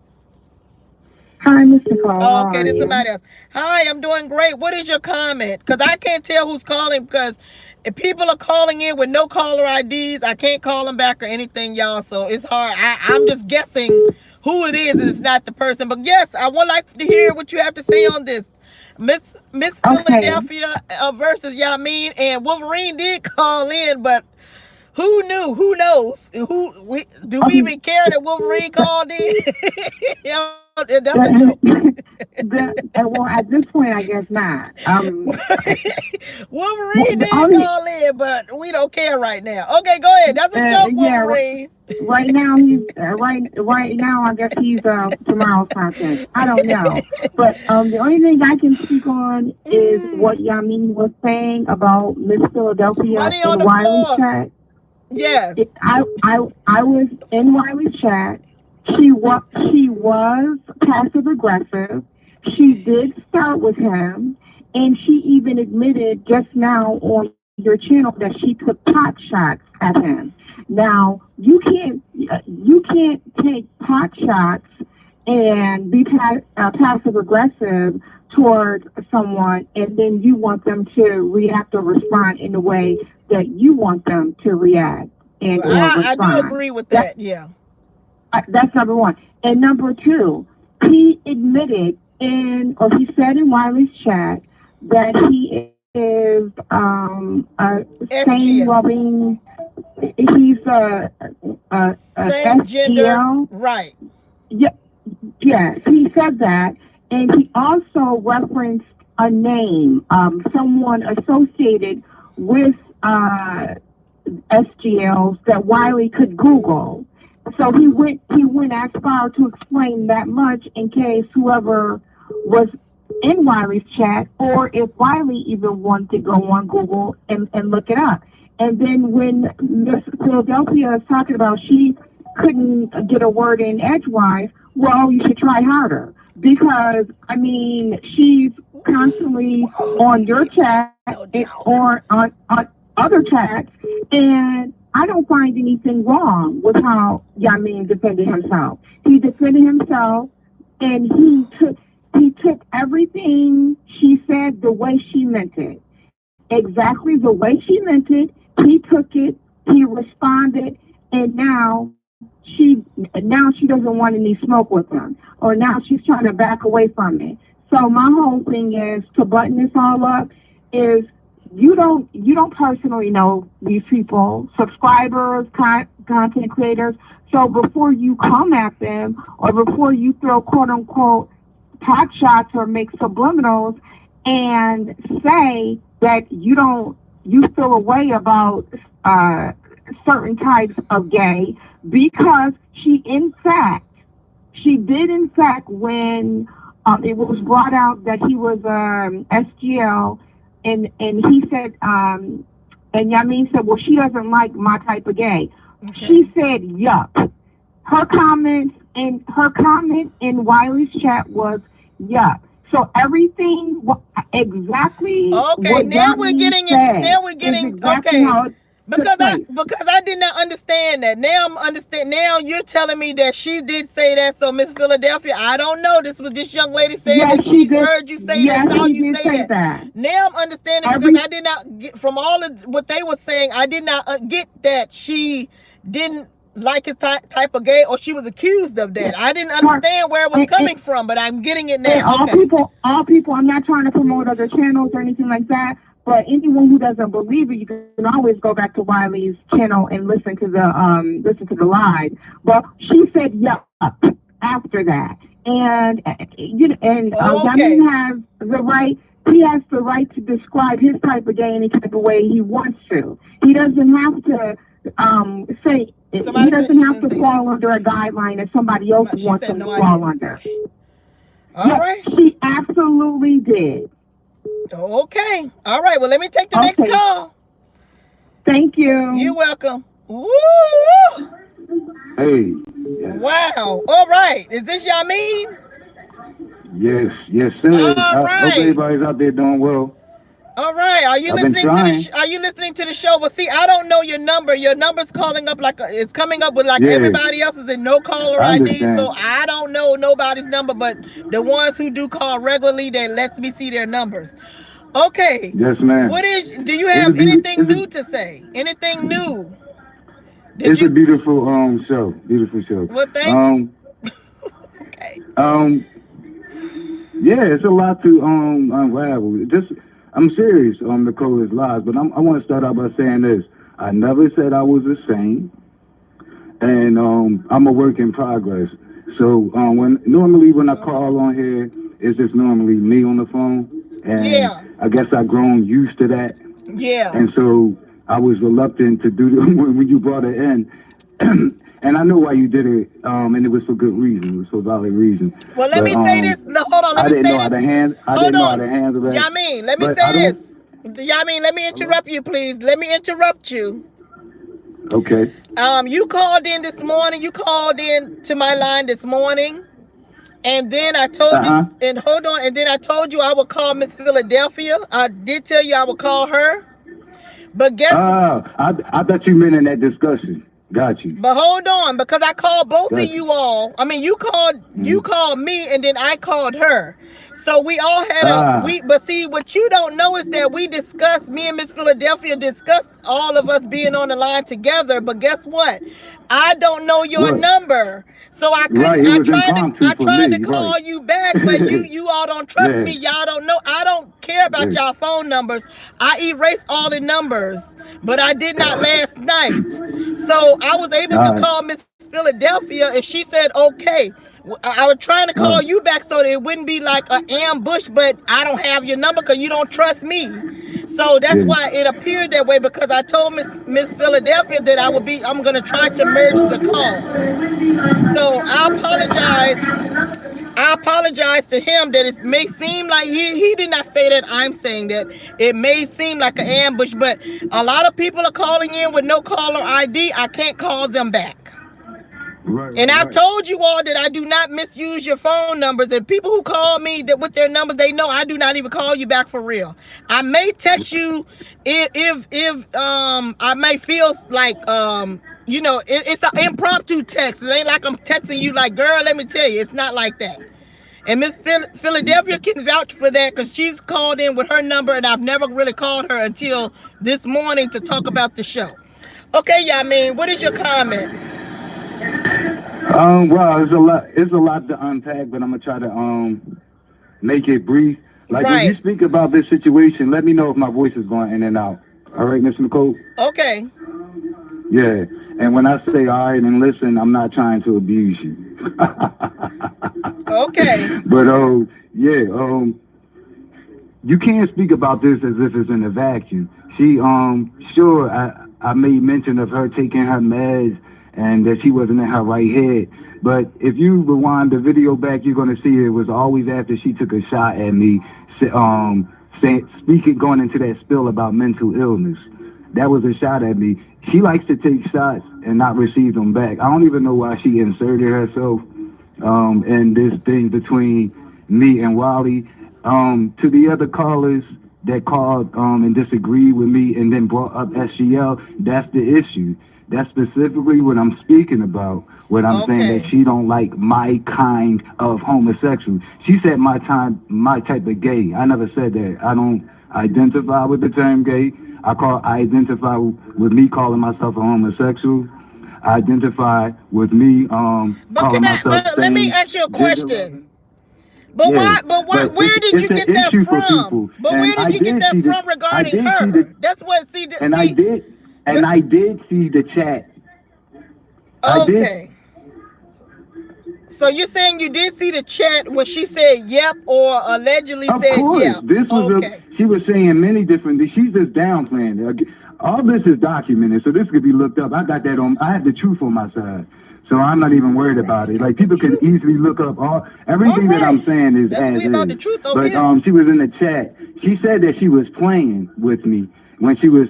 Hi, Miss Nicole. Oh, How okay, are this is you? somebody else. Hi, I'm doing great. What is your comment? Because I can't tell who's calling because if people are calling in with no caller IDs, I can't call them back or anything, y'all. So it's hard. I'm just guessing who it is and it's not the person. But yes, I would like to hear what you have to say on this. Miss Okay. Philadelphia versus YaMeine, and Wolverine did call in, but who knew? Who knows? Do we even care that Wolverine called in? That's a joke. Well, at this point, I guess not. Wolverine The did only, call in, but we don't care right now. Okay, go ahead. That's a joke, yeah, Wolverine. right now he's right now. I guess he's tomorrow's content. I don't know, but the only thing I can speak on is what YaMeine was saying about Miss Philadelphia Money on in the Wiley's floor. chat. Yes. I was in Wiley's chat. She was passive aggressive. She did start with him, and she even admitted just now on your channel that she took pot shots at him. Now you can't take pot shots and be passive aggressive towards someone, and then you want them to react or respond in the way that you want them to react and or respond. I do agree with that. Yeah. That's number one. And number two, he admitted he said in Wiley's chat that he is a same loving. He's a same gender. Right. Yeah. Yes, he said that, and he also referenced a name, someone associated with SGLs that Wiley could Google. So he went as far to explain that much in case whoever was in Wiley's chat, or if Wiley even wanted to go on Google and look it up. And then when Miss Philadelphia is talking about she couldn't get a word in edgewise, well, you should try harder, because I mean she's constantly on your chat or on other chats, and I don't find anything wrong with how YaMeine defended himself. He defended himself, and he took everything she said the way she meant it, exactly the way she meant it. He took it, he responded, and now she doesn't want any smoke with him, or now she's trying to back away from it. So my whole thing is to button this all up is you don't personally know these people, subscribers, content creators. So before you come at them, or before you throw quote unquote pot shots or make subliminals and say that you feel a way about certain types of gay, because she did in fact when it was brought out that he was SGL, and he said and YaMeine said, well, she doesn't like my type of gay. Okay. She said yup. Her comment in Wiley's chat was yup. So everything exactly. Okay, now we're getting it. Now we're getting exactly okay. Because I did not understand that. Now I'm understand. Now you're telling me that she did say that. So Miss Philadelphia, I don't know. This was this young lady saying that she's heard you say that. Saw you say that. Now I'm understanding because I did not get from all of what they were saying. I did not get that she didn't like his type of gay, or she was accused of that. I didn't understand where it was coming from, but I'm getting it now. All people. I'm not trying to promote other channels or anything like that. But anyone who doesn't believe it, you can always go back to Wiley's channel and listen to the live. But she said yup after that, and YaMeine has the right. He has the right to describe his type of gay any type of way he wants to. He doesn't have to say. Somebody he doesn't have to fall under a guideline that somebody else wants him to fall under. All right. She absolutely did. Okay. All right. Well, let me take the next call. Thank you. You're welcome. Woo! Hey. Wow. All right. Is this YaMeine? Yes, sir. All I right. hope everybody's out there doing well. All right. Are you listening to the? Are you listening to the show? Well, see, I don't know your number. Your number's calling up like it's coming up with like everybody else's and no caller ID. So I don't know nobody's number, but the ones who do call regularly, they lets me see their numbers. Okay. Yes, ma'am. Do you have anything new to say? Anything new? It's a beautiful show. Beautiful show. Well, thank you. Okay. Yeah, it's a lot to unravel. I'm serious on Nicole is lies, but I want to start out by saying this. I never said I was a saint, and I'm a work in progress. So when I call on here, it's just normally me on the phone, and I guess I've grown used to that. Yeah. And so I was reluctant to do when you brought it in. And I know why you did it, and it was for good reason. It was for valid reason. Well, let me say this. No, hold on. Let me say this. I didn't know how to handle that. YaMeine, let me say this. YaMeine, let me interrupt you, please. Let me interrupt you. Okay. You called in this morning. You called in to my line this morning. And then I told you, and hold on, and then I told you I would call Miss Philadelphia. I did tell you I would call her. But guess what? I thought you meant in that discussion. Got you. But hold on, because I called both of you all. I mean, you called me, and then I called her. So we all had but see, what you don't know is that we discussed, me and Miss Philadelphia discussed all of us being on the line together. But guess what? I don't know your number. So I couldn't, I tried to call you back, but you all don't trust me. Y'all don't know. I don't care about y'all phone numbers. I erased all the numbers, but I did not last night. So I was able to call Miss Philadelphia, and she said, okay. I was trying to call you back so that it wouldn't be like an ambush, but I don't have your number because you don't trust me. So that's why it appeared that way, because I told Miss Philadelphia that I'm going to try to merge the calls. So I apologize to him that it may seem like he did not say that. I'm saying that it may seem like an ambush, but a lot of people are calling in with no caller ID. I can't call them back. And I've told you all that I do not misuse your phone numbers, and people who call me with their numbers, they know I do not even call you back for real. I may text you if I may feel like it's an impromptu text. It ain't like I'm texting you like, girl, let me tell you, it's not like that. And Miss Philadelphia can vouch for that, because she's called in with her number, and I've never really called her until this morning to talk about the show. Okay, YaMeine, what is your comment? Well, it's a lot to unpack, but I'm gonna try to make it brief. Like when you speak about this situation, let me know if my voice is going in and out. All right, Miss Nicole? Okay. Yeah. And when I say all right and listen, I'm not trying to abuse you. Okay. But you can't speak about this as if it's in a vacuum. She sure I made mention of her taking her meds and that she wasn't in her right head. But if you rewind the video back, you're going to see it was always after she took a shot at me, going into that spill about mental illness. That was a shot at me. She likes to take shots and not receive them back. I don't even know why she inserted herself in this thing between me and Wally. To the other callers that called and disagreed with me and then brought up SGL, that's the issue. That's specifically what I'm speaking about when I'm saying that she don't like my kind of homosexual. She said my type of gay. I never said that. I don't identify with the term gay. I identify with me calling myself a homosexual. I identify with me calling myself. But let me ask you a question. But why? Where did you get that from? But where did you get that from regarding her? That's what. I did see the chat. Okay. So you're saying you did see the chat when she said yep or allegedly said yep? This was she was saying many different things. She's just downplaying it. All this is documented, so this could be looked up. I got that I have the truth on my side. So I'm not even worried about it. Like, people can easily look up everything that I'm saying is as is. But she was in the chat. She said that she was playing with me. when she was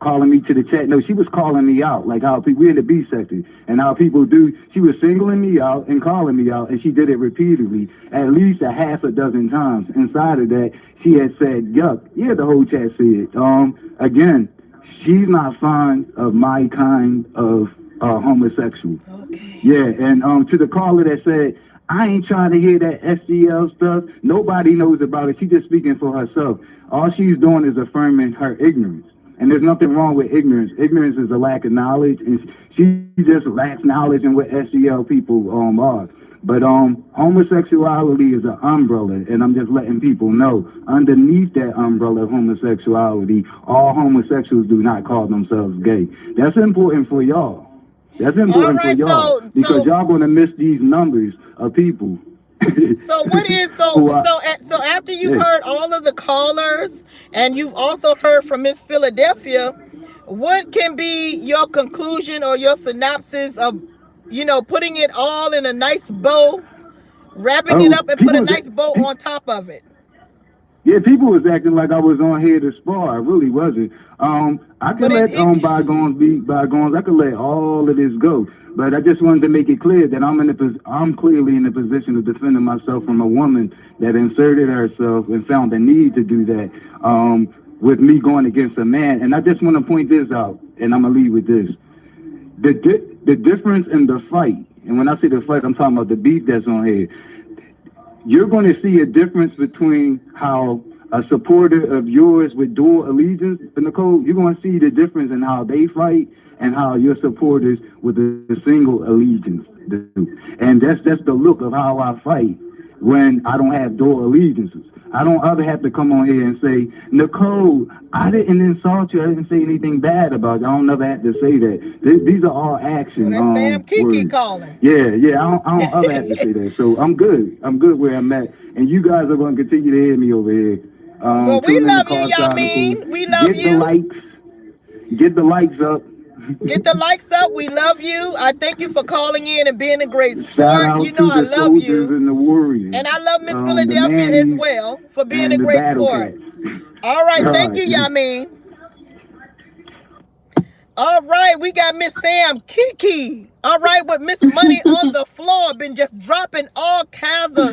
calling me to the chat. No, she was calling me out, like how people, we in the B sector, and how people do. She was singling me out and calling me out, and she did it repeatedly, at least a half a dozen times. Inside of that, she had said, yuck. Yeah, the whole chat said. Again, she's not fond of my kind of homosexual. Okay. Yeah, and to the caller that said, I ain't trying to hear that SGL stuff. Nobody knows about it. She's just speaking for herself. All she's doing is affirming her ignorance. And there's nothing wrong with ignorance. Ignorance is a lack of knowledge, and she just lacks knowledge in what SGL people are. But homosexuality is an umbrella, and I'm just letting people know, underneath that umbrella of homosexuality, all homosexuals do not call themselves gay. That's important for y'all. That's important for y'all, because y'all gonna miss these numbers of people. So what is so after you've heard all of the callers and you've also heard from Miss Philadelphia, what can be your conclusion or your synopsis of, you know, putting it all in a nice bow, wrapping it up and put a nice bow on top of it? Yeah, people was acting like I was on here to spar. I really wasn't. I could let bygones be bygones. I could let all of this go. But I just wanted to make it clear that I'm clearly in a position of defending myself from a woman that inserted herself and found the need to do that with me going against a man. And I just want to point this out, and I'm going to leave with this. The difference in the fight, and when I say the fight, I'm talking about the beef that's on here. You're going to see a difference between how a supporter of yours with dual allegiance, Nicole, you're going to see the difference in how they fight and how your supporters with a single allegiance do. And that's the look of how I fight when I don't have dual allegiances. I don't ever have to come on here and say, Nicole, I didn't insult you. I didn't say anything bad about you. I don't never have to say that. These are all actions. Well, that's Sam Kiki calling. Yeah. I don't ever have to say that. So I'm good. I'm good where I'm at. And you guys are going to continue to hear me over here. Well, we love you, YaMeine. We love you. Get the likes up. Get the likes up. We love you. I thank you for calling in and being a great sport. Shout out you know to I the love you. And the Warriors. And I love Miss Philadelphia as well for being a great sport. All right, thank you, YaMeine. All right, we got Miss Sam Kiki. All right, with Miss Money on the floor, been just dropping all kinds of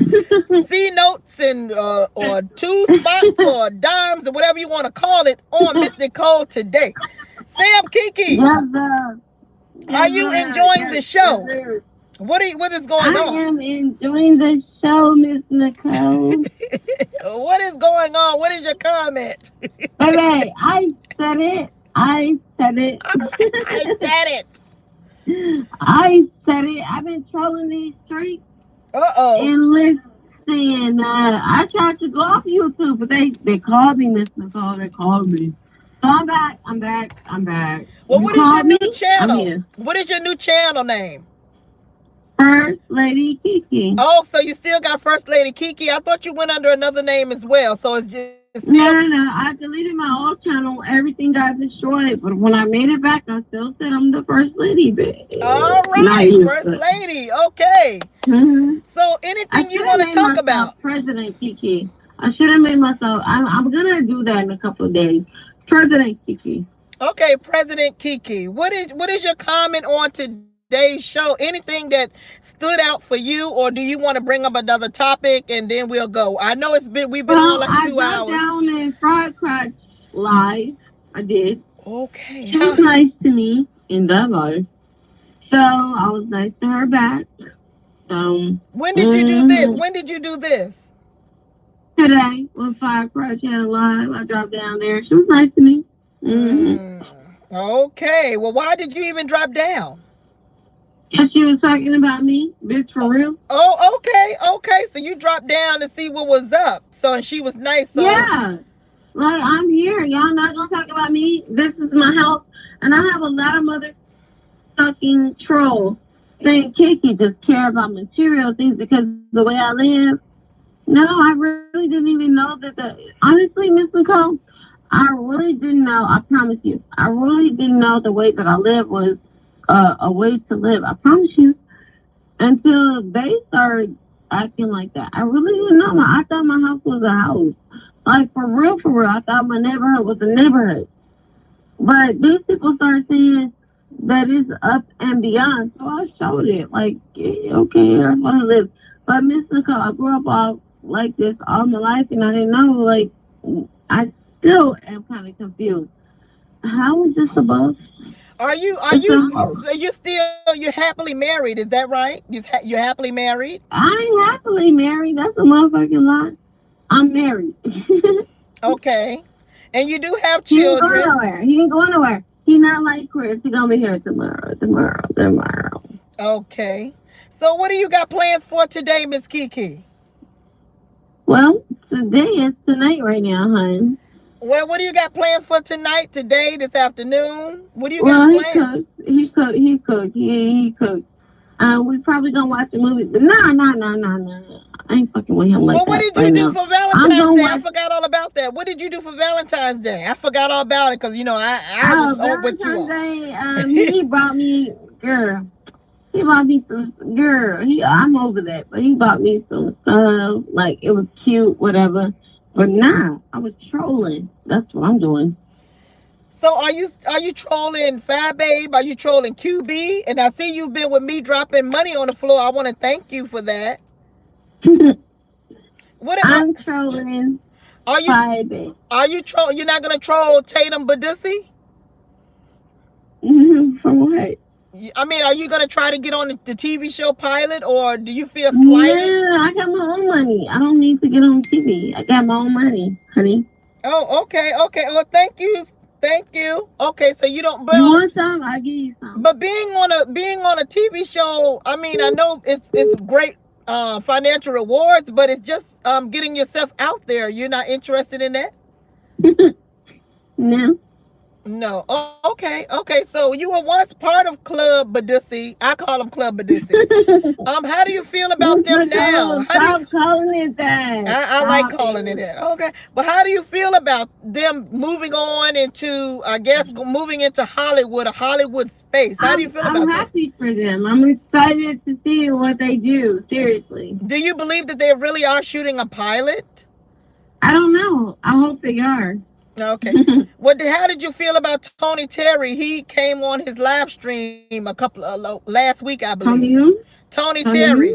C notes and or 2 spots or dimes or whatever you want to call it on Miss Nicole today. Sam Kiki, are you enjoying the show? What is going on? I am enjoying the show, Miss Nicole. What is going on? What is your comment? Baby, I said it. I said it. I've been trolling these streets. And listen, I tried to go off YouTube, but they called me, Miss Nicole. They called me. So I'm back. Well, what is your new channel? What is your new channel name? First Lady Kiki. Oh, so you still got First Lady Kiki? I thought you went under another name as well. So it's just still... No. I deleted my old channel. Everything got destroyed. But when I made it back, I still said I'm the First Lady, bitch. All right, First Lady. Okay. Mm-hmm. So anything you want to talk about? President Kiki. I should have made myself. I'm gonna do that in a couple of days. President Kiki. Okay, President Kiki. What is your comment on today's show? Anything that stood out for you, or do you want to bring up another topic and then we'll go? I know we've been on like 2 hours. I got down in Fried Crotch live. I did. Okay. She was nice to me in that live. So I was nice to her back. When did you do this? When did you do this? Today, when Fried Crotch had a live, I dropped down there. She was nice to me. Okay. Well, why did you even drop down? Because she was talking about me, bitch, for real. Oh, okay. So you dropped down to see what was up. So, and she was nice. So. Yeah. Like, I'm here. Y'all not going to talk about me. This is my house. And I have a lot of mother-fucking trolls saying Kiki just care about material things because the way I live. No, I really didn't even know that honestly, Miss Nicole, I really didn't know. I promise you. I really didn't know the way that I live was a way to live. I promise you. Until they started acting like that. I really didn't know. I thought my house was a house. Like, for real. I thought my neighborhood was a neighborhood. But these people start saying that it's up and beyond. So I showed it. Like, okay, here's what I live. But Miss Nicole, I grew up all like this all my life, and I didn't know. Like, I still am kind of confused. How is this supposed? Are you you're happily married? Is that right? You're happily married? I ain't happily married. That's a motherfucking lie. I'm married. Okay. And you do have He ain't children. going nowhere. He ain't going nowhere. He not like Chris. He gonna be here tomorrow. Okay. So what do you got plans for today, Miss Kiki? Well, today is tonight right now, hon. Well, what do you got plans for tonight, today, this afternoon? What do you got plans? He cooked. He cooked. We probably gonna watch a movie. No. I ain't fucking with him like that. Well, what did you do for Valentine's Day? I forgot all about that. What did you do for Valentine's Day? I forgot all about it because, you know, I was on with you all. Valentine's Day, he brought me, girl. He bought me some, girl. I'm over that, but he bought me some stuff. Like, it was cute, whatever. But nah, I was trolling. That's what I'm doing. So are you trolling Fab Babe? Are you trolling QB? And I see you've been with me dropping money on the floor. I want to thank you for that. I'm trolling. You're not gonna troll Tatum Badussi? For what? I mean, are you gonna try to get on the TV show pilot, or do you feel slighted? Yeah, I got my own money. I don't need to get on TV. I got my own money, honey. Oh, okay. Oh, thank you. Okay, so you don't. You want some? I give you some. But being on a TV show, I mean, I know it's great financial rewards, but it's just getting yourself out there. You're not interested in that? No. Oh, okay. So you were once part of Club Badussi. I call them Club Badussi. How do you feel about them now? Stop calling it that. I like calling it that. Okay. But how do you feel about them moving on into, I guess, moving into Hollywood, a Hollywood space? How do you feel about that? I'm happy for them. I'm excited to see what they do. Seriously. Do you believe that they really are shooting a pilot? I don't know. I hope they are. Okay. How did you feel about Tony Terry? He came on his live stream last week, I believe. Tony Terry.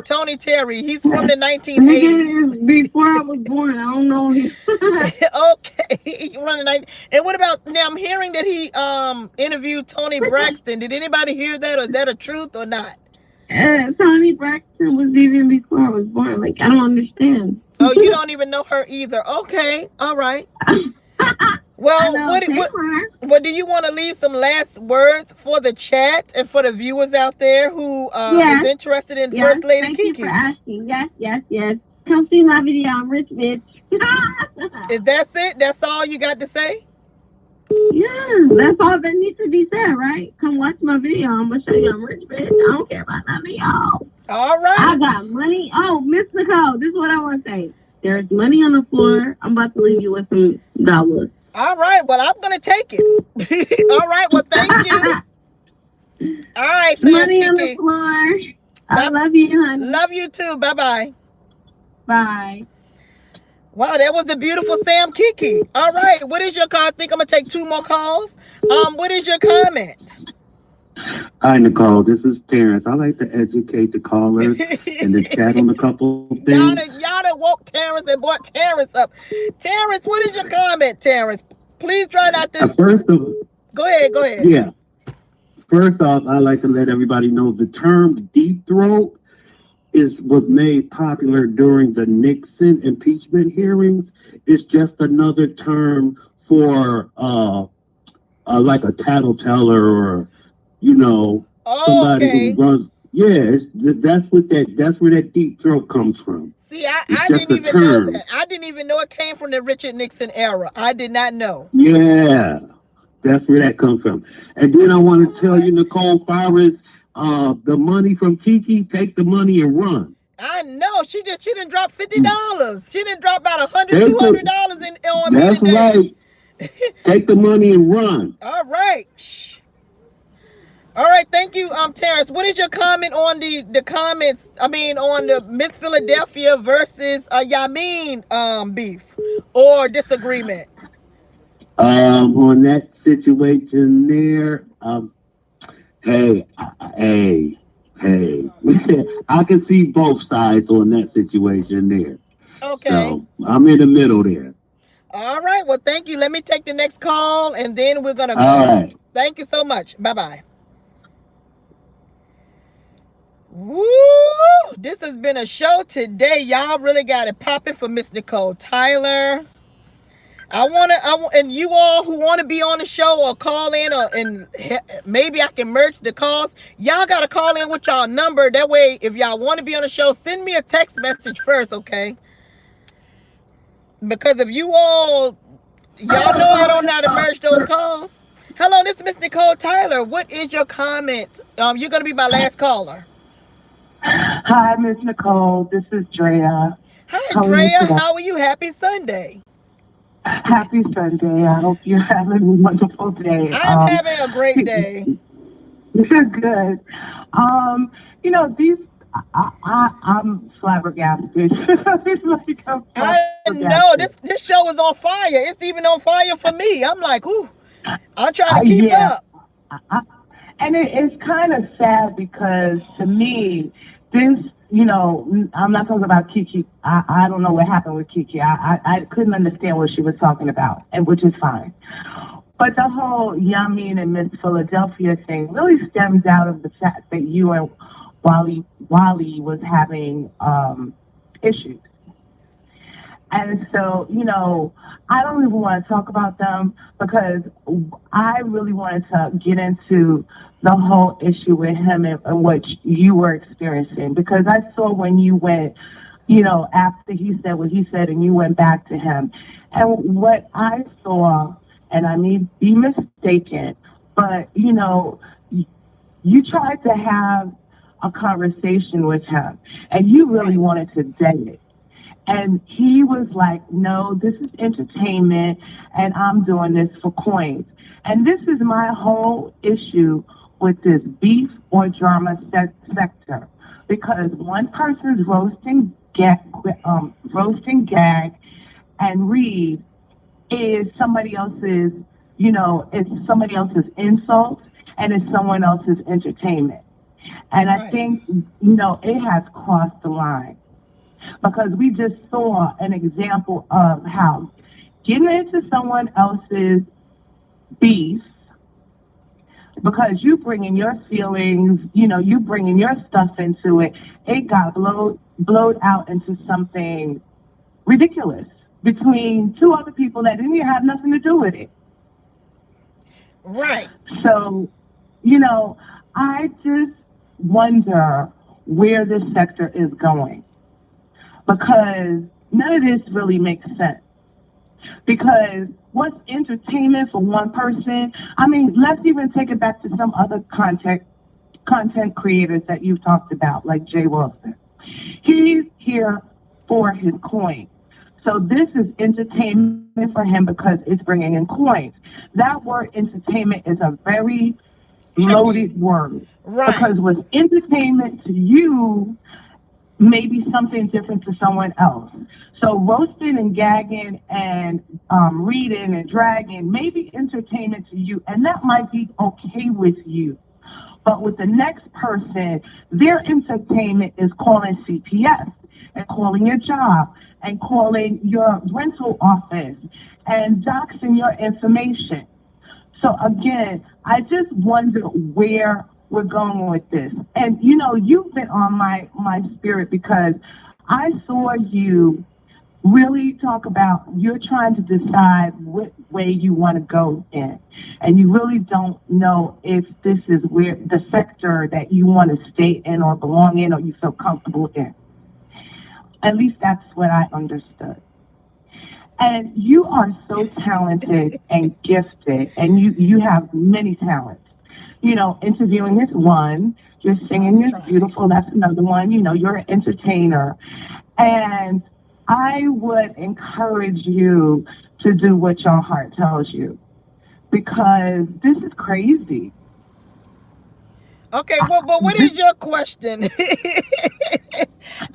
He's from the 1980s. Before I was born. I don't know him. Okay. He from the 1980s. And what about now? I'm hearing that he interviewed Tony Braxton. Did anybody hear that, or is that a truth or not? Tony Braxton was even before I was born. Like, I don't understand. Oh, you don't even know her either. Okay. All right. Well, what do you want to leave some last words for the chat and for the viewers out there who is interested in First Lady Kiki? Thank you for asking. Yes. Come see my video. I'm rich, bitch. Is that it? That's all you got to say? Yeah, that's all that needs to be said, right? Come watch my video. I'm gonna show you I'm rich, bitch. I don't care about none of y'all. All right. I got money. Oh, Miss Nicole, this is what I want to say. There's money on the floor. I'm about to leave you with some dollars. All right. Well, I'm going to take it. All right. Well, thank you. All right. Money Kiki on the floor. I love you, honey. Love you too. Bye-bye. Bye. Wow, that was a beautiful Sam Kiki. All right. What is your call? I think I'm going to take 2 more calls. What is your comment? Hi, Nicole. This is Terrence. I like to educate the callers and to chat on a couple of things. Y'all done woke Terrence and brought Terrence up. Terrence, what is your comment, Terrence? Please try not to... Go ahead. Yeah. First off, I like to let everybody know the term deep throat was made popular during the Nixon impeachment hearings. It's just another term for like a tattleteller or somebody who runs. Yeah, that's where that deep throat comes from. See, I didn't even know that. I didn't even know it came from the Richard Nixon era. I did not know. Yeah, that's where that comes from. And then I want to tell you, Nicole, far as the money from Kiki, take the money and run. I know. She didn't drop $50. She didn't drop about $100, $200 on me today. That's right. Take the money and run. All right. Shh. All right, thank you, Terrence. What is your comment on the comments? I mean, on the Miss Philadelphia versus YaMeine beef or disagreement? On that situation there, hey, hey, hey, I can see both sides on that situation there. Okay. So I'm in the middle there. All right. Well, thank you. Let me take the next call and then we're going to All go. right. Thank you so much. Bye-bye. Woo! This has been a show today. Y'all really got it popping for Miss Nicole Tyler. And you all who want to be on the show or call in, and maybe I can merge the calls. Y'all got to call in with y'all number. That way, if y'all want to be on the show, send me a text message first, okay? Because if y'all know I don't know how to merge those calls. Hello, this is Miss Nicole Tyler. What is your comment? You're going to be my last caller. Hi, Miss Nicole. This is Drea. Hi, Drea. How are you? Happy Sunday. Happy Sunday. I hope you're having a wonderful day. I'm having a great day. Good. I'm flabbergasted. I know this show is on fire. It's even on fire for me. I'm like, ooh, I'm trying to keep up. And it's kind of sad because to me, this, I'm not talking about Kiki. I don't know what happened with Kiki. I couldn't understand what she was talking about, and which is fine. But the whole YaMeine and Miss Philadelphia thing really stems out of the fact that you and Wally was having issues. And so, I don't even want to talk about them because I really wanted to get into the whole issue with him and what you were experiencing. Because I saw when you went, after he said what he said and you went back to him. And what I saw, and I may be mistaken, but, you tried to have a conversation with him and you really wanted to date it. And he was like, no, this is entertainment, and I'm doing this for coins. And this is my whole issue with this beef or drama sector. Because one person's roasting gag, and read is somebody else's, it's somebody else's insult, and it's someone else's entertainment. And I think, it has crossed the line. Because we just saw an example of how getting into someone else's beef, because you bring in your feelings, you bring in your stuff into it, it got blowed out into something ridiculous between two other people that didn't even have nothing to do with it. Right. So, I just wonder where this sector is going. Because none of this really makes sense. Because what's entertainment for one person? I mean, let's even take it back to some other content creators that you've talked about, like Jay Wilson. He's here for his coin. So this is entertainment for him because it's bringing in coins. That word entertainment is a very loaded word. Right. Because what's entertainment to you maybe something different to someone else. So roasting and gagging and reading and dragging may be entertainment to you, and that might be okay with you. But with the next person, their entertainment is calling CPS and calling your job and calling your rental office and doxing your information. So again, I just wonder where we're going with this. And you've been on my spirit because I saw you really talk about you're trying to decide what way you want to go in. And you really don't know if this is where the sector that you want to stay in or belong in or you feel comfortable in. At least that's what I understood. And you are so talented and gifted, and you have many talents. Interviewing is one. Your singing is beautiful. That's another one. You're an entertainer. And I would encourage you to do what your heart tells you. Because this is crazy. Okay, well, but what is your question?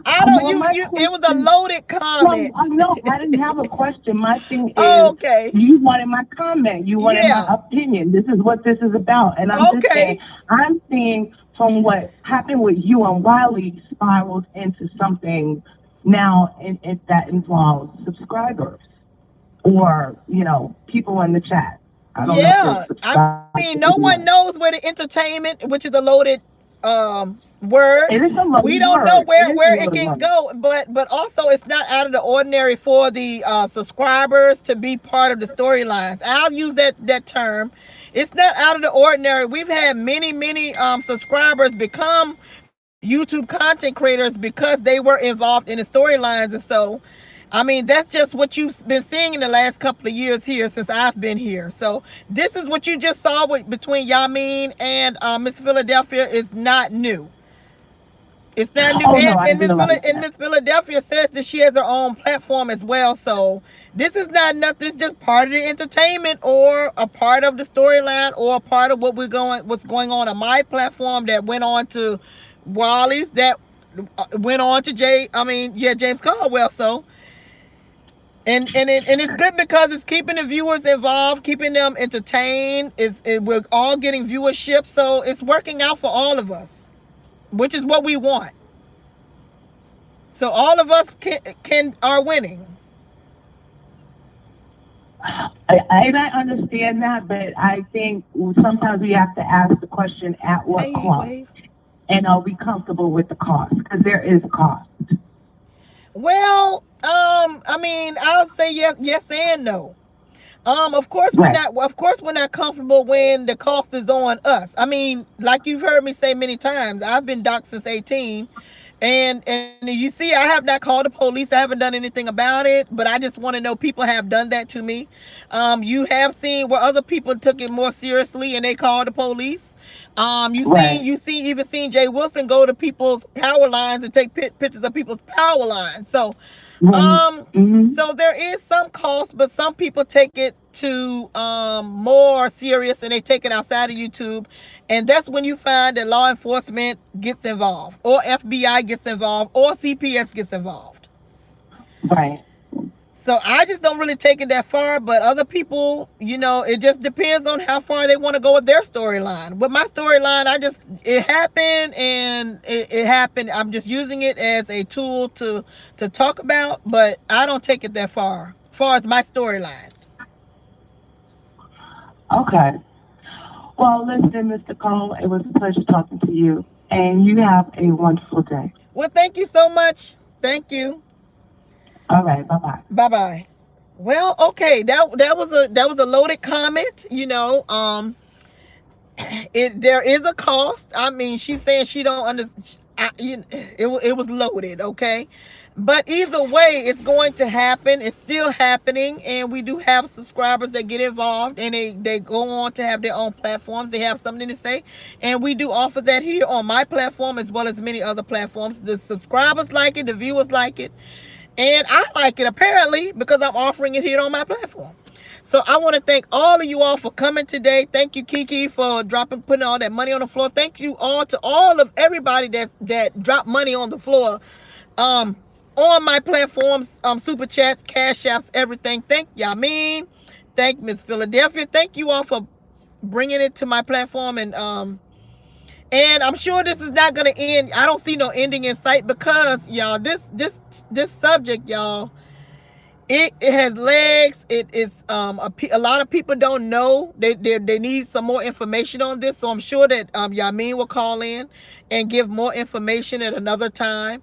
I don't. It was a loaded comment. No, I didn't have a question. My thing is, okay. You wanted my comment. You wanted my opinion. This is what this is about, and I'm just saying. I'm seeing from what happened with you and Wiley spirals into something now, that involves subscribers or people in the chat. I don't know. I mean, no one knows where the entertainment, which is a loaded word. It is a loaded we don't word. know where it can go, but also it's not out of the ordinary for the subscribers to be part of the storylines. I'll use that term. It's not out of the ordinary. We've had many subscribers become YouTube content creators because they were involved in the storylines, and so I mean, that's just what you've been seeing in the last couple of years here since I've been here. So this is what you just saw between YaMeine and Miss Philadelphia is not new. It's not new. And Miss Philadelphia says that she has her own platform as well. So this is not nothing. It's just part of the entertainment or a part of the storyline or a part of what's going on my platform that went on to Wally's, that went on to James Caldwell. So And it's good because it's keeping the viewers involved, keeping them entertained. We're all getting viewership, so it's working out for all of us, which is what we want. So all of us are winning. I understand that, but I think sometimes we have to ask the question: at what cost? And are we comfortable with the cost? Because there is a cost. Well, I mean, I'll say yes and no. Of course we're not comfortable when the cost is on us. I mean, like you've heard me say many times, I've been doxxed since 18. And you see, I have not called the police. I haven't done anything about it, but I just want to know people have done that to me. You have seen where other people took it more seriously and they called the police. You seen Jay Wilson go to people's power lines and take pictures of people's power lines. So, so there is some cost, but some people take it to more serious and they take it outside of YouTube. And that's when you find that law enforcement gets involved, or FBI gets involved, or CPS gets involved. Right. So I just don't really take it that far, but other people, it just depends on how far they want to go with their storyline. With my storyline, it happened and it happened. I'm just using it as a tool to talk about, but I don't take it that far as my storyline. Okay. Well, listen, Mr. Cole, it was a pleasure talking to you, and you have a wonderful day. Well, thank you so much. Thank you. All right, bye-bye. Bye-bye. Well, okay, that was a loaded comment, there is a cost. I mean, she's saying she don't understand. It was loaded, okay? But either way, it's going to happen. It's still happening, and we do have subscribers that get involved, and they go on to have their own platforms. They have something to say, and we do offer that here on my platform as well as many other platforms. The subscribers like it, the viewers like it, and I like it apparently because I'm offering it here on my platform. So I want to thank all of you all for coming today. Thank you, Kiki, for putting all that money on the floor. Thank you all to everybody that dropped money on the floor. On my platforms, super chats, cash apps, everything. Thank YaMeine. Thank Miss Philadelphia. Thank you all for bringing it to my platform. And I'm sure this is not going to end. I don't see no ending in sight because, y'all, this subject, y'all, it has legs. It is a lot of people don't know. They need some more information on this. So I'm sure that YaMeine will call in and give more information at another time.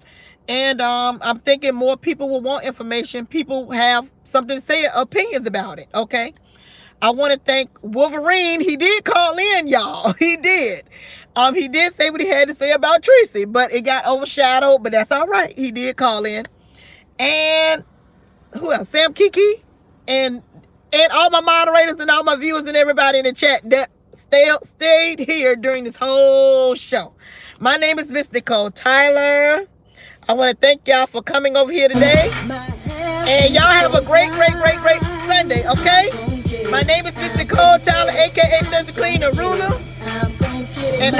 And I'm thinking more people will want information. People have something to say, opinions about it, okay? I want to thank Wolverine. He did call in, y'all. He did. He did say what he had to say about Tracy, but it got overshadowed, but that's all right. He did call in. And who else? Sam, Kiki, and all my moderators and all my viewers and everybody in the chat that stayed here during this whole show. My name is Miss Nicole Tyler. I want to thank y'all for coming over here today. And y'all have a great Sunday, okay? My name is Miss Nicole Tyler, a.k.a. Says the Clean, the Ruler. And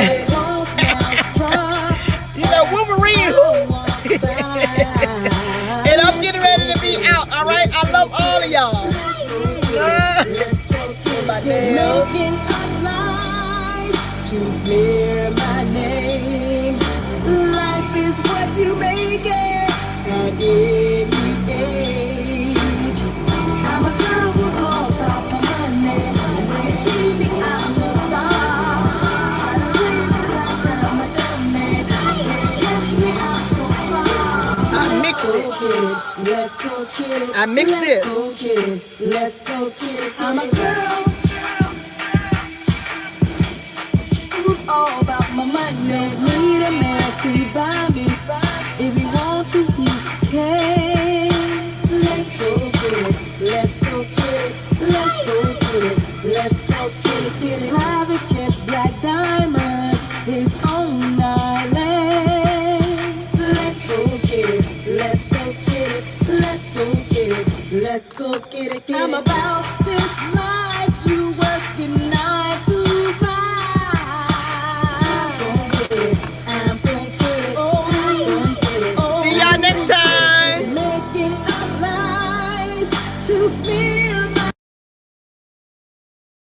making up lies to clear my name. Life is what you make it at any age. I'm a girl who's all about my money. When you see me, I'm the star. Try to live it like I'm a dummy. Can't catch me, I'm so far. I mixed it. Let's go get it. I mixed this. Let's go get it. I'm a girl who's all about my money. Don't need a man to buy me. If you want to, you can. Let's go get it. Let's go get it. Let's go get it. Let's go get it. Get it. Private jet, black diamond, his own island. Let's go get it. Let's go get it. Let's go get it. Let's go get it. I'm about this life. You working 9 to 5. I'm gonna get it. I'm gonna get it. Oh, I'm gonna get it. See y'all next time. Making up lies to me.